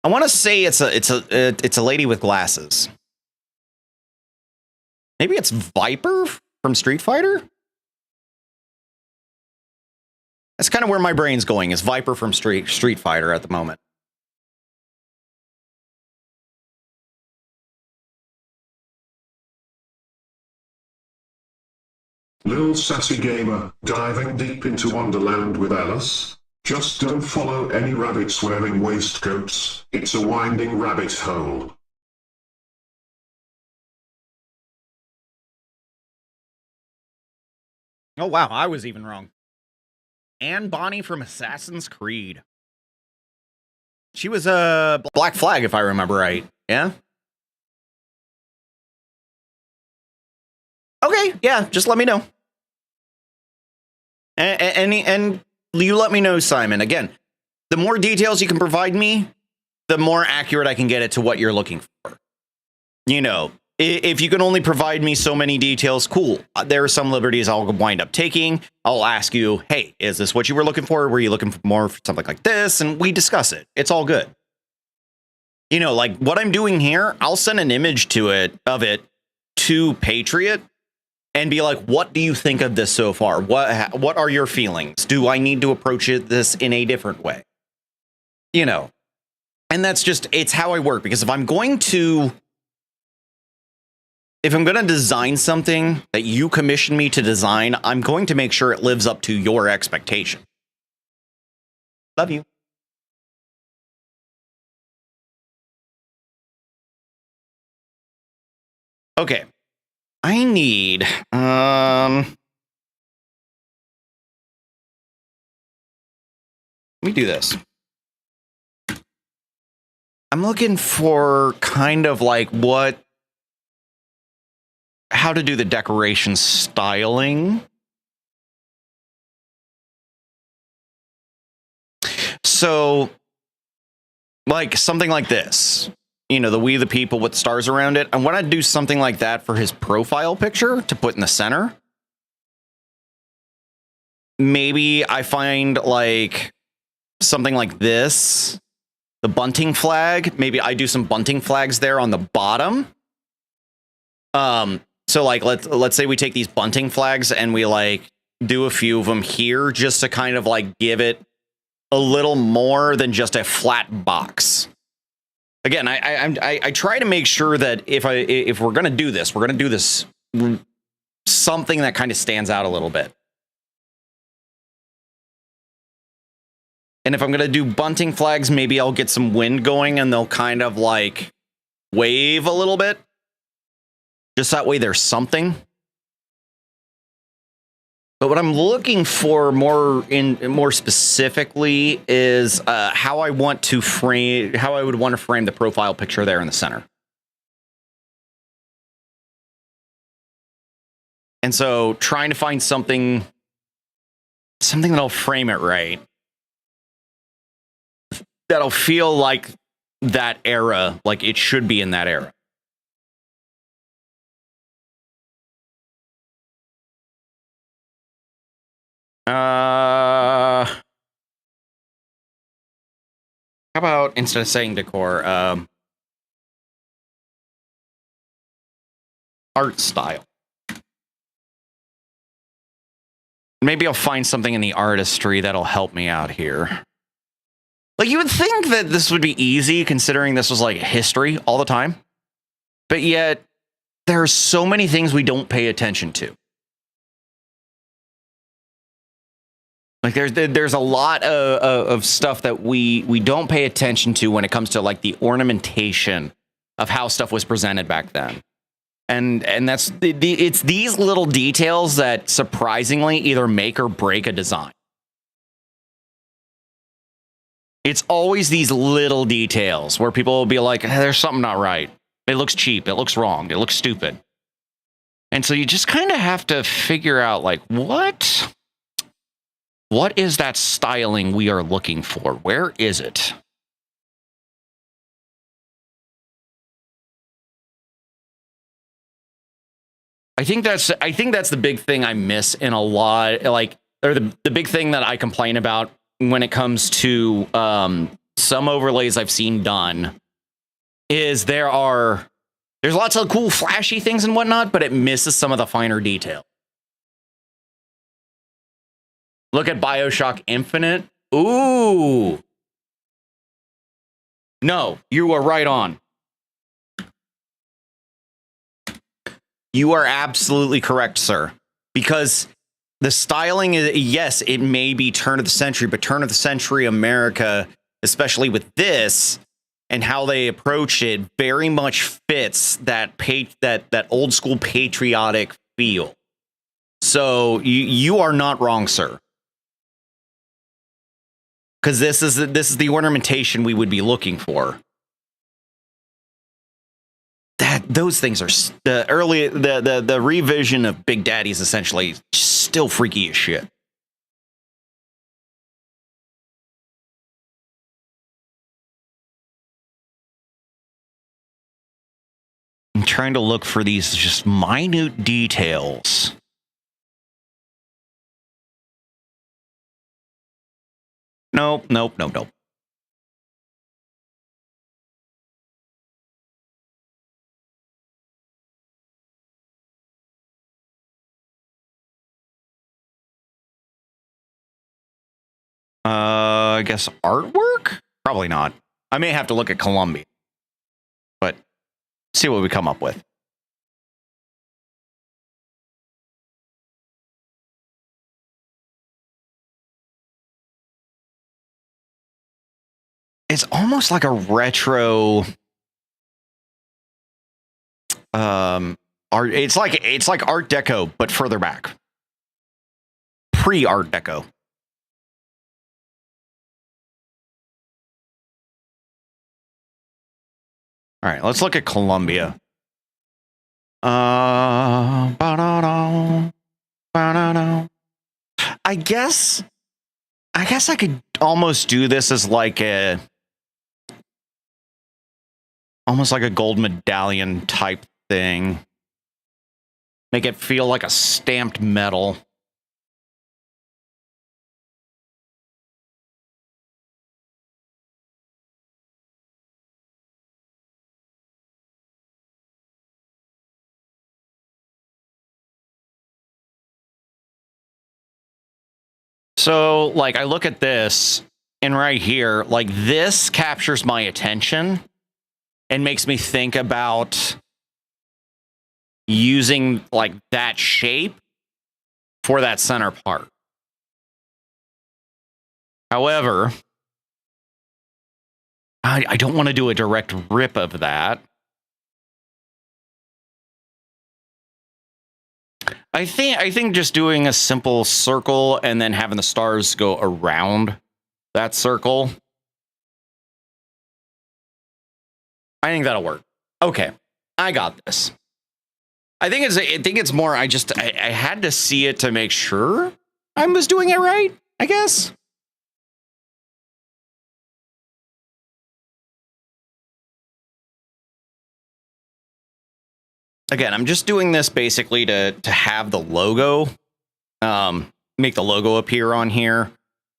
I want to say it's a lady with glasses. Maybe it's Viper from Street Fighter? That's kind of where my brain's going, is Viper from Street Fighter at the moment. Lil Sassy Gamer, diving deep into Wonderland with Alice. Just don't follow any rabbits wearing waistcoats. It's a winding rabbit hole. Oh, wow. I was even wrong. Anne Bonny from Assassin's Creed. She was a Black Flag, if I remember right. Yeah? Okay, yeah, just let me know. And you let me know, Simon. Again, the more details you can provide me, the more accurate I can get it to what you're looking for. You know, if you can only provide me so many details, cool. There are some liberties I'll wind up taking. I'll ask you, hey, is this what you were looking for? Were you looking for more for something like this? And we discuss it. It's all good. You know, like what I'm doing here, I'll send an image of it to Patriot and be like, what do you think of this so far? What are your feelings? Do I need to approach this in a different way? You know, and that's just, it's how I work. Because if I'm going to design something that you commission me to design, I'm going to make sure it lives up to your expectation. Love you. Okay. I need, let me do this. I'm looking for kind of like how to do the decoration styling. So, like something like this. You know, the We the People with stars around it. I want to do something like that for his profile picture to put in the center. Maybe I find like something like this, the bunting flag. Maybe I do some bunting flags there on the bottom. So like let's say we take these bunting flags and we like do a few of them here just to kind of like give it a little more than just a flat box. Again, I try to make sure that if we're gonna do this, something that kind of stands out a little bit. And if I'm gonna do bunting flags, maybe I'll get some wind going and they'll kind of like wave a little bit. Just that way there's something. But what I'm looking for more specifically is how I would want to frame the profile picture there in the center. And so trying to find something that'll frame it right. That'll feel like that era, like it should be in that era. How about instead of saying decor, art style. Maybe I'll find something in the artistry that'll help me out here. Like, you would think that this would be easy, considering this was like history all the time. But yet, there are so many things we don't pay attention to. Like, there's a lot of stuff that we don't pay attention to when it comes to like the ornamentation of how stuff was presented back then. And that's it's these little details that surprisingly either make or break a design. It's always these little details where people will be like, there's something not right. It looks cheap. It looks wrong. It looks stupid. And so you just kind of have to figure out, like, what is that styling we are looking for? Where is it? I think that's the big thing I miss in a lot, like, or the big thing that I complain about when it comes to some overlays I've seen done is there's lots of cool flashy things and whatnot, but it misses some of the finer detail. Look at BioShock Infinite. Ooh. No, you are right on. You are absolutely correct, sir. Because the styling is, yes, it may be turn of the century, but turn of the century America, especially with this and how they approach it, very much fits that old school patriotic feel. So you are not wrong, sir. Because this is the ornamentation we would be looking for. Those things are the revision of Big Daddy is essentially still freaky as shit. I'm trying to look for these just minute details. Nope. I guess artwork? Probably not. I may have to look at Columbia, but see what we come up with. It's almost like a retro art. It's like Art Deco, but further back. Pre-Art Deco. All right, let's look at Columbia. I guess I could almost do this as like almost like a gold medallion type thing. Make it feel like a stamped metal. So, like, I look at this, and right here, like, this captures my attention and makes me think about using, like, that shape for that center part. However, I don't want to do a direct rip of that. I think just doing a simple circle and then having the stars go around that circle, I think that'll work. Okay, I got this. I think it's more. I had to see it to make sure I was doing it right, I guess. Again, I'm just doing this basically to have the logo, make the logo appear on here.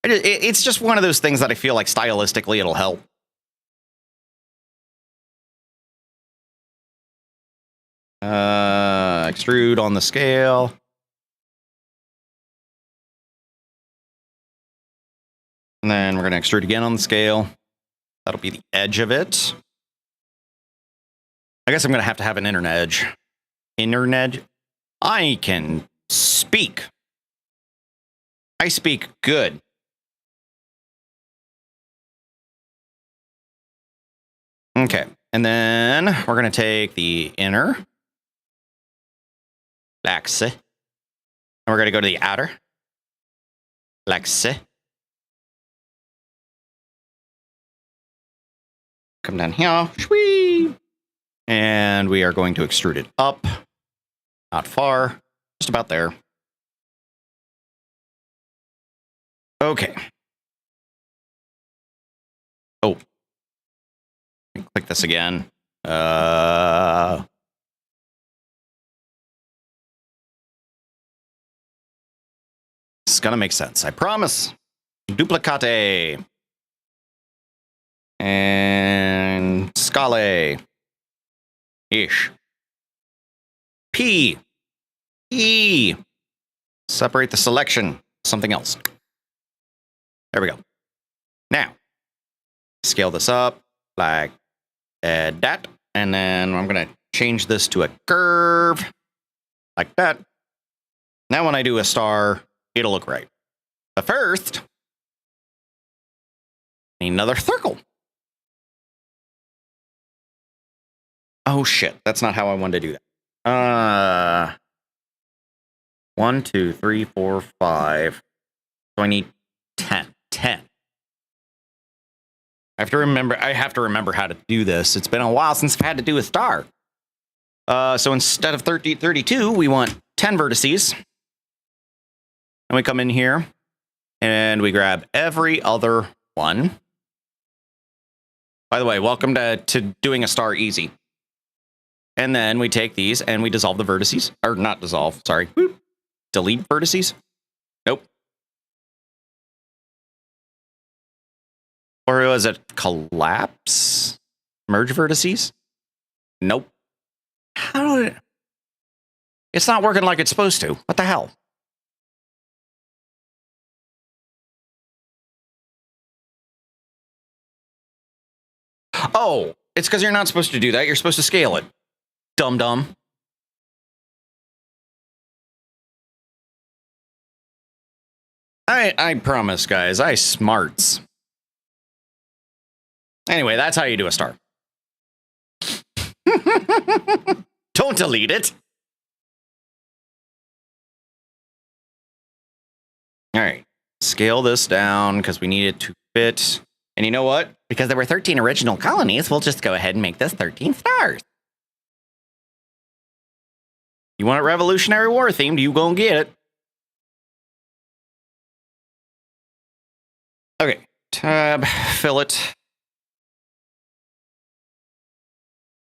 It's just one of those things that I feel like stylistically it'll help. Extrude on the scale. And then we're going to extrude again on the scale. That'll be the edge of it. I guess I'm going to have an inner edge. Inner edge? I can speak. I speak good. Okay. And then we're going to take the inner. Like so. And we're going to go to the outer. Like so. Come down here. Shwee. And we are going to extrude it up. Not far. Just about there. Okay. Oh. Click this again. It's gonna make sense. I promise. Duplicate. And scale. Ish. P. E. Separate the selection. Something else. There we go. Now, scale this up like that. And then I'm going to change this to a curve like that. Now, when I do a star, it'll look right. But first, another circle. Oh, shit. That's not how I wanted to do that. 1, 2, 3, 4, 5. So I need 10. 10. I have to remember how to do this. It's been a while since I've had to do a star. So instead of 32, we want 10 vertices. And we come in here and we grab every other one. By the way, welcome to doing a star easy. And then we take these and we dissolve the vertices. Or not dissolve, sorry. Delete vertices. Nope. Or was it collapse? Merge vertices? Nope. How did it? It's not working like it's supposed to. What the hell? Oh, it's because you're not supposed to do that. You're supposed to scale it. Dum-dum. I promise, guys. I smarts. Anyway, that's how you do a star. Don't delete it. All right. Scale this down because we need it to fit. And you know what? Because there were 13 original colonies, we'll just go ahead and make this 13 stars. You want it Revolutionary War themed, you gonna get it. Okay. Tab, fillet.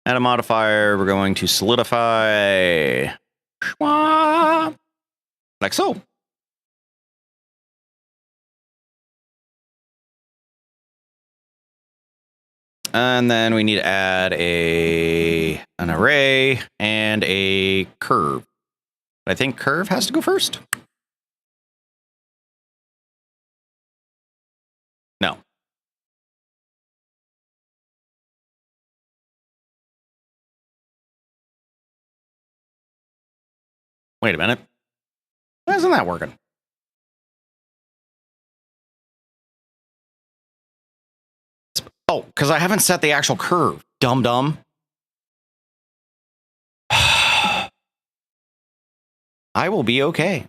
Add a modifier. We're going to solidify. Like so. And then we need to add an array and a curve. I think curve has to go first. No. Wait a minute. Why isn't that working? Oh, because I haven't set the actual curve. Dum-dum. I will be okay.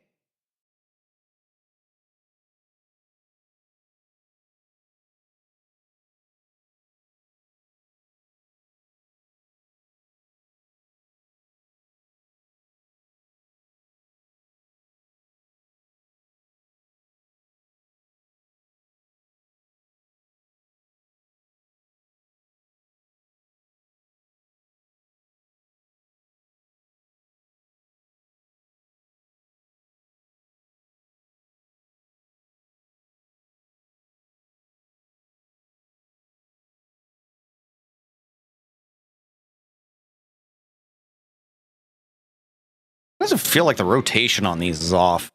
does it feel like the rotation on these is off?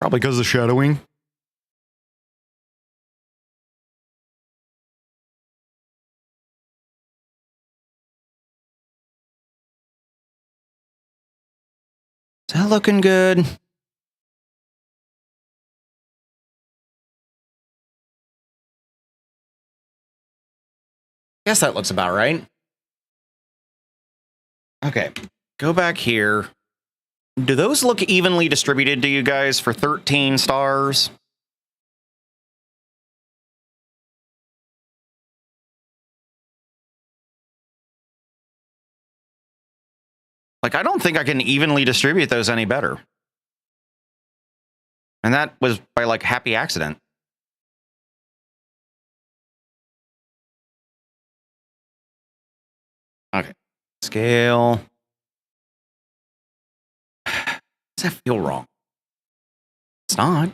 Probably because of the shadowing. Is that looking good? Guess that looks about right. Okay, go back here. Do those look evenly distributed to you guys for 13 stars? Like, I don't think I can evenly distribute those any better. And that was by, like, happy accident. Okay. Scale. Does that feel wrong? It's not.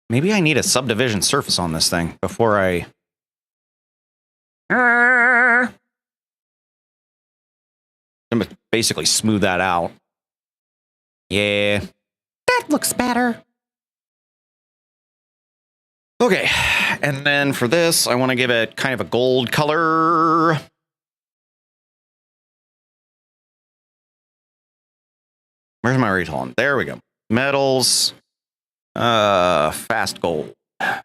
Maybe I need a subdivision surface on this thing before I... I'm gonna basically smooth that out. Yeah. That looks better. Okay, and then for this, I want to give it kind of a gold color. Where's my retooling? There we go. Metals. Fast gold. Is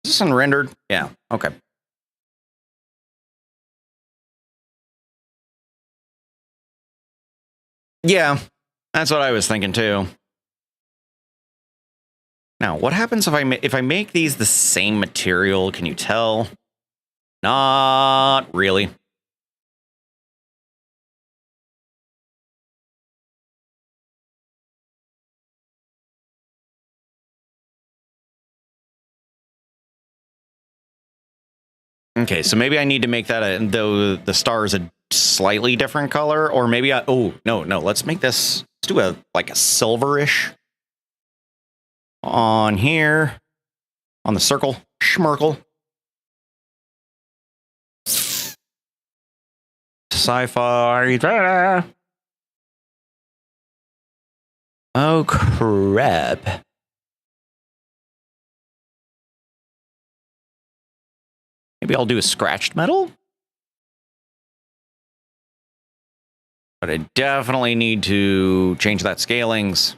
this unrendered? Yeah, okay. Yeah, that's what I was thinking too. Now, what happens if I make these the same material? Can you tell? Not really. Okay, so maybe I need to make that the stars a slightly different color, or maybe oh no, let's make this, let's do a like a silverish on here on the circle schmirkle. Sci-fi. Oh crap. Maybe I'll do a scratched metal. But I definitely need to change that scalings.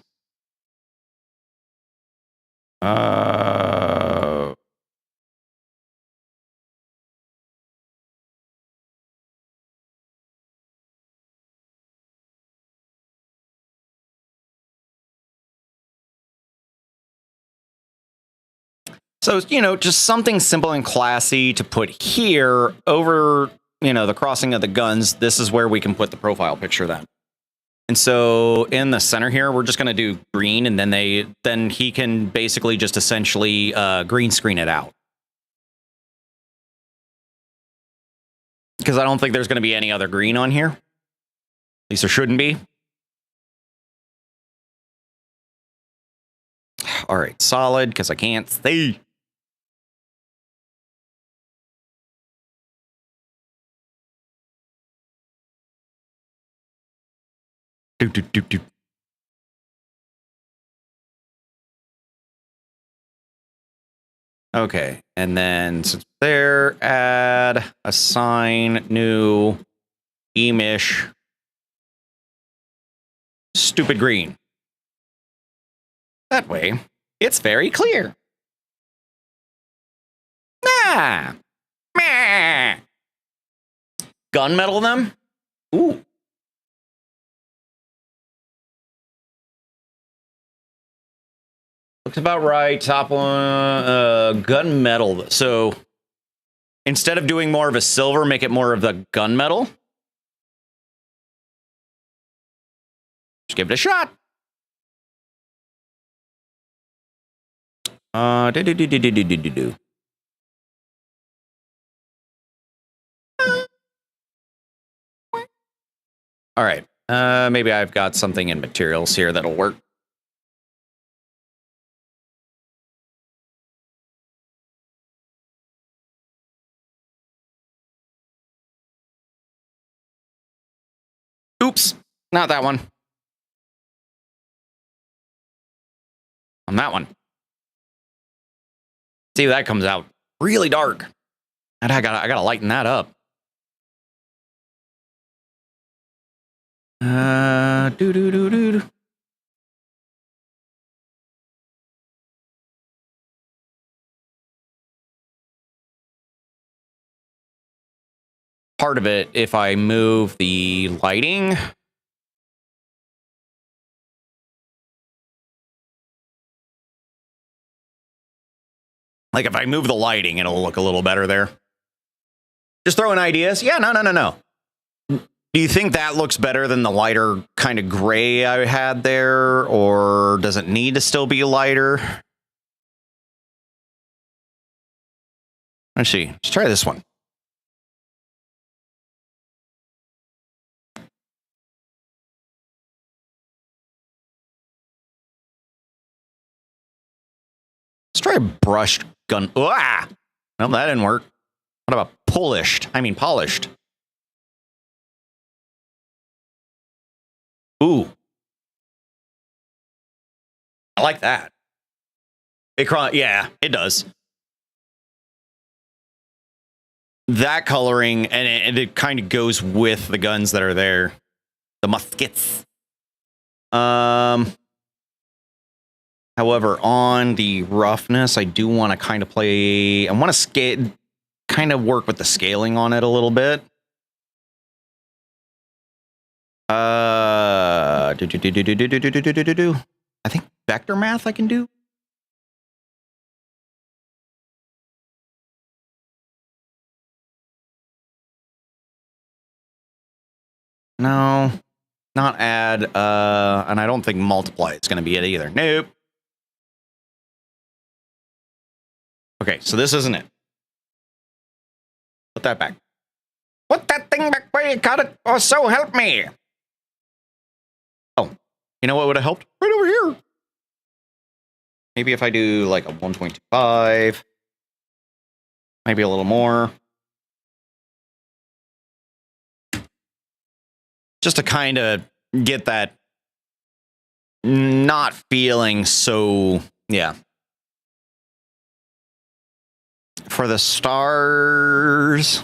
So, you know, just something simple and classy to put here over, you know, the crossing of the guns. This is where we can put the profile picture then. And so in the center here, we're just going to do green, and then he can basically just essentially green screen it out. Because I don't think there's going to be any other green on here. At least there shouldn't be. All right, solid, because I can't see. Do. Okay, and then since there, add, assign, new, emish, stupid green. That way, it's very clear. Ah! Meh! Gunmetal them? Ooh. Looks about right. Top one, gunmetal. So instead of doing more of a silver, make it more of the gunmetal. Just give it a shot. All right. Maybe I've got something in materials here that'll work. Oops, not that one. On that one. See, that comes out really dark. And I gotta lighten that up. Do. Part of it, if I move the lighting, like if I move the lighting, it'll look a little better there. Just throwing ideas. Yeah, no. Do you think that looks better than the lighter kind of gray I had there, or does it need to still be lighter? Let's see. Let's try this one. Let's try brushed gun. Ah! No, that didn't work. What about polished? Ooh. I like that. Yeah, it does. That coloring, and it kind of goes with the guns that are there. The muskets. However, on the roughness, I do want to kind of play... I want to kind of work with the scaling on it a little bit. I think vector math I can do. No, not add. And I don't think multiply is going to be it either. Nope. Okay, so this isn't it. Put that back. Put that thing back where you got it, or so help me. Oh, you know what would have helped? Right over here. Maybe if I do like a 1.25, maybe a little more. Just to kind of get that not feeling so, yeah. For the stars.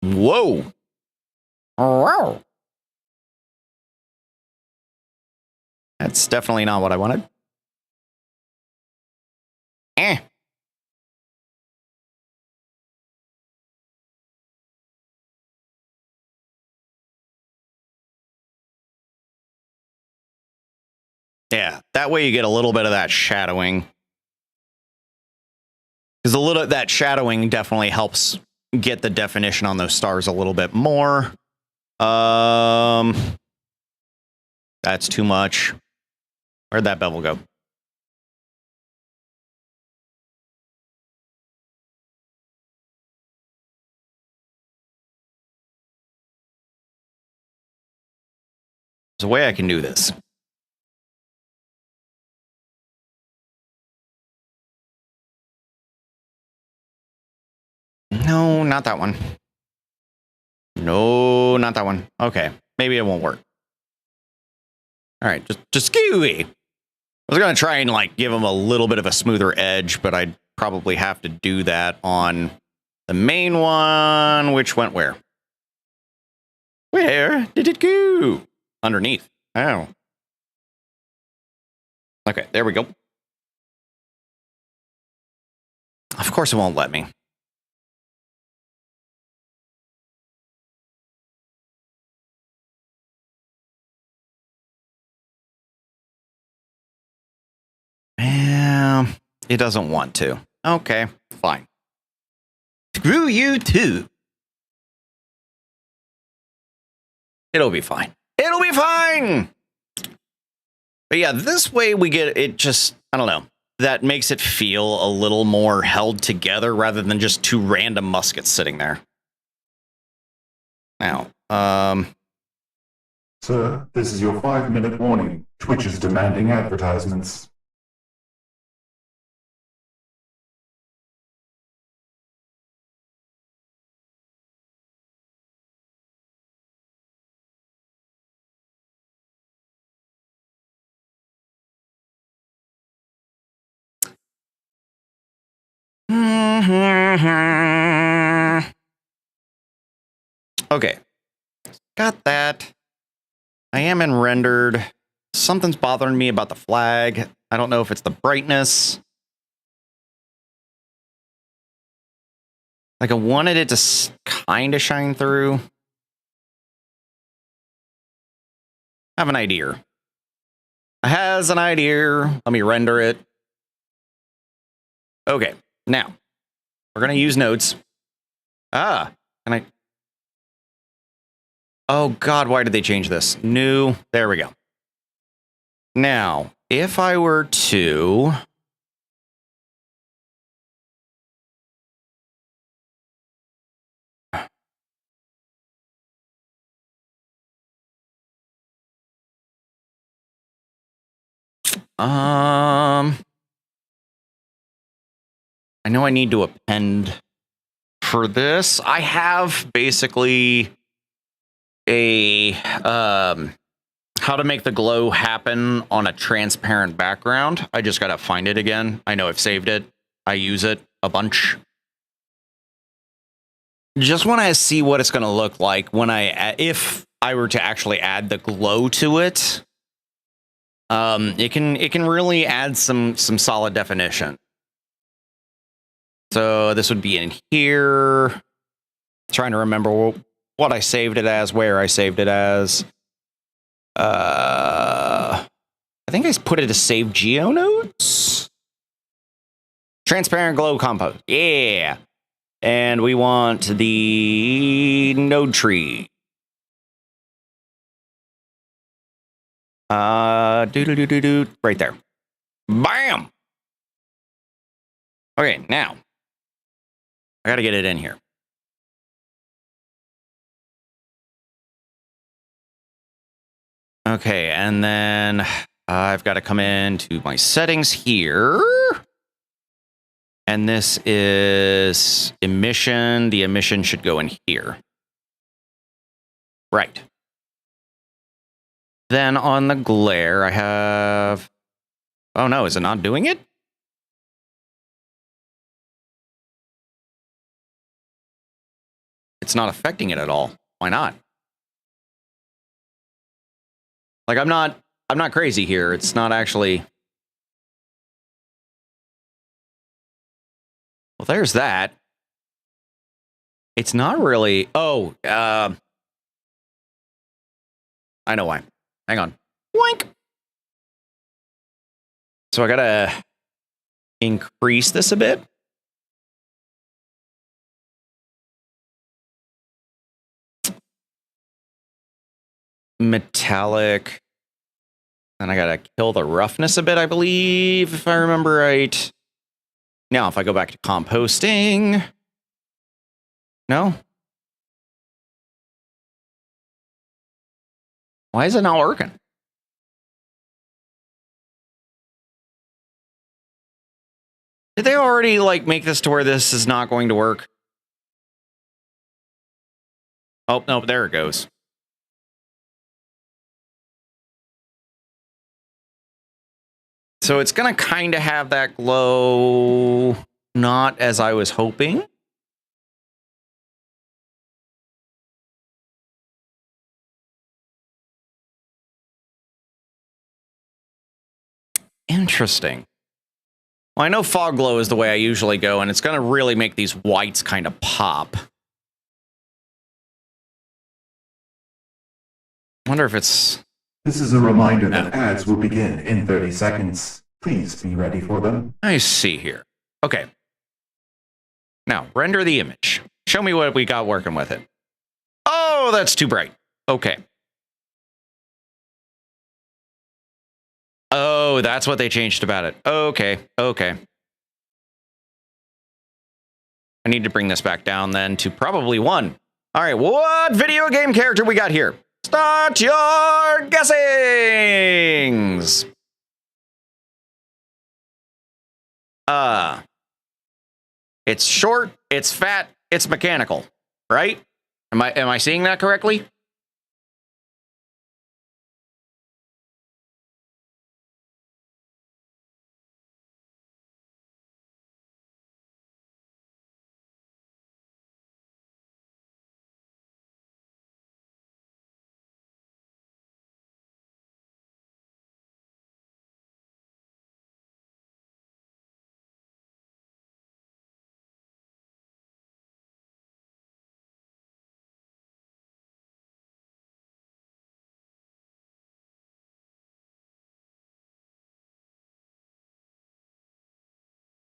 Whoa. Wow. That's definitely not what I wanted. Yeah, that way you get a little bit of that shadowing. Because that shadowing definitely helps get the definition on those stars a little bit more. That's too much. Where'd that bevel go? There's a way I can do this. No, not that one. No, not that one. Okay, maybe it won't work. All right, just skewy. I was gonna try and like give them a little bit of a smoother edge, but I'd probably have to do that on the main one, which went where? Where did it go? Underneath. Oh. Okay, there we go. Of course it won't let me. It doesn't want to. Okay, fine. Screw you too. It'll be fine. It'll be fine. But yeah, this way we get it just, I don't know, that makes it feel a little more held together rather than just two random muskets sitting there. Now, Sir, this is your 5-minute warning. Twitch is demanding advertisements. okay, got that. I am in rendered. Something's bothering me about the flag. I don't know if it's the brightness. Like I wanted it to kind of shine through. I have an idea. I has an idea. Let me render it. Okay, now we're gonna use nodes. Can I? Oh God, why did they change this? New, there we go. Now, if I were to I know I need to append for this. I have basically a how to make the glow happen on a transparent background. I just gotta find it again. I know I've saved it. I use it a bunch. Just want to see what it's gonna look like when if I were to actually add the glow to it. It can really add some solid definition. So this would be in here. Trying to remember what I saved it as, where I saved it as. I think I put it as save geo nodes. Transparent glow compo. Yeah. And we want the node tree. Right there. Bam. Okay, now I gotta get it in here. Okay, and then I've got to come into my settings here. And this is emission. The emission should go in here. Right. Then on the glare, I have... Oh no, is it not doing it? It's not affecting it at all. Why not? Like I'm not crazy here. It's not actually. Well, there's that. It's not really. Oh, I know why. Hang on. Boink. So I gotta increase this a bit. Metallic. And I gotta kill the roughness a bit, I believe, if I remember right. Now, if I go back to composting. No? Why is it not working? Did they already, like, make this to where this is not going to work? Oh, no, there it goes. So it's going to kind of have that glow, not as I was hoping. Interesting. Well, I know fog glow is the way I usually go, and it's going to really make these whites kind of pop. I wonder if it's... This is a reminder that ads will begin in 30 seconds. Please be ready for them. I see here. Okay. Now, render the image. Show me what we got working with it. Oh, that's too bright. Okay. Oh, that's what they changed about it. Okay, okay. I need to bring this back down then to probably 1. All right, what video game character we got here? Start your guessings. It's short, it's fat, it's mechanical, right? Am I seeing that correctly?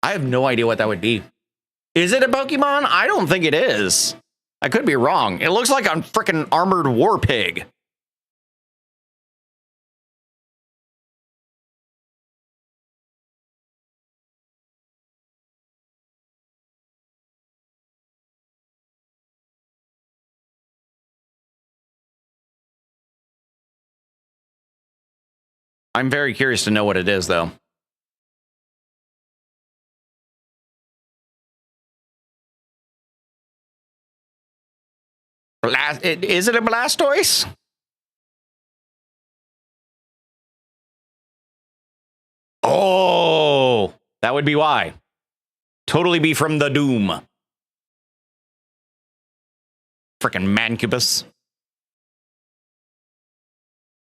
I have no idea what that would be. Is it a Pokemon? I don't think it is. I could be wrong. It looks like a freaking armored war pig. I'm very curious to know what it is, though. Is it a Blastoise? Oh, that would be why. Totally be from the Doom. Frickin' Mancubus.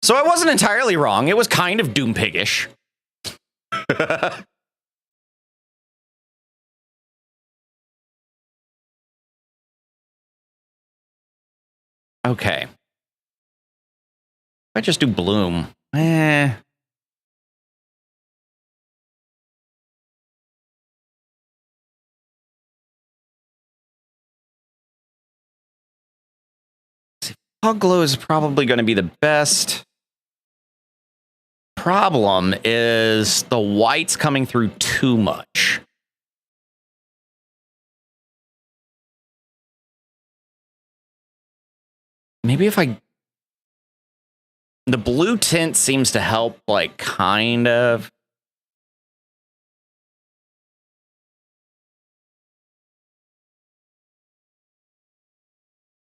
So I wasn't entirely wrong. It was kind of Doom Piggish. Okay. I just do Bloom. Fog Glow is probably going to be the best. Problem is the white's coming through too much. Maybe if the blue tint seems to help, like, kind of.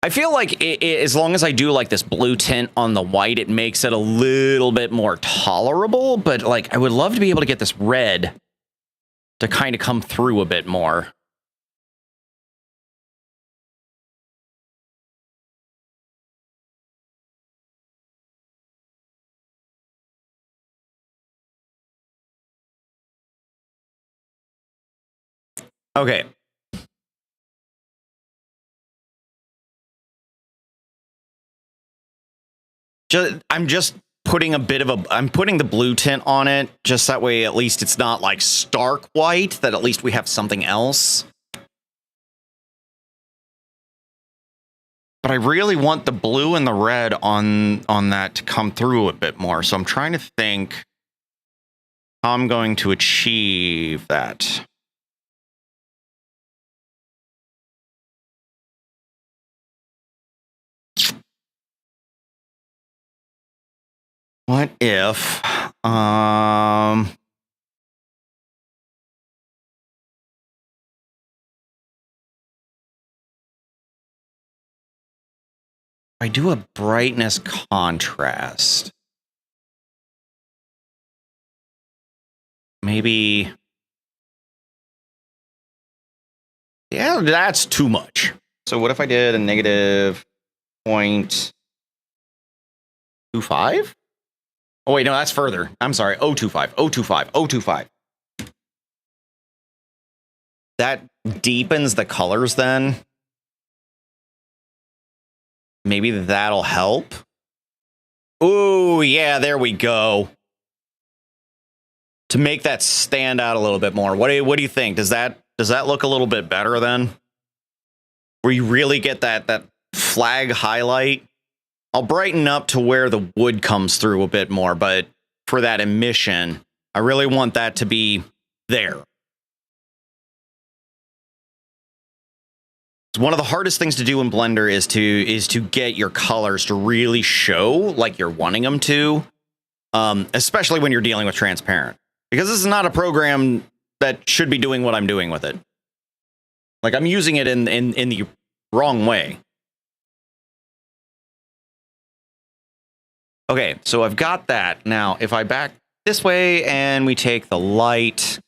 I feel like as long as I do, like, this blue tint on the white, it makes it a little bit more tolerable. But, like, I would love to be able to get this red to kind of come through a bit more. Okay. I'm just putting a bit of I'm putting the blue tint on it, just that way at least it's not like stark white, that at least we have something else. But I really want the blue and the red on that to come through a bit more, so I'm trying to think how I'm going to achieve that. What if, I do a brightness contrast? Maybe, yeah, that's too much. So what if I did a negative 0.25? Oh, wait, no, that's further. I'm sorry. 0.25, 0.25, 0.25. That deepens the colors then. Maybe that'll help. Ooh, yeah, there we go. To make that stand out a little bit more. What do you think? Does that look a little bit better then? Where you really get that flag highlight? I'll brighten up to where the wood comes through a bit more, but for that emission, I really want that to be there. One of the hardest things to do in Blender is to get your colors to really show like you're wanting them to, especially when you're dealing with transparent, because this is not a program that should be doing what I'm doing with it. Like, I'm using it in the wrong way. Okay, so I've got that. Now, if I back this way and we take the light,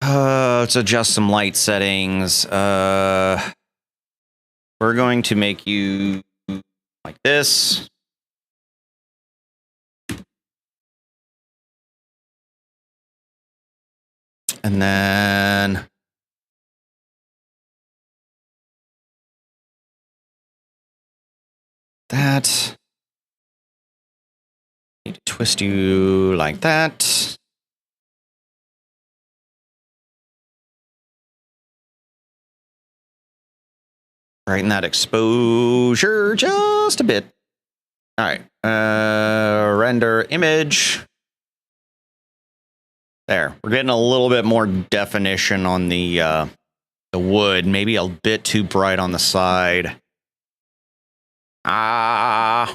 let's adjust some light settings. We're going to make you like this. And then that. Need to twist you like that. Brighten that exposure just a bit. All right. Render image. There. We're getting a little bit more definition on the wood. Maybe a bit too bright on the side. I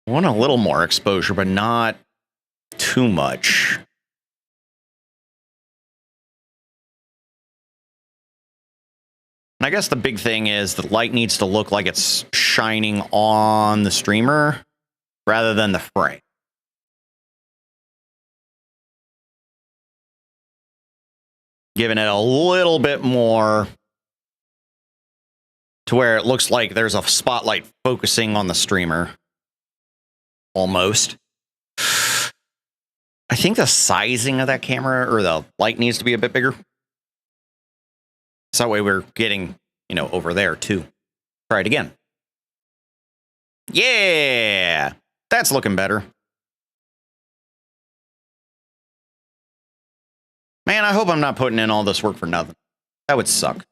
want a little more exposure, but not too much. And I guess the big thing is the light needs to look like it's shining on the streamer rather than the frame. Giving it a little bit more to where it looks like there's a spotlight focusing on the streamer. Almost. I think the sizing of that camera or the light needs to be a bit bigger. So that way we're getting, over there too. Try it again. Yeah, that's looking better. Man, I hope I'm not putting in all this work for nothing. That would suck.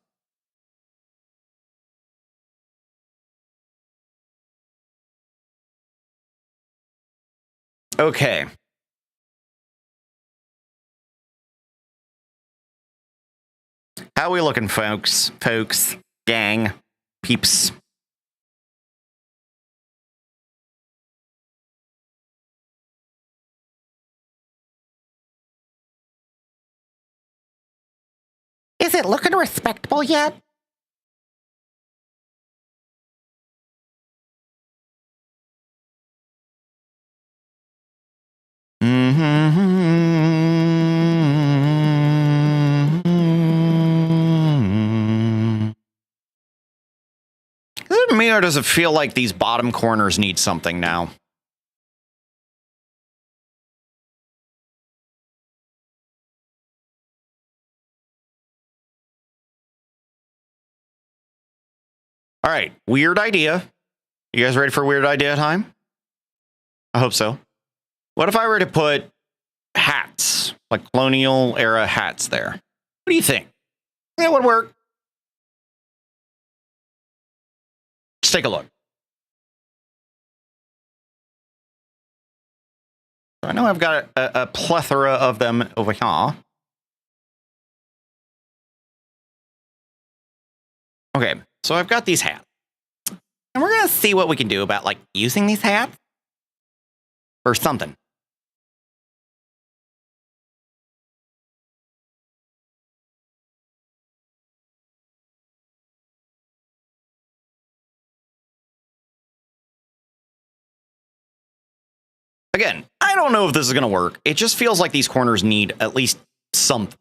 Okay. How we looking, folks? Gang, peeps. Is it looking respectable yet? Is it me or does it feel like these bottom corners need something now? All right, weird idea. You guys ready for weird idea time? I hope so. What if I were to put hats, like colonial era hats there? What do you think? That would work. Let's take a look. I know I've got a plethora of them over here. Okay, so I've got these hats. And we're going to see what we can do about, like, using these hats or something. Again, I don't know if this is going to work. It just feels like these corners need at least something.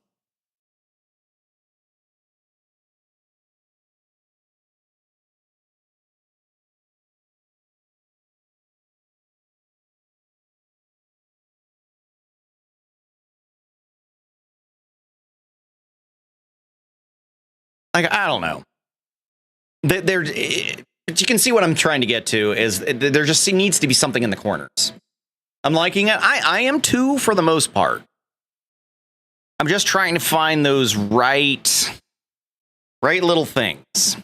Like, I don't know. But you can see what I'm trying to get to is there just needs to be something in the corners. I'm liking it. I am too, for the most part. I'm just trying to find those right little things.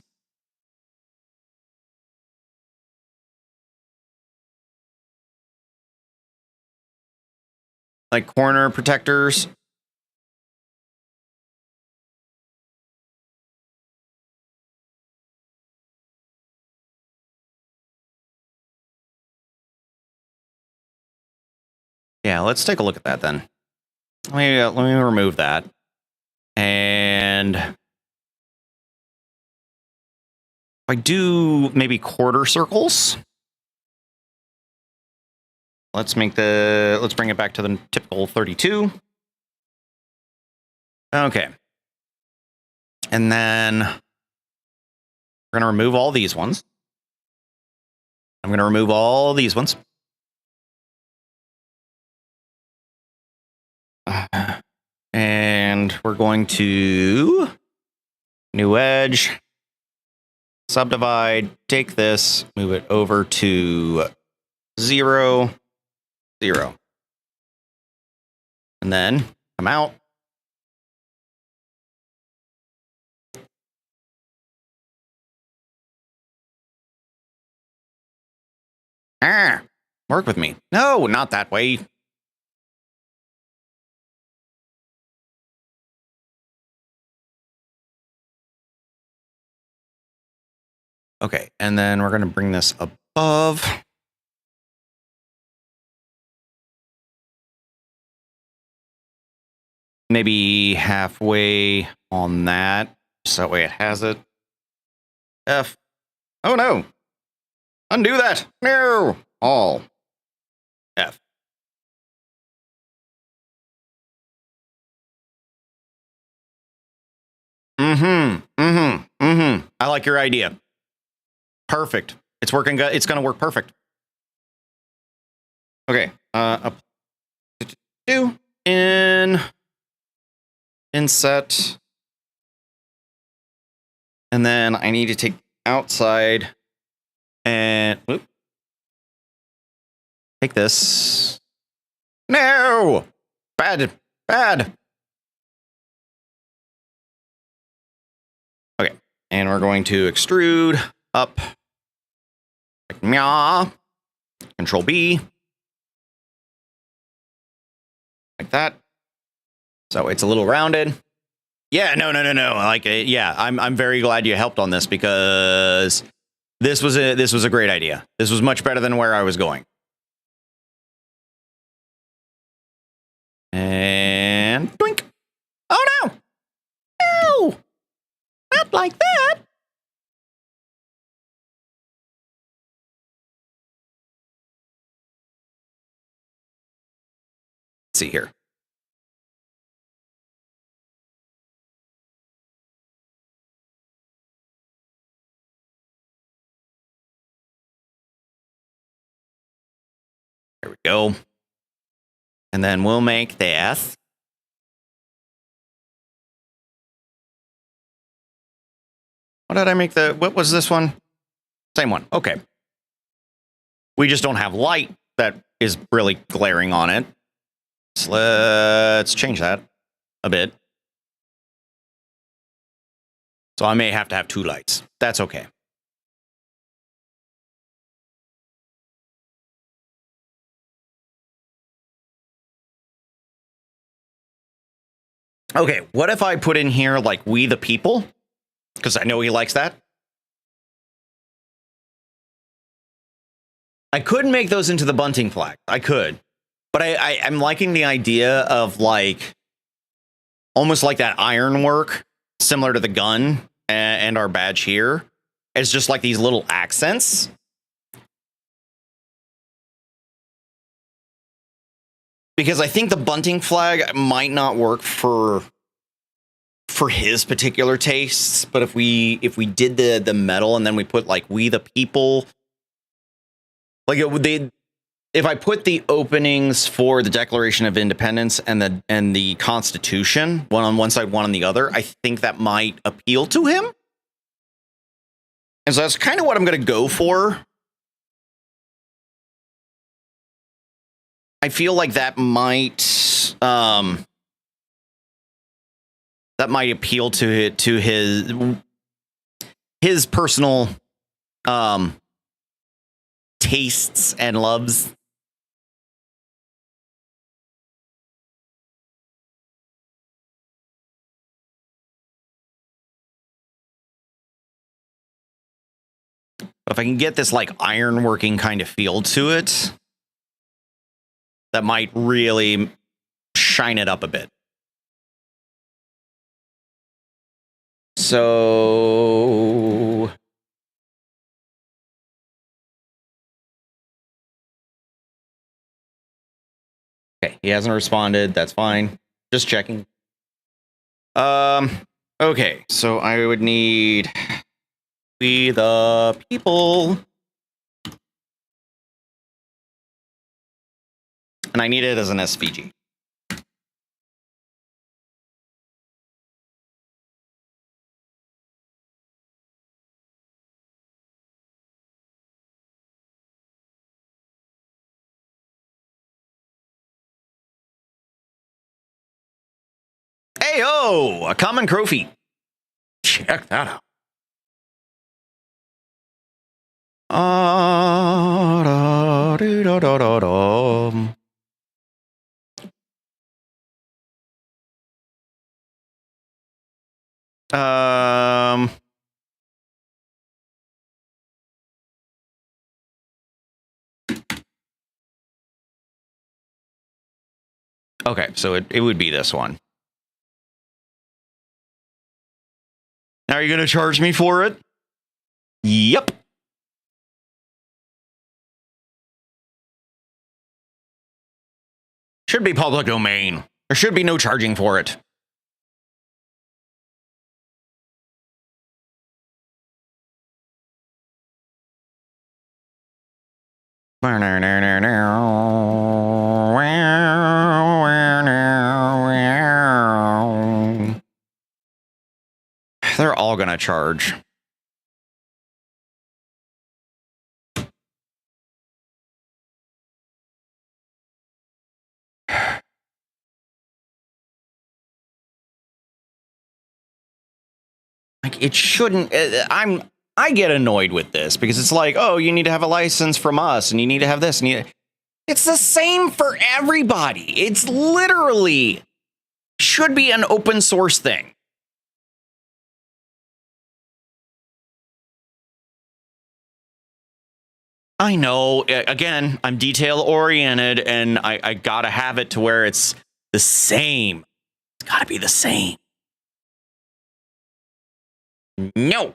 Like corner protectors. Yeah, let's take a look at that then. Let me remove that. And if I do maybe quarter circles. Let's bring it back to the typical 32. Okay. And then we're going to remove all these ones. I'm going to remove all these ones. And we're going to new edge, subdivide, take this, move it over to 0, 0. And then come out. Work with me. No, not that way. Okay, and then we're going to bring this above. Maybe halfway on that, so that way it has it. F. Oh no! Undo that! No! All. F. I like your idea. Perfect. It's working. It's going to work perfect. Okay. Do inset, and then I need to take outside and take this. No, bad. Okay, and we're going to extrude up. Like meow. Control B. Like that. So it's a little rounded. Yeah, no. Like, yeah, I'm very glad you helped on this because this was a great idea. This was much better than where I was going. And doink. Oh no! No! Not like that. Let's see here. There we go. And then we'll make this. What did I make what was this one? Same one. Okay. We just don't have light that is really glaring on it. So let's change that a bit. So I may have to have 2 lights. That's okay. Okay, what if I put in here like "We the People"? Because I know he likes that. I could make those into the bunting flag. I could. But I'm liking the idea of like almost like that ironwork, similar to the gun and our badge here. It's just like these little accents. Because I think the bunting flag might not work for his particular tastes, but if we did the metal and then we put like "We the People," like if I put the openings for the Declaration of Independence and the Constitution, one on one side, one on the other, I think that might appeal to him. And so that's kind of what I'm going to go for. I feel like that might that might appeal to his personal tastes and loves. If I can get this like ironworking kind of feel to it, that might really shine it up a bit. So okay, he hasn't responded. That's fine. Just checking. Okay, so I would need We the People. And I need it as an SVG. Hey-oh! A common trophy. Check that out. Okay, so it would be this one. Now, are you going to charge me for it? Yep. Should be public domain. There should be no charging for it. They're all gonna charge. Like, it shouldn't. I get annoyed with this because it's like, oh, you need to have a license from us, and you need to have this, and it's the same for everybody. It's literally should be an open source thing. I know. Again, I'm detail oriented, and I gotta have it to where it's the same. It's gotta be the same. No.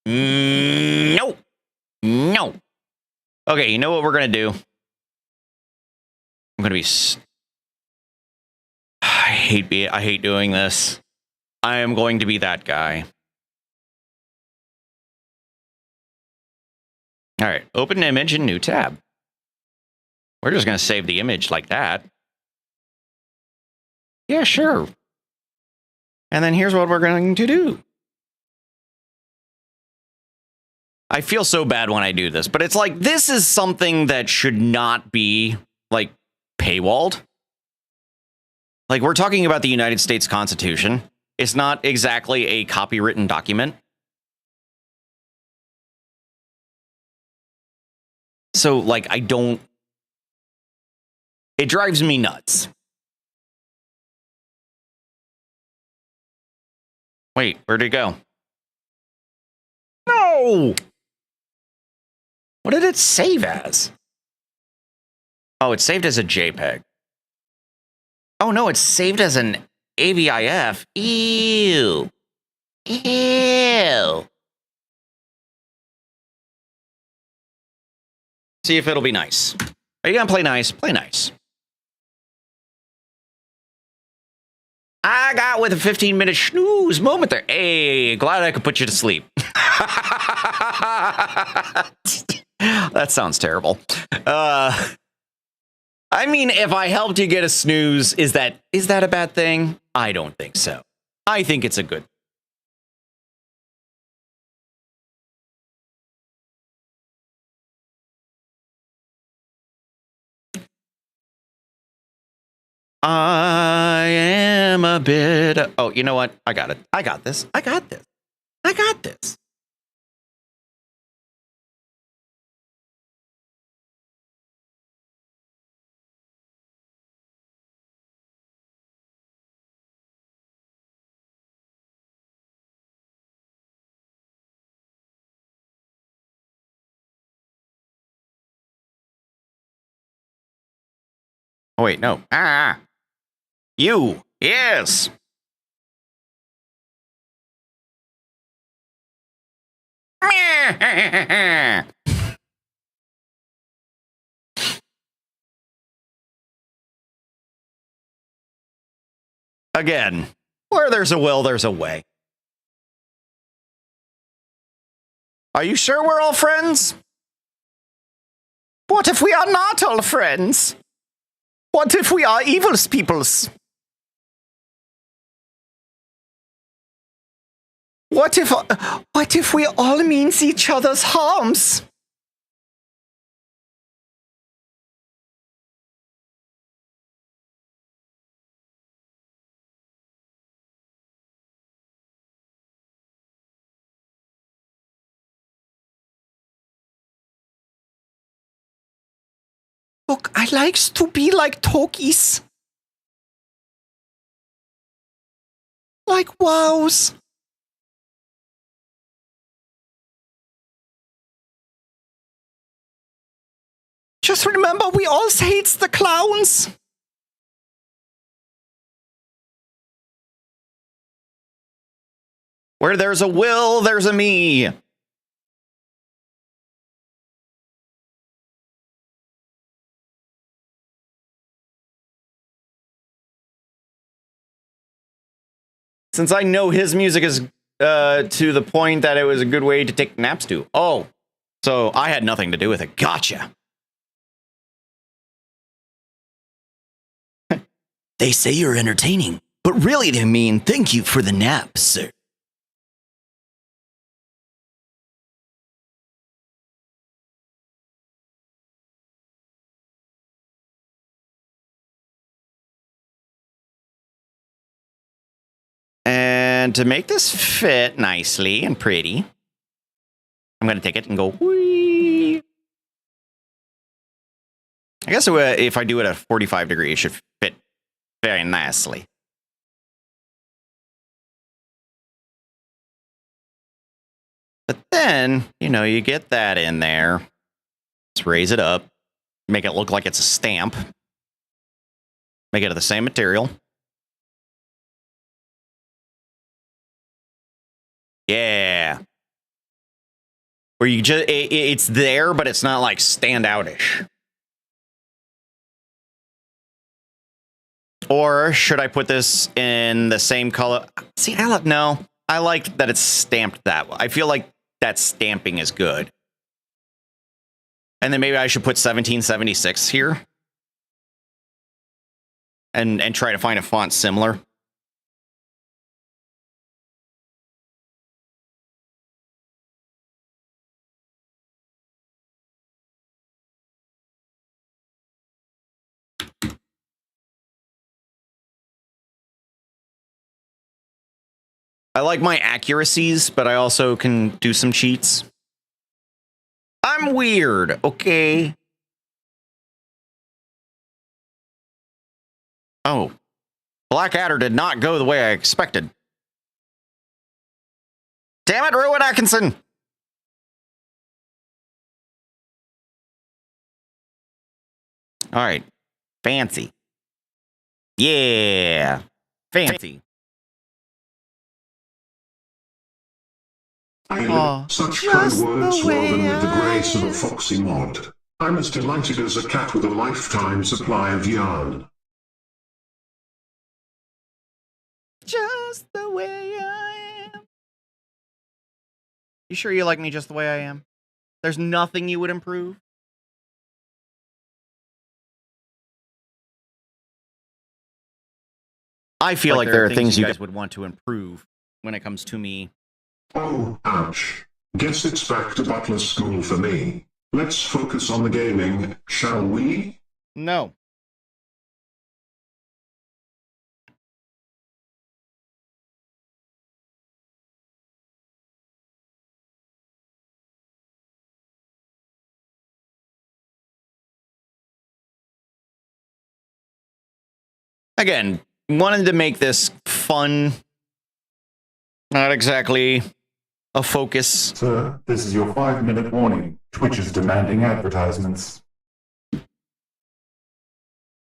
No. No. Okay, you know what we're gonna do? I'm gonna be. I hate doing this. I am going to be that guy. All right, open image in new tab. We're just going to save the image like that. Yeah, sure. And then here's what we're going to do. I feel so bad when I do this, but it's like, this is something that should not be, like, paywalled. Like, we're talking about the United States Constitution. It's not exactly a copywritten document. So, like, I don't... It drives me nuts. Wait, where'd it go? No! What did it save as? Oh, it's saved as a JPEG. Oh, no, it's saved as an AVIF. Ew. Ew. See if it'll be nice. Are you gonna play nice? Play nice. I got with a 15-minute snooze moment there. Hey, glad I could put you to sleep. That sounds terrible. I mean, if I helped you get a snooze, is that a bad thing? I don't think so. I think it's a good. I am a bit. Oh, you know what? I got it. I got this. I got this. I got this. Oh, wait, no. Ah. You. Yes. Again, where there's a will, there's a way. Are you sure we're all friends? What if we are not all friends? What if we are evil peoples? What if we all means each other's harms? Look, I likes to be like Tokis. Like wows. Just remember, we all hates the clowns. Where there's a will, there's a me. Since I know his music is to the point that it was a good way to take naps to. Oh, so I had nothing to do with it. Gotcha. They say you're entertaining, but really they mean thank you for the nap, sir. And to make this fit nicely and pretty, I'm going to take it and go, whee. I guess if I do it at 45 degrees, it should fit very nicely. But then, you know, you get that in there. Let's raise it up. Make it look like it's a stamp. Make it of the same material. Yeah. Where you just, it's there, but it's not like standoutish. Or should I put this in the same color? See, no. I like that it's stamped that way. I feel like that stamping is good. And then maybe I should put 1776 here. And try to find a font similar. I like my accuracies, but I also can do some cheats. I'm weird, okay? Oh. Blackadder did not go the way I expected. Damn it, Rowan Atkinson! Alright. Fancy. Yeah. Fancy. Such kind words woven with the grace of a foxy mod. I'm as delighted as a cat with a lifetime supply of yarn. Just the way I am. You sure you like me just the way I am? There's nothing you would improve? I feel like there are things you guys would want to improve when it comes to me. Oh, ouch. Guess it's back to butler school for me. Let's focus on the gaming, shall we? No. again, wanted to make this fun. Not exactly a focus. Sir, this is your 5-minute warning. Twitch is demanding advertisements.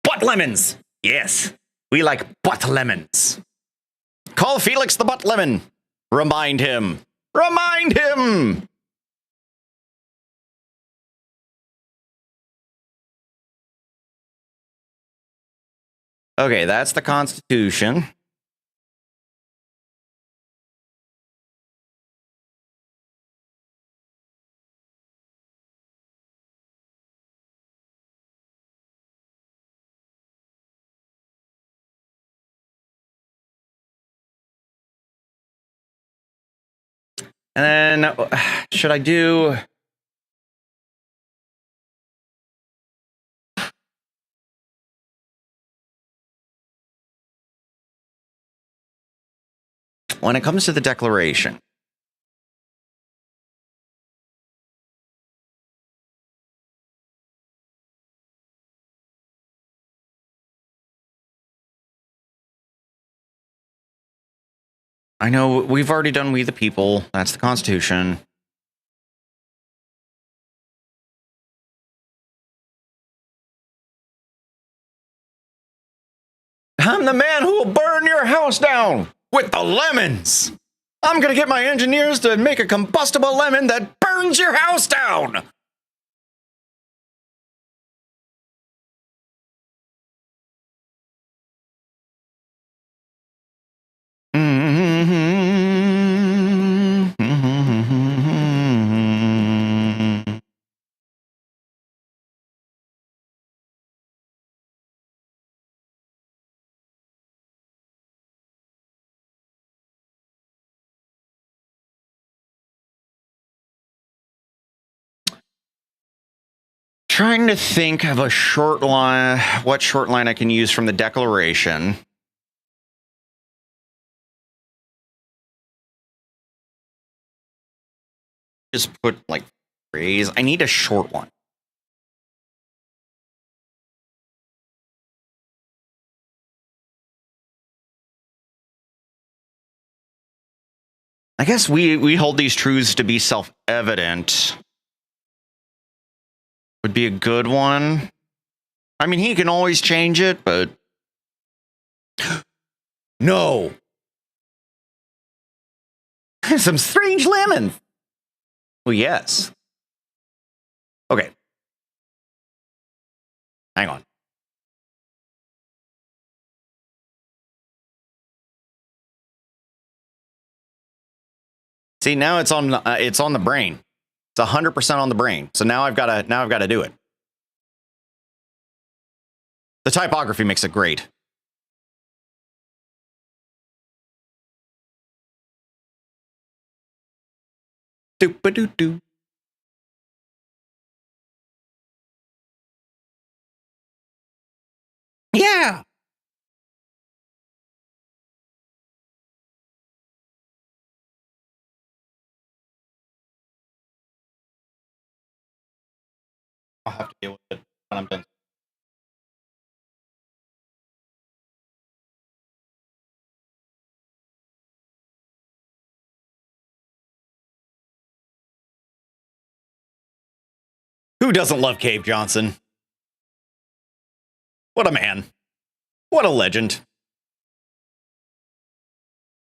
Butt lemons! Yes, we like butt lemons. Call Felix the butt lemon. Remind him. Remind him! Okay, that's the Constitution. And then, should I do... When it comes to the Declaration, I know we've already done We the People. That's the Constitution. I'm the man who will burn your house down with the lemons. I'm going to get my engineers to make a combustible lemon that burns your house down. Trying to think of a short line, what short line I can use from the Declaration. Just put like phrase. I need a short one. I guess we hold these truths to be self-evident. Would be a good one. I mean, he can always change it, but... No! Some strange lemons! Well, yes. Okay. Hang on. See, now it's on the brain. It's 100% on the brain. So now I've got to do it. The typography makes it great. Doop-a-doo-doo. Yeah. I'll have to deal with it when I'm done. Who doesn't love Cave Johnson? What a man. What a legend.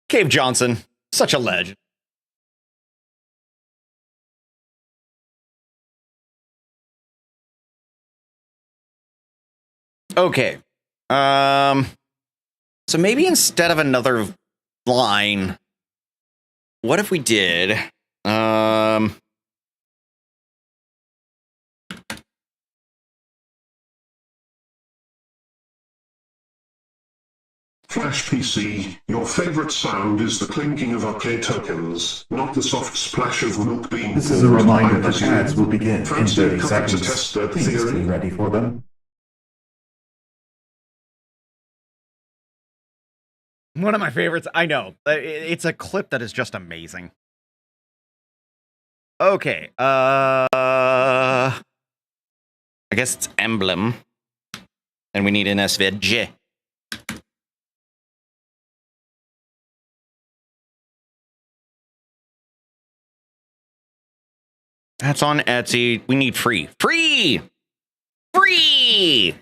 Cave Johnson, such a legend. Okay. So maybe instead of another line, what if we did Flash PC, your favorite sound is the clinking of arcade tokens, not the soft splash of milk bean. This is a reminder that ads will begin in Fancy a 30 copy to seconds. test that Please theory? be ready for them. one of my favorites? I know. It's a clip that is just amazing. Okay. I guess it's emblem. And we need an SVG. That's on Etsy. We need free. Free! Free!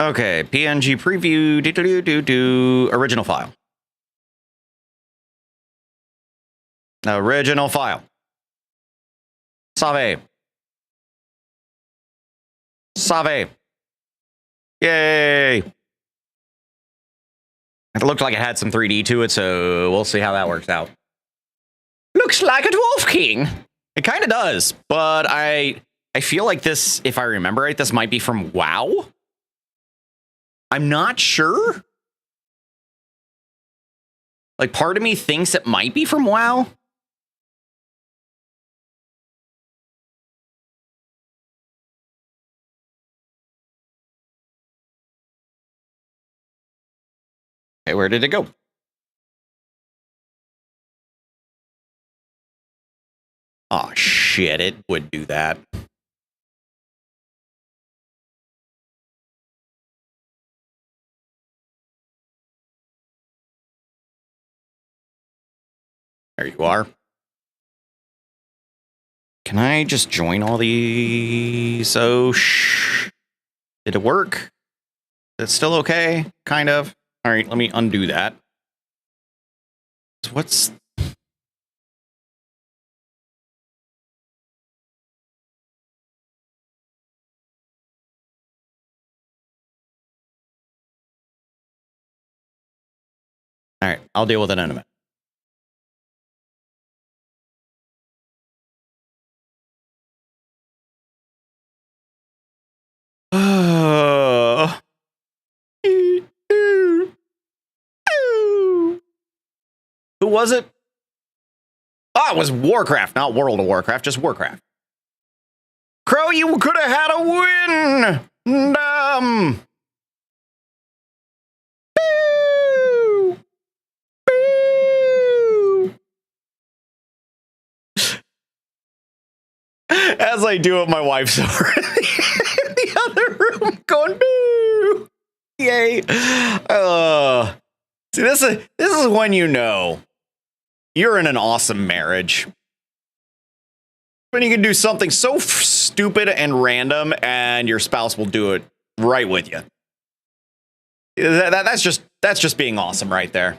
Okay, PNG preview, original file. Original file. Save. Save. Yay. It looked like it had some 3D to it, so we'll see how that works out. Looks like a Dwarf King. It kind of does, but I feel like this, if I remember right, this might be from WoW. I'm not sure. Like, part of me thinks it might be from WoW. Okay, where did it go? Oh, shit, it would do that. There you are. Can I just join all these? Oh, did it work? Is it still okay? Kind of. All right, let me undo that. What's... All right, I'll deal with it in a minute. Who was it? Oh, it was Warcraft, not World of Warcraft, just Warcraft. Crow, you could have had a win! Boo! Boo! As I do it, my wife's over in the other room going, boo! Yay! See, this is when you know you're in an awesome marriage. When you can do something so stupid and random, and your spouse will do it right with you. That's just being awesome right there.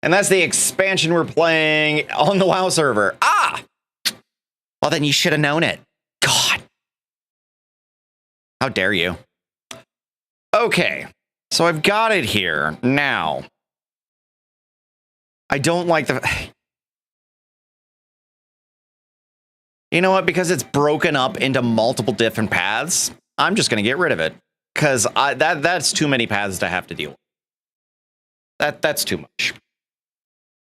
And that's the expansion we're playing on the WoW server. Ah! Well, then you should have known it. God. How dare you? Okay. So I've got it here. Now, I don't like the... You know what? Because it's broken up into multiple different paths, I'm just going to get rid of it. Because that's too many paths to have to deal with. That's too much.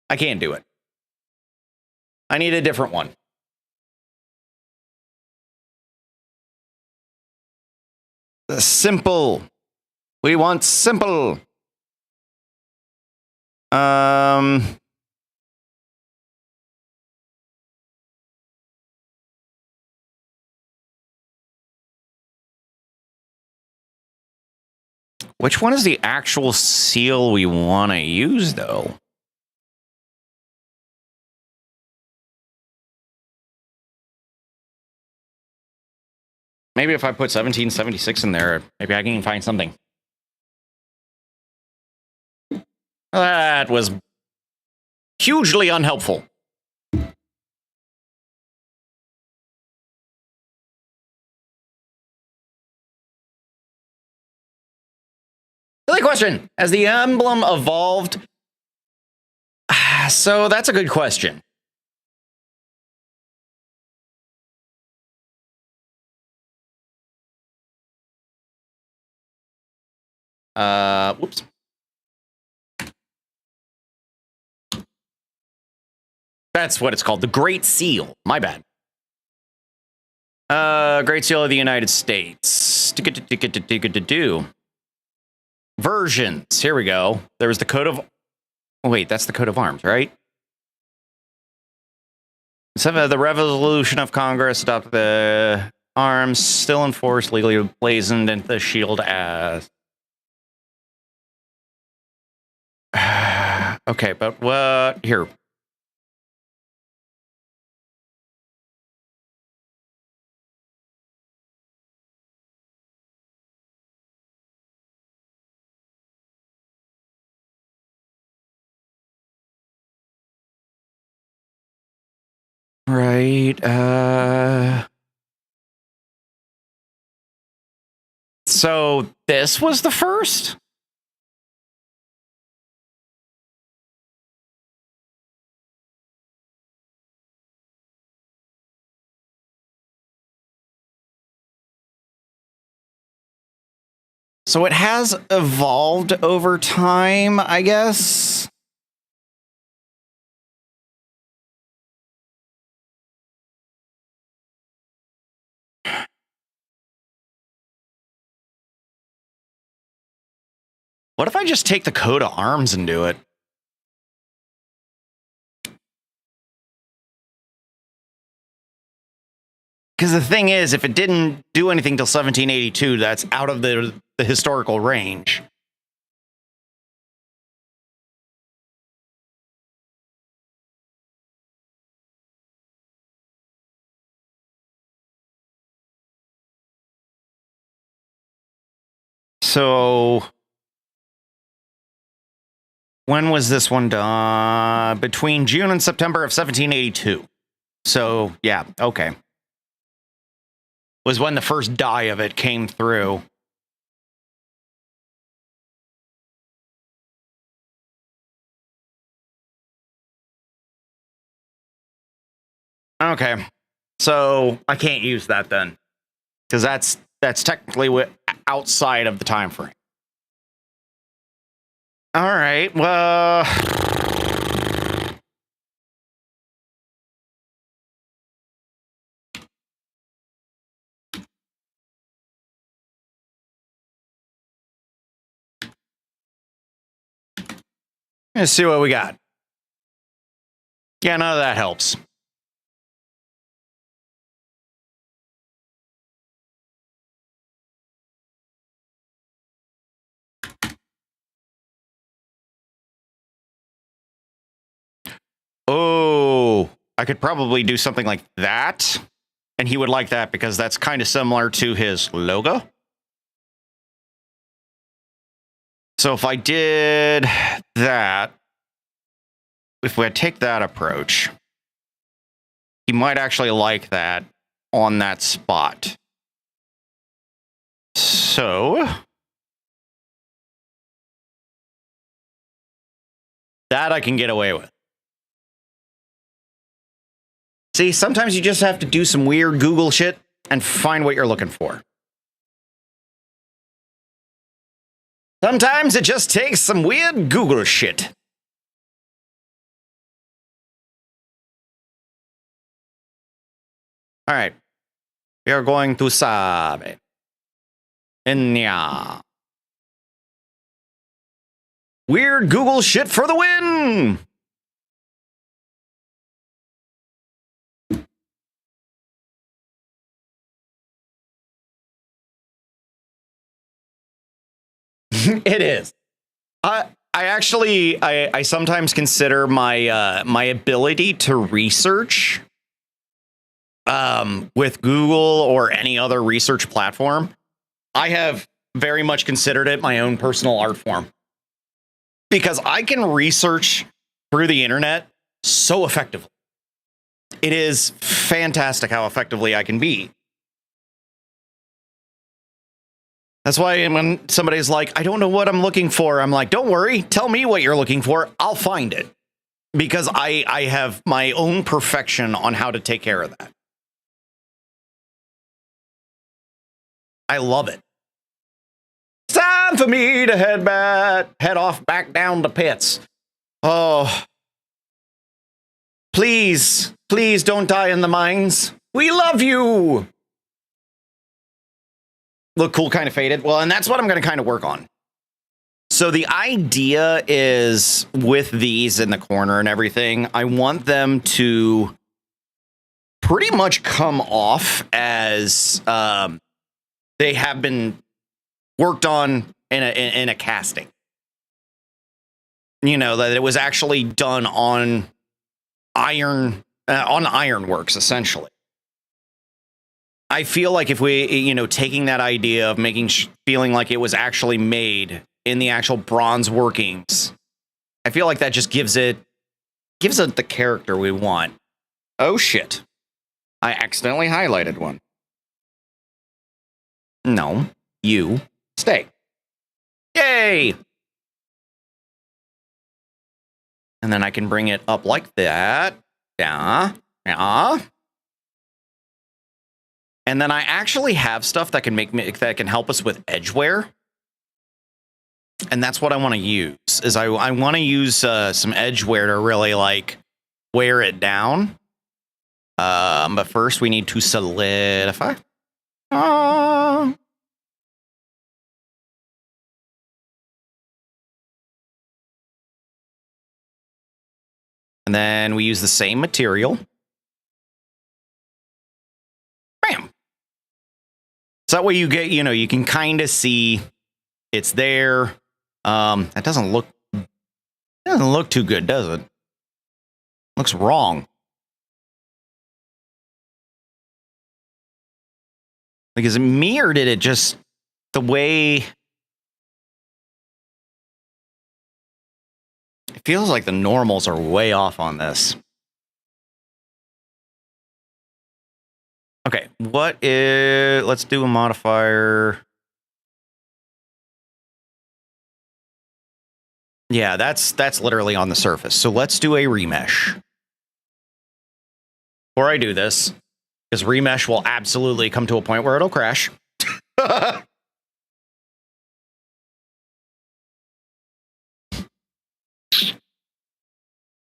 I can't do it. I need a different one. Simple. We want simple. Which one is the actual seal we want to use, though? Maybe if I put 1776 in there, maybe I can find something. That was hugely unhelpful. Silly question. Has the emblem evolved? So that's a good question. Whoops. That's what it's called. The Great Seal. My bad. Great Seal of the United States. Versions. Here we go. There was the coat of... Oh, wait, that's the coat of arms, right? The resolution of Congress adopted the arms still in force, legally blazoned into the shield as. Okay, but what here? Right. So this was the first? So it has evolved over time, I guess. What if I just take the coat of arms and do it? Because the thing is, if it didn't do anything till 1782, that's out of the historical range. So when was this one done? Between June and September of 1782. So, yeah, okay. Was when the first dye of it came through. Okay. So I can't use that then. Because that's technically outside of the time frame. All right. Well, let's see what we got. Yeah, none of that helps. Oh, I could probably do something like that. And he would like that because that's kind of similar to his logo. So if I did that, if we take that approach, he might actually like that on that spot. So that I can get away with. See, sometimes you just have to do some weird Google shit and find what you're looking for. Sometimes it just takes some weird Google shit. All right. We are going to Sabe. Enya. Weird Google shit for the win! It is. I actually sometimes consider my my ability to research with Google or any other research platform. I have very much considered it my own personal art form because I can research through the internet so effectively. It is fantastic how effectively I can be. That's why when somebody's like, I don't know what I'm looking for, I'm like, don't worry, tell me what you're looking for. I'll find it. Because I have my own perfection on how to take care of that. I love it. It's time for me to head off back down to pits. Oh, please don't die in the mines. We love you. Look cool, kind of faded. Well, and that's what I'm going to kind of work on. So the idea is with these in the corner and everything, I want them to pretty much come off as they have been worked on in a casting. You know, that it was actually done on ironworks, essentially. I feel like if we, you know, taking that idea of feeling like it was actually made in the actual bronze workings, I feel like that just gives it the character we want. Oh shit. I accidentally highlighted one. No, you stay. Yay! And then I can bring it up like that. Yeah. Yeah. And then I actually have stuff that can help us with edgeware. And that's what I want to use. Is I want to use some edgeware to really like wear it down. But first we need to solidify. And then we use the same material. Bam. So that way you get, you know, you can kind of see it's there. That doesn't look too good, does it? Looks wrong. Like, is it me or did it just the way? It feels like the normals are way off on this. Okay, let's do a modifier. Yeah, that's literally on the surface. So let's do a remesh. Before I do this, because remesh will absolutely come to a point where it'll crash.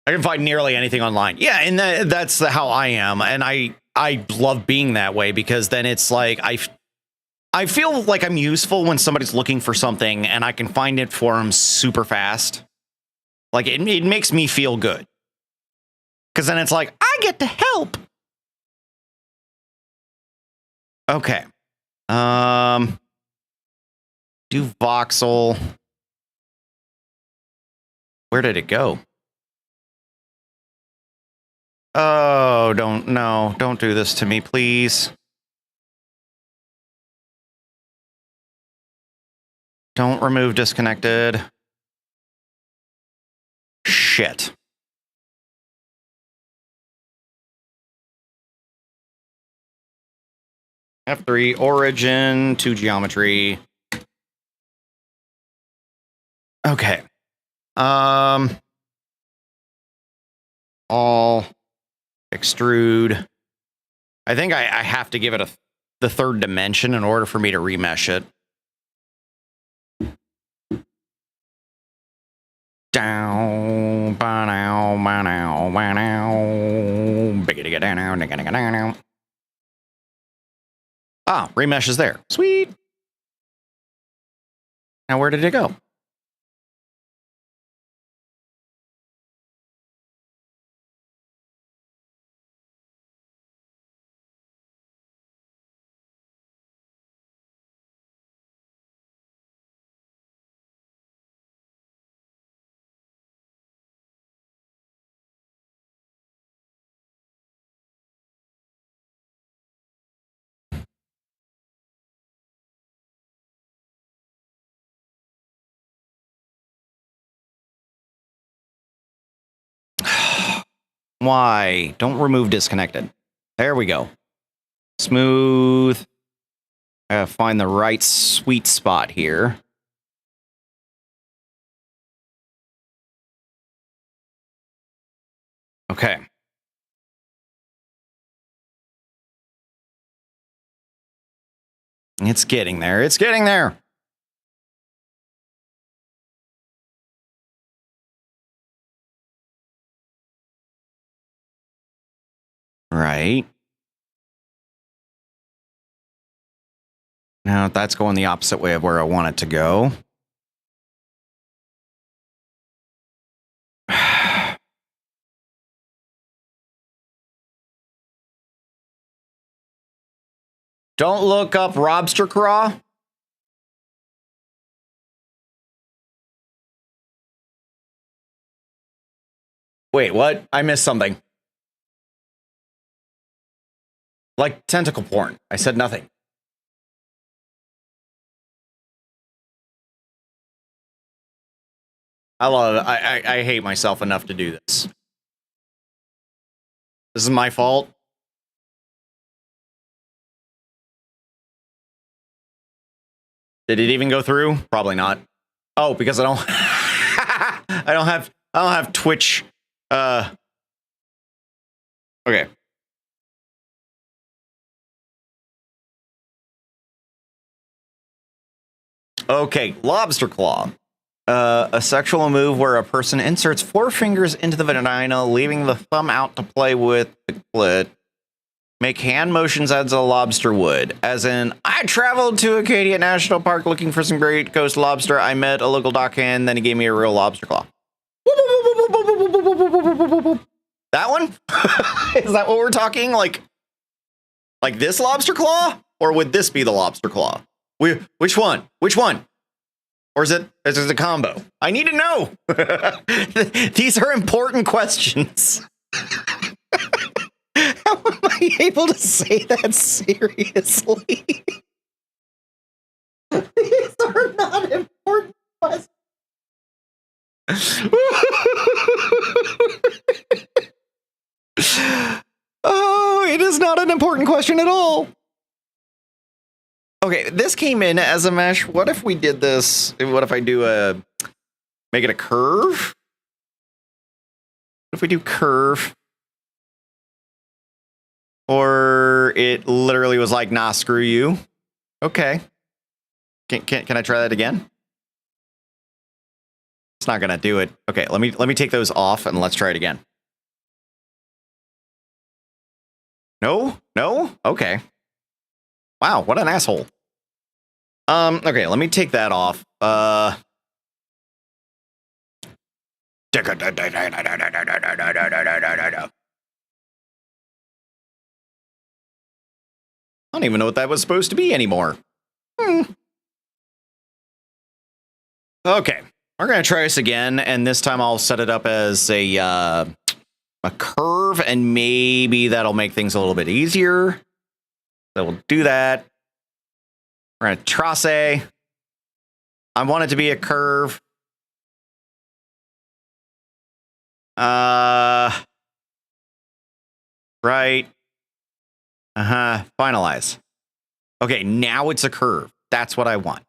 I can find nearly anything online. Yeah, and that's how I am. And I love being that way because then it's like I feel like I'm useful when somebody's looking for something and I can find it for them super fast. Like it makes me feel good. Because then it's like, I get to help. Okay. Do voxel. Where did it go? Oh, don't do this to me, please. Don't remove disconnected. Shit. F3 origin to geometry. Okay. All extrude. I think I have to give it the third dimension in order for me to remesh it. Down, ba-now, ba-now, ba-now, bigga-digga-down-down. Ah, remesh is there. Sweet. Now where did it go? Why? Don't remove disconnected. There we go. Smooth. I gotta find the right sweet spot here. Okay. It's getting there. It's getting there. Right. Now that's going the opposite way of where I want it to go. Don't look up lobster craw. Wait, what? I missed something. Like tentacle porn. I said nothing. I love it. I hate myself enough to do this. This is my fault. Did it even go through? Probably not. Oh, because I don't I don't have Twitch. Okay. Okay, lobster claw. A sexual move where a person inserts 4 fingers into the vagina, leaving the thumb out to play with the clit. Make hand motions as a lobster would. As in, I traveled to Acadia National Park looking for some Great Coast lobster. I met a local dockhand, then he gave me a real lobster claw. That one? Is that what we're talking? Like this lobster claw? Or would this be the lobster claw? Which one? Which one? Or is it a combo? I need to know. These are important questions. How am I able to say that seriously? These are not important questions. Oh, it is not an important question at all. Okay, this came in as a mesh. What if we did this? What if I do make it a curve? What if we do curve? Or it literally was like, nah, screw you. Okay. Can I try that again? It's not gonna do it. Okay, let me take those off and let's try it again. No? Okay. Wow, what an asshole. Okay, let me take that off. I don't even know what that was supposed to be anymore. Okay, we're gonna try this again, and this time I'll set it up as a curve, and maybe that'll make things a little bit easier. So we'll do that. We're gonna trace. I want it to be a curve. Right. Finalize. Okay, now it's a curve. That's what I want.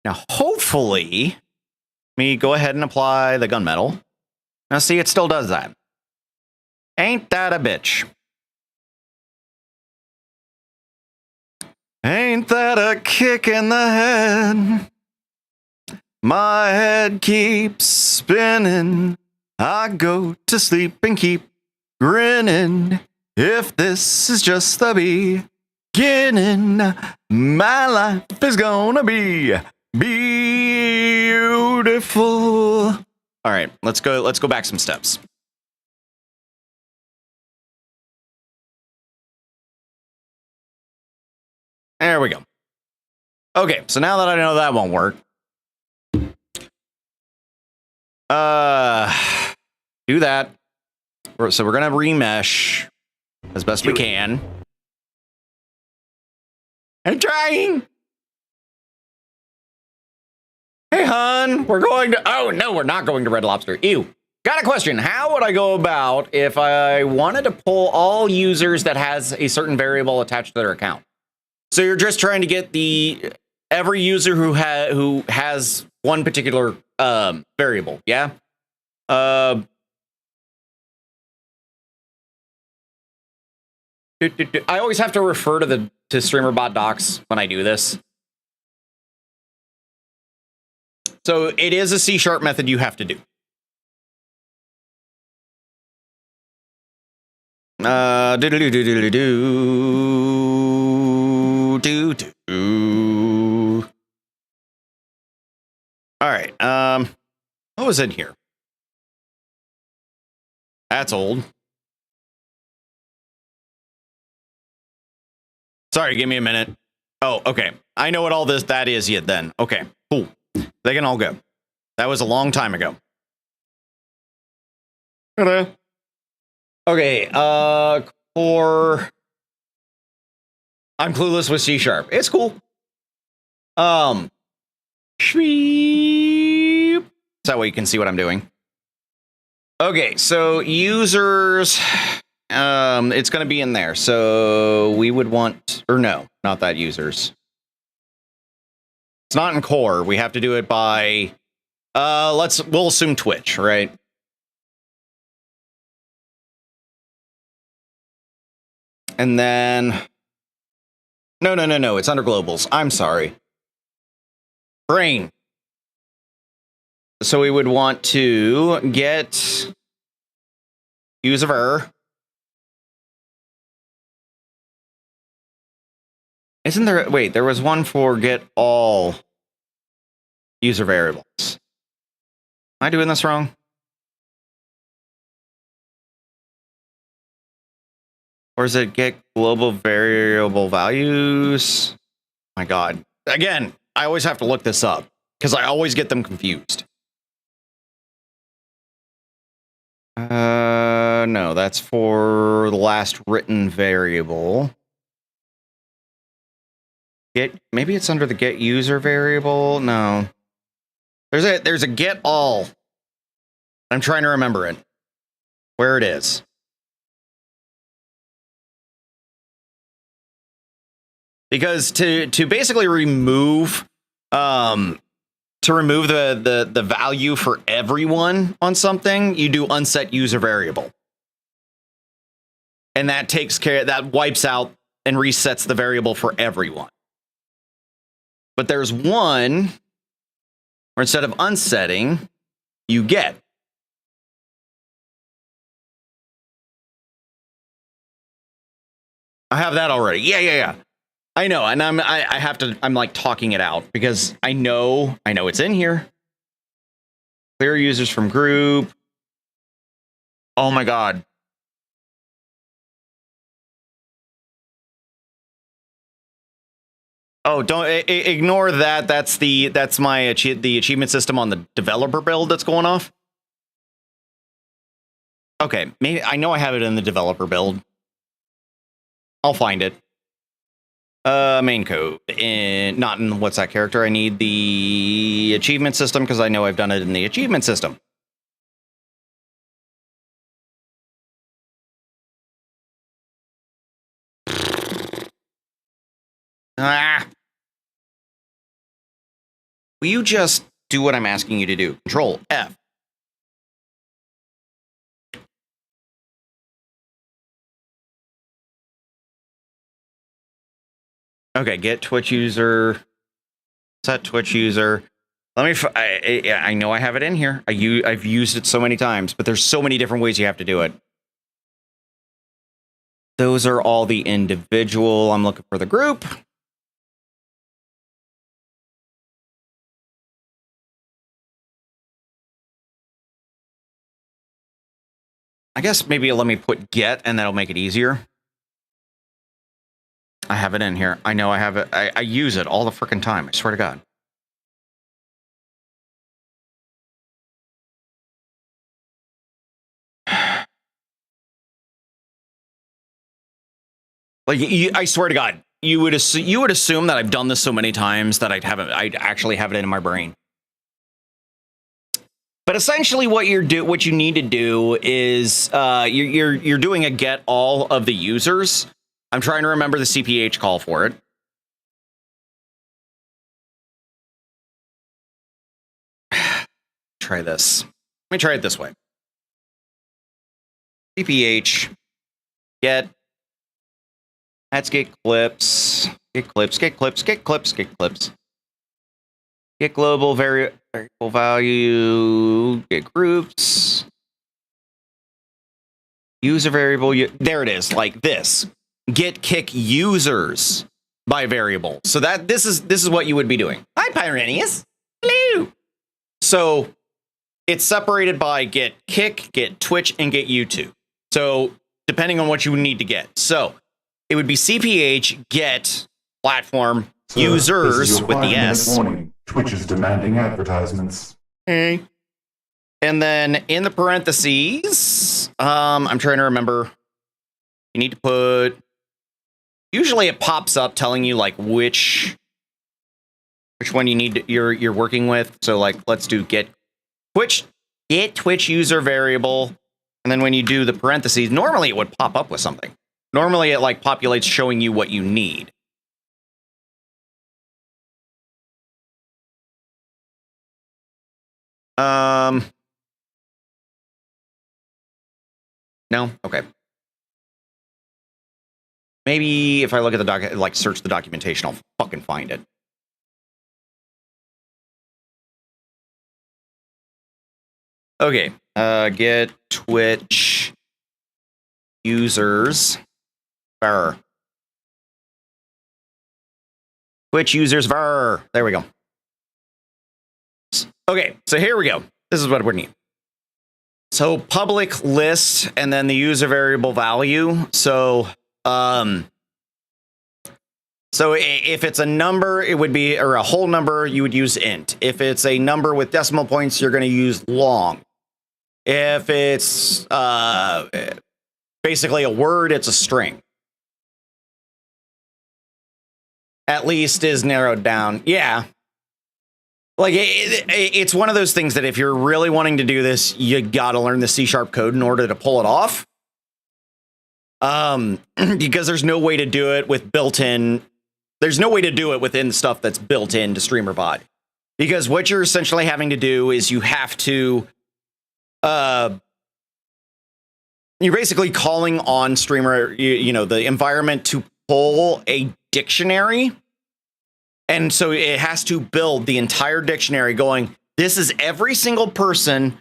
Now, hopefully, let me go ahead and apply the gunmetal. Now, see, it still does that. Ain't that a bitch? Ain't that a kick in the head? My head keeps spinning. I go to sleep and keep grinning. If this is just the beginning, my life is gonna be beautiful. All right, let's go back some steps. There we go. Okay, so now that I know that won't work, do that. So we're gonna remesh as best we can. I'm trying. Hey, hon, we're going to. Oh no, we're not going to Red Lobster. Ew. Got a question. How would I go about if I wanted to pull all users that has a certain variable attached to their account? So you're just trying to get every user who has one particular variable, yeah? I always have to refer to Streamer.bot docs when I do this. So it is a C# method you have to do. All right. What was in here? That's old. Sorry, give me a minute. Oh, okay. I know what all that is yet then. Okay, cool. They can all go. That was a long time ago. Hello. Okay, core. I'm clueless with C#. It's cool. Shweep. That way you can see what I'm doing. Okay, so users, it's going to be in there. So we would want, or no, not that users. It's not in core. We have to do it by, we'll assume Twitch, right? And then, no, it's under globals. I'm sorry. Brain. So we would want to get user. Isn't there, wait, there was one for get all user variables. Am I doing this wrong? Or is it get global variable values? My God. Again, I always have to look this up because I always get them confused. No, that's for the last written variable. Maybe it's under the get user variable. No, there's a get all. I'm trying to remember it, where it is. Because to basically remove the value for everyone on something, you do unset user variable. And that that wipes out and resets the variable for everyone. But there's one where instead of unsetting, you get. I have that already. Yeah. I know, and I'm like talking it out because I know it's in here. Clear users from group. Oh my God. Oh, don't ignore that. That's my the achievement system on the developer build that's going off. Okay, maybe I know I have it in the developer build. I'll find it. Main code not in what's that character. I need the achievement system because I know I've done it in the achievement system. Will you just do what I'm asking you to do? Control F. Okay, get Twitch user, set Twitch user. Let me. I know I have it in here. I've used it so many times, but there's so many different ways you have to do it. Those are all the individual. I'm looking for the group. I guess maybe let me put get, and that'll make it easier. I have it in here. I know I have it. I use it all the freaking time. I swear to God. Like I swear to God, you would assume that I've done this so many times that I'd actually have it in my brain. But essentially, what you need to do is you're doing a get all of the users. I'm trying to remember the CPH call for it. Try this. Let me try it this way. CPH get. Let's get clips. Get clips. Get clips. Get clips. Get clips. Get global variable value. Get groups. User variable. There it is. Like this. Get kick users by variable. So that this is what you would be doing. Hi, Pyrenius. Hello. So it's separated by get kick, get Twitch, and get YouTube. So depending on what you need to get. So it would be CPH get platform Sir, this is users your with the 5-minute S. warning. Twitch is demanding advertisements. Okay. And then in the parentheses, I'm trying to remember. You need to put. Usually, it pops up telling you like which one you need. You're working with. So like, let's do get Twitch user variable, and then when you do the parentheses, normally it would pop up with something. Normally, it like populates showing you what you need. No? Okay. Maybe if I look at the like search the documentation, I'll fucking find it. Okay. Get Twitch users var. Twitch users var. There we go. Okay, so here we go. This is what we need. So public list and then the user variable value. So if it's a number, it would be, or a whole number, you would use int. If it's a number with decimal points, you're going to use long. If it's basically a word, it's a string. At least is narrowed down. Yeah. Like, it's one of those things that if you're really wanting to do this, you got to learn the C# code in order to pull it off. Because there's no way to do it with built-in. There's no way to do it within stuff that's built into Streamer.bot. Because what you're essentially having to do is you have to, you're basically calling on Streamer, you know, the environment to pull a dictionary. And so it has to build the entire dictionary going, this is every single person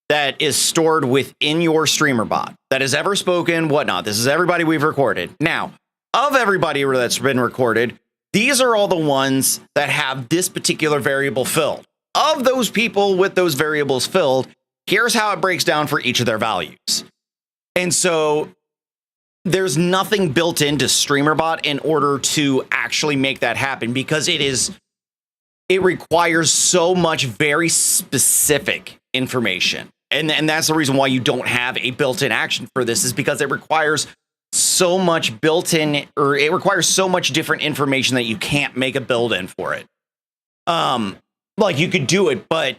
that is stored within your Streamer.bot that has ever spoken, whatnot. This is everybody we've recorded. Now, of everybody that's been recorded, these are all the ones that have this particular variable filled. Of those people with those variables filled, here's how it breaks down for each of their values. And so there's nothing built into Streamer.bot in order to actually make that happen because it requires so much very specific information. And that's the reason why you don't have a built-in action for this is because it requires so much built-in, or it requires so much different information that you can't make a build-in for it. Like you could do it, but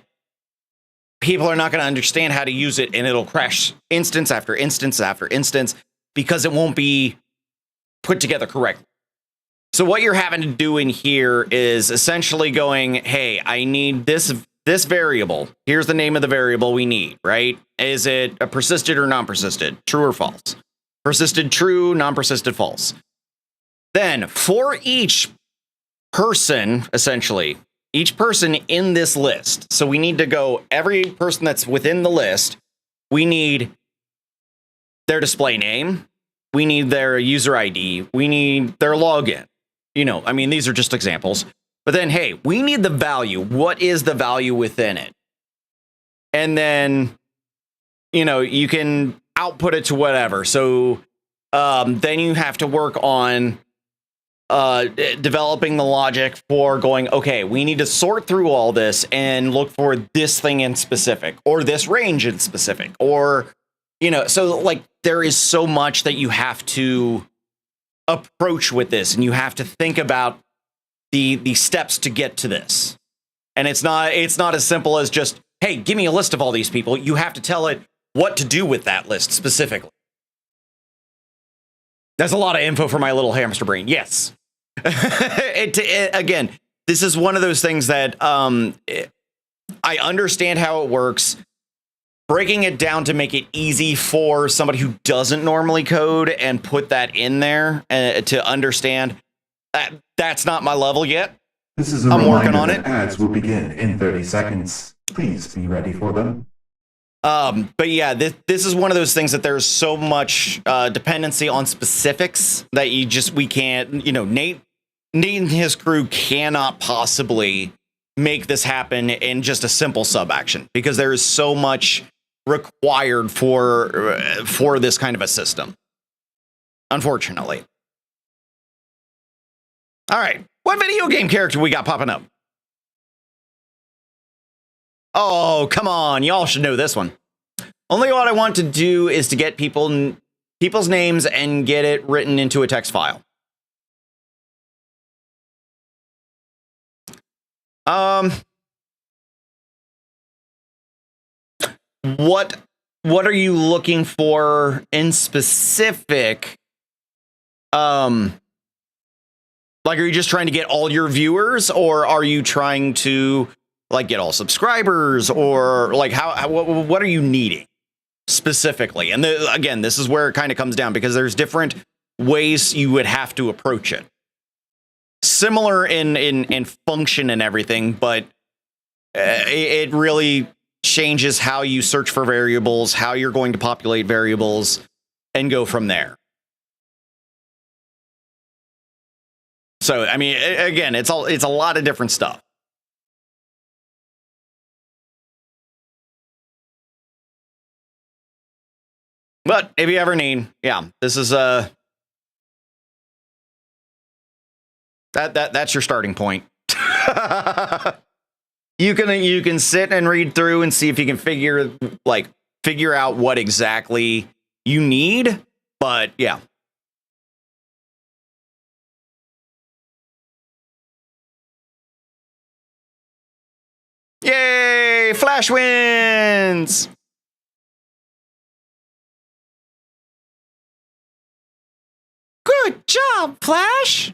people are not going to understand how to use it and it'll crash instance after instance after instance because it won't be put together correctly. So what you're having to do in here is essentially going, hey, I need this variable. Here's the name of the variable we need, right? Is it a persisted or non-persisted? True or false? Persisted true, non-persisted false. Then for each person, essentially, each person in this list. So we need to go every person that's within the list. We need their display name. We need their user ID. We need their login. You know, I mean, these are just examples. But then, hey, we need the value. What is the value within it? And then, you know, you can output it to whatever. So then you have to work on developing the logic for going, okay, we need to sort through all this and look for this thing in specific or this range in specific or, you know, so like there is so much that you have to approach with this and you have to think about the steps to get to this. And it's not as simple as just, hey, give me a list of all these people. You have to tell it what to do with that list specifically. That's a lot of info for my little hamster brain. Yes. Again, this is one of those things that I understand how it works. Breaking it down to make it easy for somebody who doesn't normally code and put that in there to understand, that's not my level yet. This is a I'm working reminder on that it. ads will begin in 30 seconds. Please be ready for them. But yeah, this is one of those things that there's so much dependency on specifics that we can't, you know, Nate and his crew cannot possibly make this happen in just a simple sub action because there is so much required for this kind of a system, unfortunately. All right. What video game character we got popping up? Oh, come on. Y'all should know this one. Only what I want to do is to get people's names and get it written into a text file. What are you looking for in specific? Like, are you just trying to get all your viewers, or are you trying to like get all subscribers, or like what are you needing specifically? And again, this is where it kind of comes down, because there's different ways you would have to approach it. Similar in function and everything, but it really changes how you search for variables, how you're going to populate variables, and go from there. So, I mean, again, it's a lot of different stuff. But if you ever need, yeah, this is that's your starting point. You can sit and read through and see if you can figure out what exactly you need, but yeah. Yay! Flash wins! Good job, Flash!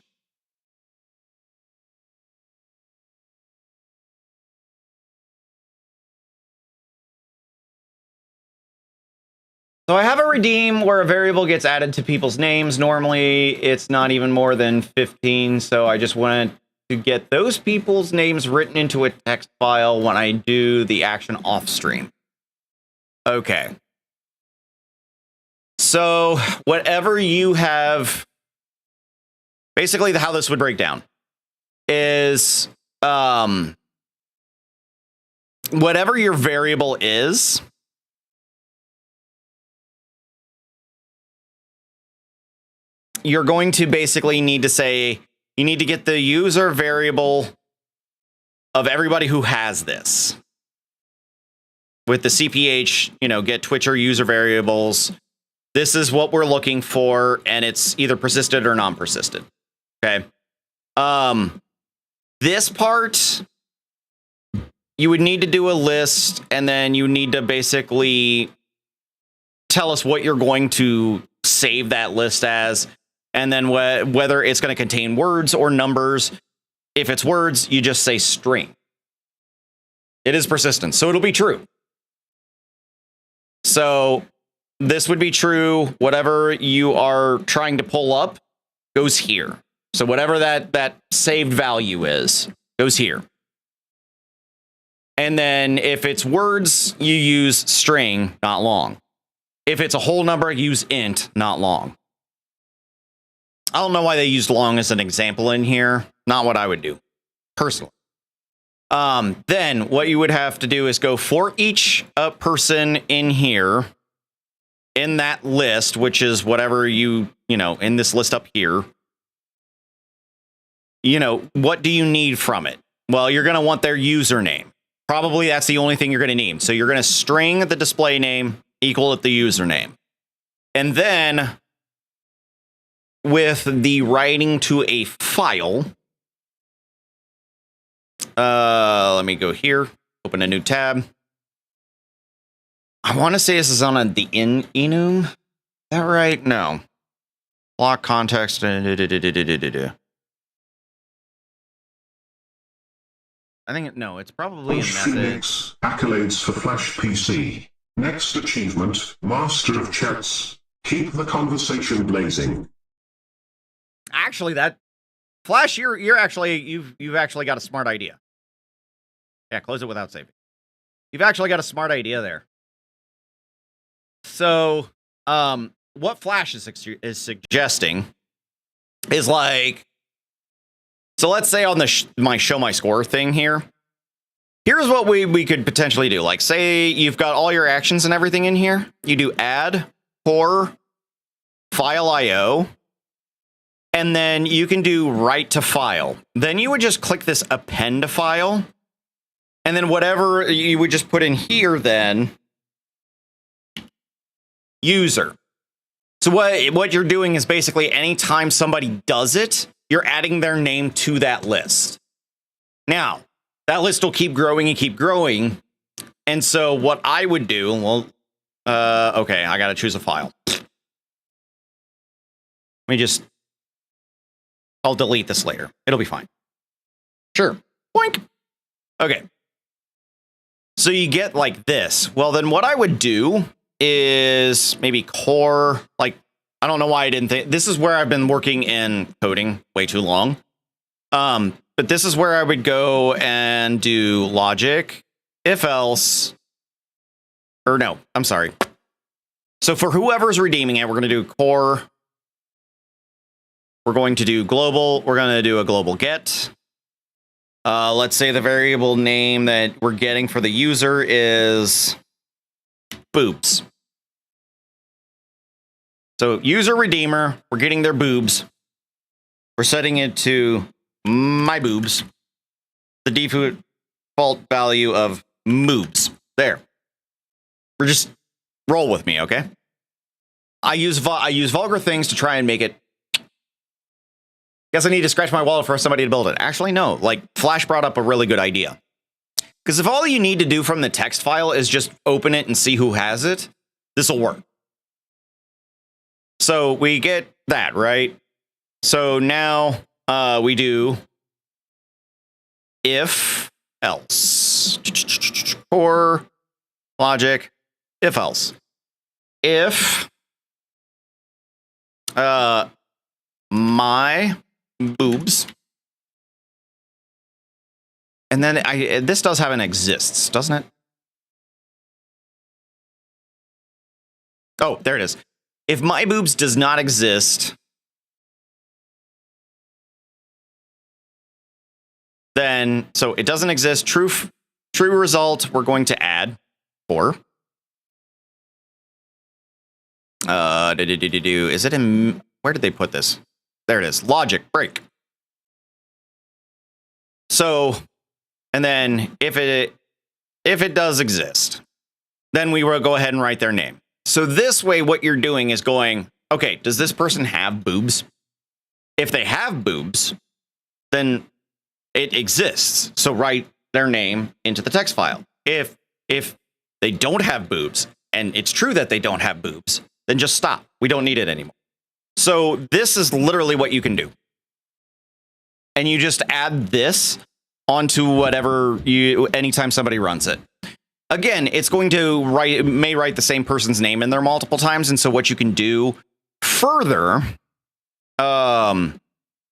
So I have a redeem where a variable gets added to people's names. Normally, it's not even more than 15, so I just wanted to get those people's names written into a text file when I do the action off stream. Okay. So whatever you have, basically how this would break down is whatever your variable is, you're going to basically need to say, you need to get the user variable of everybody who has this. With the CPH, get Twitcher user variables. This is what we're looking for, and it's either persistent or non-persistent. Okay. This part, you would need to do a list, and then you need to basically tell us what you're going to save that list as. And then whether it's going to contain words or numbers. If it's words, you just say string. It is persistent, so it'll be true. So this would be true. Whatever you are trying to pull up goes here. So whatever that saved value is, goes here. And then if it's words, you use string, not long. If it's a whole number, use int, not long. I don't know why they used long as an example in here. Not what I would do, personally. Then what you would have to do is go for each person in here, in that list, which is whatever in this list up here. What do you need from it? Well, you're going to want their username. Probably that's the only thing you're going to need. So you're going to string the display name equal to the username. And then with the writing to a file, let me go here, open a new tab. I want to say this is on the enum. Is that right? No. Block context. I think no, it's probably in method. OSUPhoenix, accolades for Flash PC. Next achievement, Master of Chats. Keep the conversation blazing. Actually, that Flash, you've actually got a smart idea. Yeah, close it without saving. You've actually got a smart idea there. So, what Flash is suggesting is like, so let's say on the my show my score thing here. Here's what we could potentially do. Like, say you've got all your actions and everything in here. You do add core file IO. And then you can do write to file. Then you would just click this append to file. And then whatever you would just put in here then, user. So what you're doing is basically anytime somebody does it, you're adding their name to that list. Now, that list will keep growing and keep growing. And so what I would do, well, okay, I got to choose a file. Let me just, I'll delete this later. It'll be fine. Sure. Boink. Okay. So you get like this. Well, then what I would do is maybe core, like, I don't know why I didn't think, this is where I've been working in coding way too long. But this is where I would go and do logic, if else, or no, I'm sorry. So for whoever's redeeming it, we're going to do core. We're going to do global. We're going to do a global get. Let's say the variable name that we're getting for the user is boobs. So user redeemer, we're getting their boobs. We're setting it to my boobs. The default value of moobs. There. We're just roll with me, okay? I use vulgar things to try and make it. Guess I need to scratch my wallet for somebody to build it. Actually, no. Like, Flash brought up a really good idea. Because if all you need to do from the text file is just open it and see who has it, this will work. So we get that, right? So now we do if else. Core logic, if else. If my boobs, and then this does have an exists, doesn't it? Oh, there it is. If my boobs does not exist, then, so it doesn't exist. True result, we're going to add 4. Is it in, where did they put this? There it is. Logic break. So, and then if it does exist, then we will go ahead and write their name. So this way, what you're doing is going, okay, does this person have boobs? If they have boobs, then it exists. So write their name into the text file. If they don't have boobs, and it's true that they don't have boobs, then just stop. We don't need it anymore. So this is literally what you can do. And you just add this onto whatever anytime somebody runs it. Again, it's going to may write the same person's name in there multiple times. And so what you can do further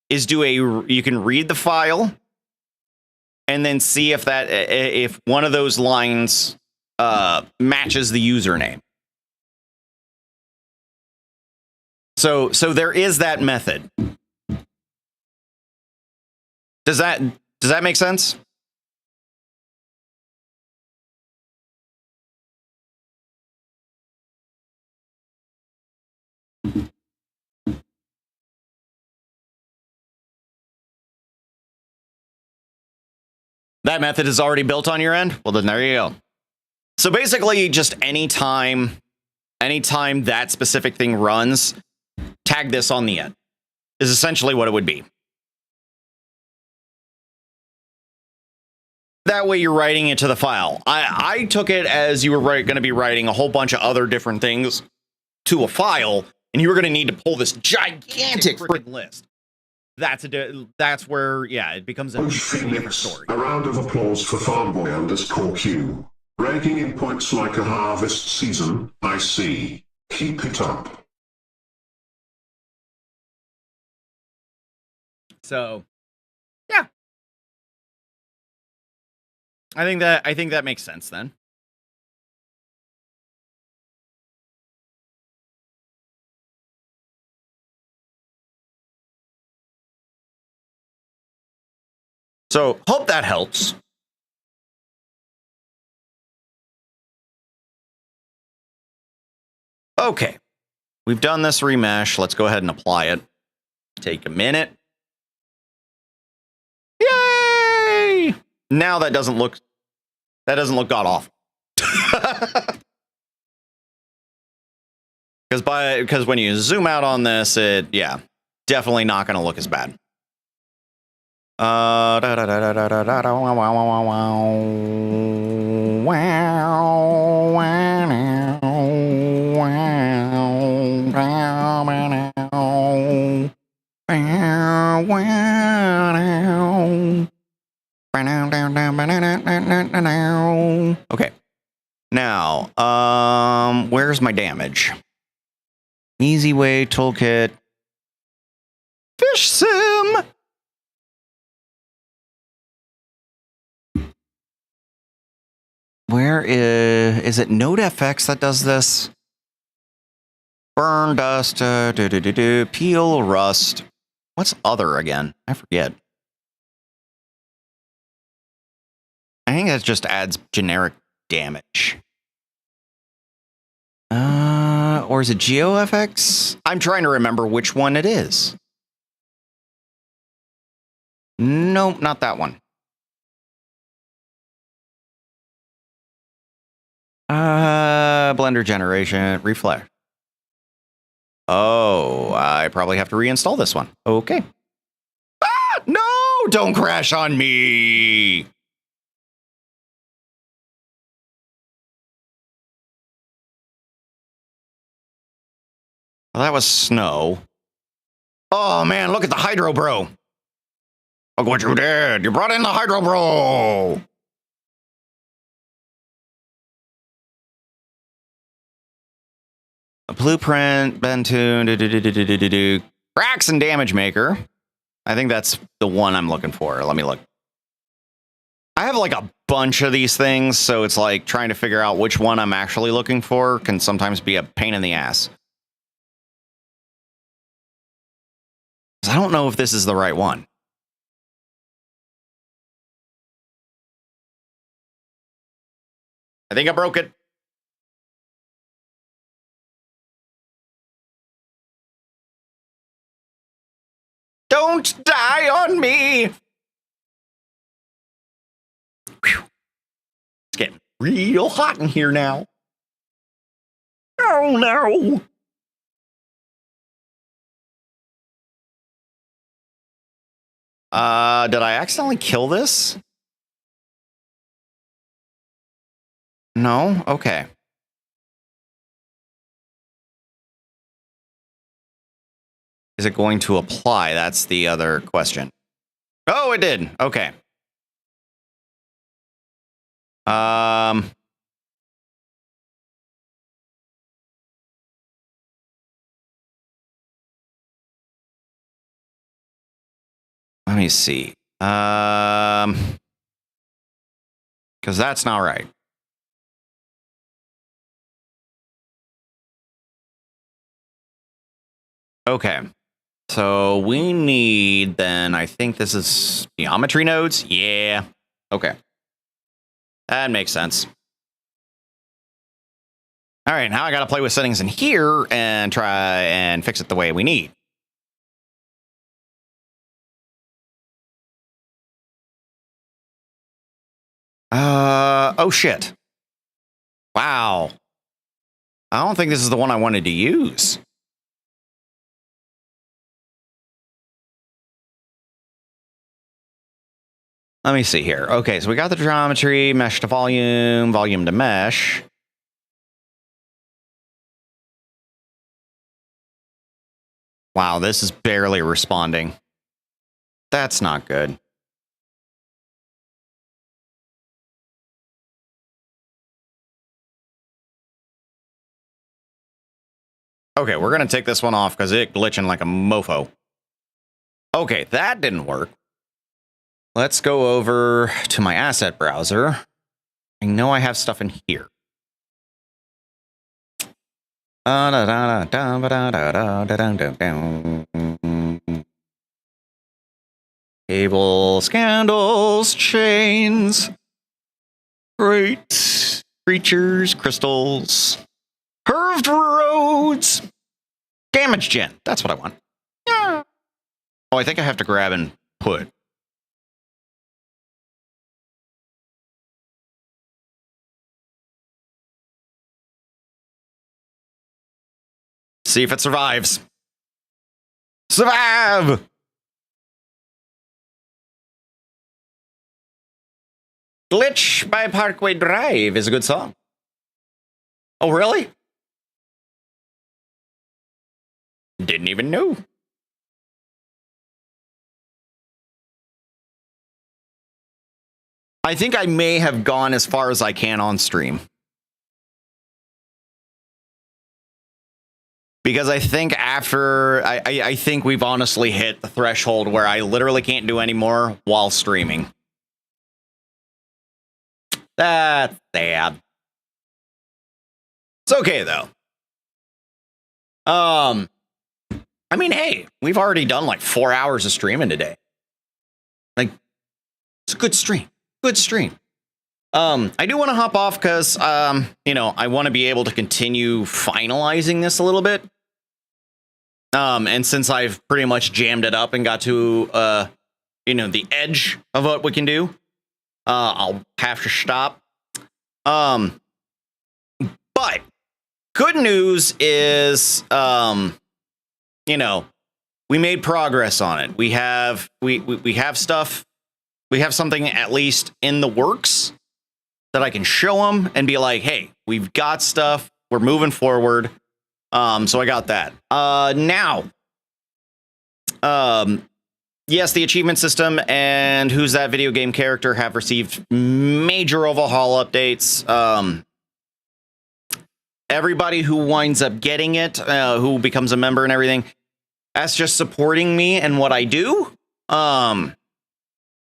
is you can read the file and then see if one of those lines matches the username. So there is that method. Does that make sense? That method is already built on your end? Well, then there you go. So basically, just anytime that specific thing runs, tag this on the end is essentially what it would be. That way you're writing it to the file. I took it as you were going to be writing a whole bunch of other different things to a file, and you were going to need to pull this gigantic freaking list. That's where, yeah, it becomes a different story. A round of applause for Farmboy_Q. Raking in points like a harvest season, I see. Keep it up. So, yeah. I think that makes sense then. So, hope that helps. Okay. We've done this remesh. Let's go ahead and apply it. Take a minute. Yay! Now that doesn't look god awful. Because when you zoom out on this, yeah, definitely not going to look as bad. Okay. Now, where's my damage? Easy way toolkit. Fish sim. Where is it? NodeFX that does this? Burn, dust, peel, rust. What's other again? I forget. I think that just adds generic damage. Or is it GeoFX? I'm trying to remember which one it is. Nope, not that one. Blender generation, reflect. Oh, I probably have to reinstall this one. Okay. Ah, no, don't crash on me. Well, that was snow. Oh, man, look at the Hydro Bro. Look what you did. You brought in the Hydro Bro. A blueprint, Bentoon, Cracks and Damage Maker. I think that's the one I'm looking for. Let me look. I have like a bunch of these things, so it's like trying to figure out which one I'm actually looking for can sometimes be a pain in the ass. I don't know if this is the right one. I think I broke it. Don't die on me! Whew. It's getting real hot in here now. Oh no! Did I accidentally kill this? No? Okay. Is it going to apply? That's the other question. Oh, it did. Okay. Let me see. Because that's not right. Okay. So we need then, I think this is geometry nodes. Yeah. Okay. That makes sense. All right. Now I got to play with settings in here and try and fix it the way we need. Oh shit. Wow. I don't think this is the one I wanted to use. Let me see here. Okay, so we got the geometry, mesh to volume, volume to mesh. Wow, this is barely responding. That's not good. Okay, we're going to take this one off because it's glitching like a mofo. Okay, that didn't work. Let's go over to my asset browser. I know I have stuff in here. Cable, scandals, chains. Great. Creatures, crystals. Curved roads. Damage gen. That's what I want. Yeah. Oh, I think I have to grab and put. See if it survives. Survive! Glitch by Parkway Drive is a good song. Oh, really? Didn't even know. I think I may have gone as far as I can on stream. Because I think after, I think we've honestly hit the threshold where I literally can't do any more while streaming. That's sad. It's okay, though. I mean, hey, we've already done like 4 hours of streaming today. Like, it's a good stream. Good stream. I do want to hop off because, you know, I want to be able to continue finalizing this a little bit. And since I've pretty much jammed it up and got to, you know, the edge of what we can do, I'll have to stop. But good news is, you know, we made progress on it. We have stuff. We have something at least in the works that I can show them and be like, hey, we've got stuff. We're moving forward. So I got that. Now, yes, the achievement system and Who's That Video Game Character have received major overhaul updates. Everybody who winds up getting it, who becomes a member and everything, that's just supporting me and what I do.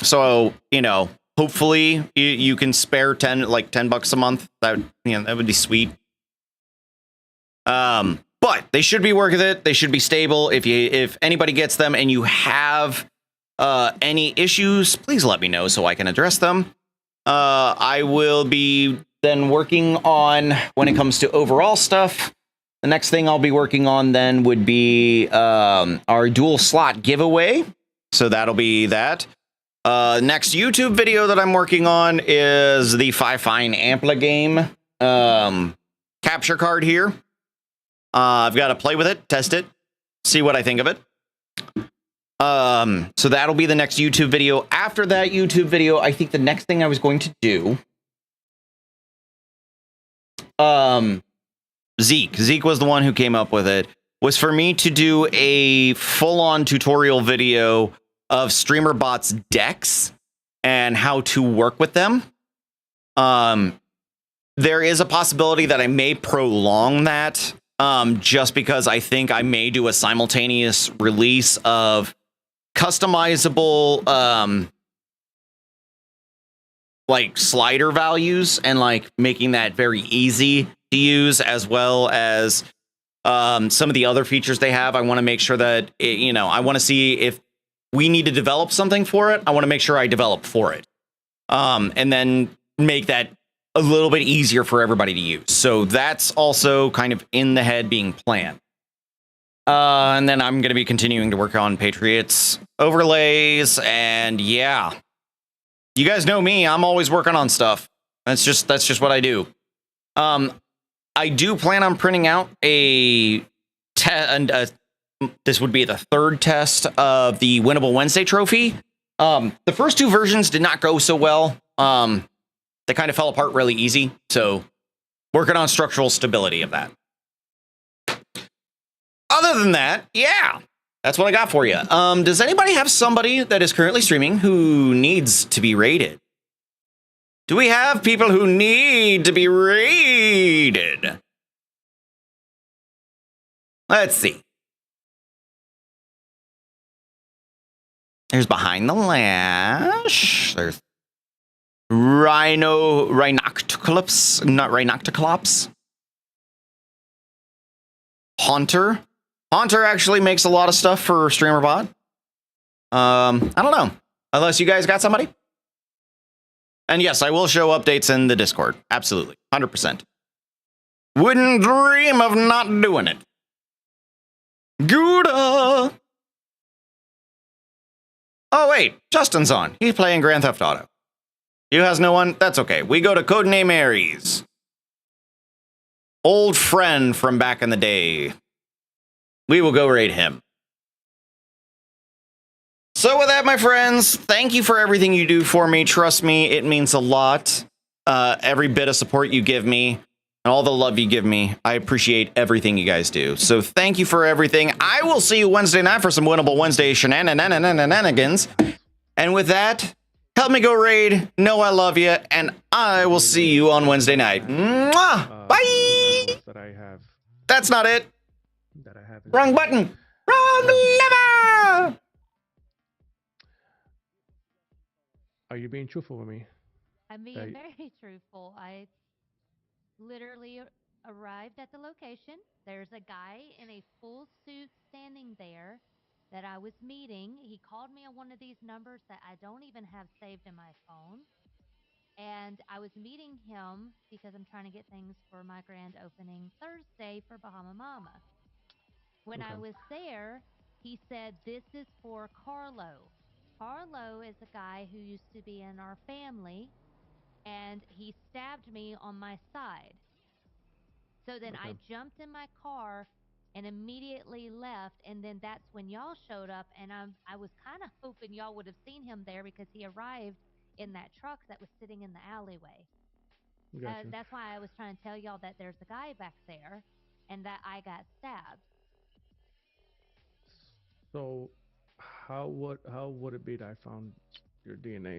So, you know, hopefully you can spare $10 a month. That, you know, that would be sweet. But they should be worth it. They should be stable. If anybody gets them and you have any issues, please let me know so I can address them. I will be then working on, when it comes to overall stuff, the next thing I'll be working on then would be our dual slot giveaway. So that'll be that. Next YouTube video that I'm working on is the Fine Ampla game capture card here. I've got to play with it, test it, see what I think of it. So that'll be the next YouTube video. After that YouTube video, I think the next thing I was going to do, Zeke was the one who came up with it, was for me to do a full-on tutorial video of Streamer.bot's decks and how to work with them. There is a possibility that I may prolong that, just because I think I may do a simultaneous release of customizable, like slider values and like making that very easy to use, as well as some of the other features they have. I want to make sure that it, you know, I want to see if we need to develop something for it. I want to make sure I develop for it, and then make that a little bit easier for everybody to use. So that's also kind of in the head being planned. And then I'm going to be continuing to work on Patriots overlays, and yeah, you guys know me. I'm always working on stuff. That's just what I do. I do plan on printing out a test, and this would be the third test of the Winnable Wednesday trophy. The first two versions did not go so well. They kind of fell apart really easy. So working on structural stability of that. Other than that, yeah, that's what I got for you. Does anybody have somebody that is currently streaming who needs to be rated? Do we have people who need to be rated? Let's see. There's Behind the Lash. There's Rhinoctoclops, not Rhinoctoclops. Haunter. Haunter actually makes a lot of stuff for Streamer.bot. I don't know. Unless you guys got somebody. And yes, I will show updates in the Discord. Absolutely. 100%. Wouldn't dream of not doing it. Gouda. Oh, wait, Justin's on. He's playing Grand Theft Auto. You has no one? That's okay. We go to Codename Aries. Old friend from back in the day. We will go raid him. So with that, my friends, thank you for everything you do for me. Trust me, it means a lot. Every bit of support you give me and all the love you give me, I appreciate everything you guys do. So thank you for everything. I will see you Wednesday night for some winnable Wednesday shenanigans. And with that, help me go raid. Know I love you, and I will see you on Wednesday night. Mwah! Bye! That I have. That's not it. That I have. Wrong button. Wrong lever. Are you being truthful with me? I'm being very truthful. I literally arrived at the location. There's a guy in a full suit standing there that I was meeting. He called me on one of these numbers that I don't even have saved in my phone. And I was meeting him because I'm trying to get things for my grand opening Thursday for Bahama Mama. When I was there, he said, "This is for Carlo." Carlo is a guy who used to be in our family, and he stabbed me on my side. So then I jumped in my car and immediately left, and then that's when y'all showed up, and I was kind of hoping y'all would have seen him there because he arrived in that truck that was sitting in the alleyway. Gotcha. That's why I was trying to tell y'all that there's a guy back there and that I got stabbed. So how would it be that I found your DNA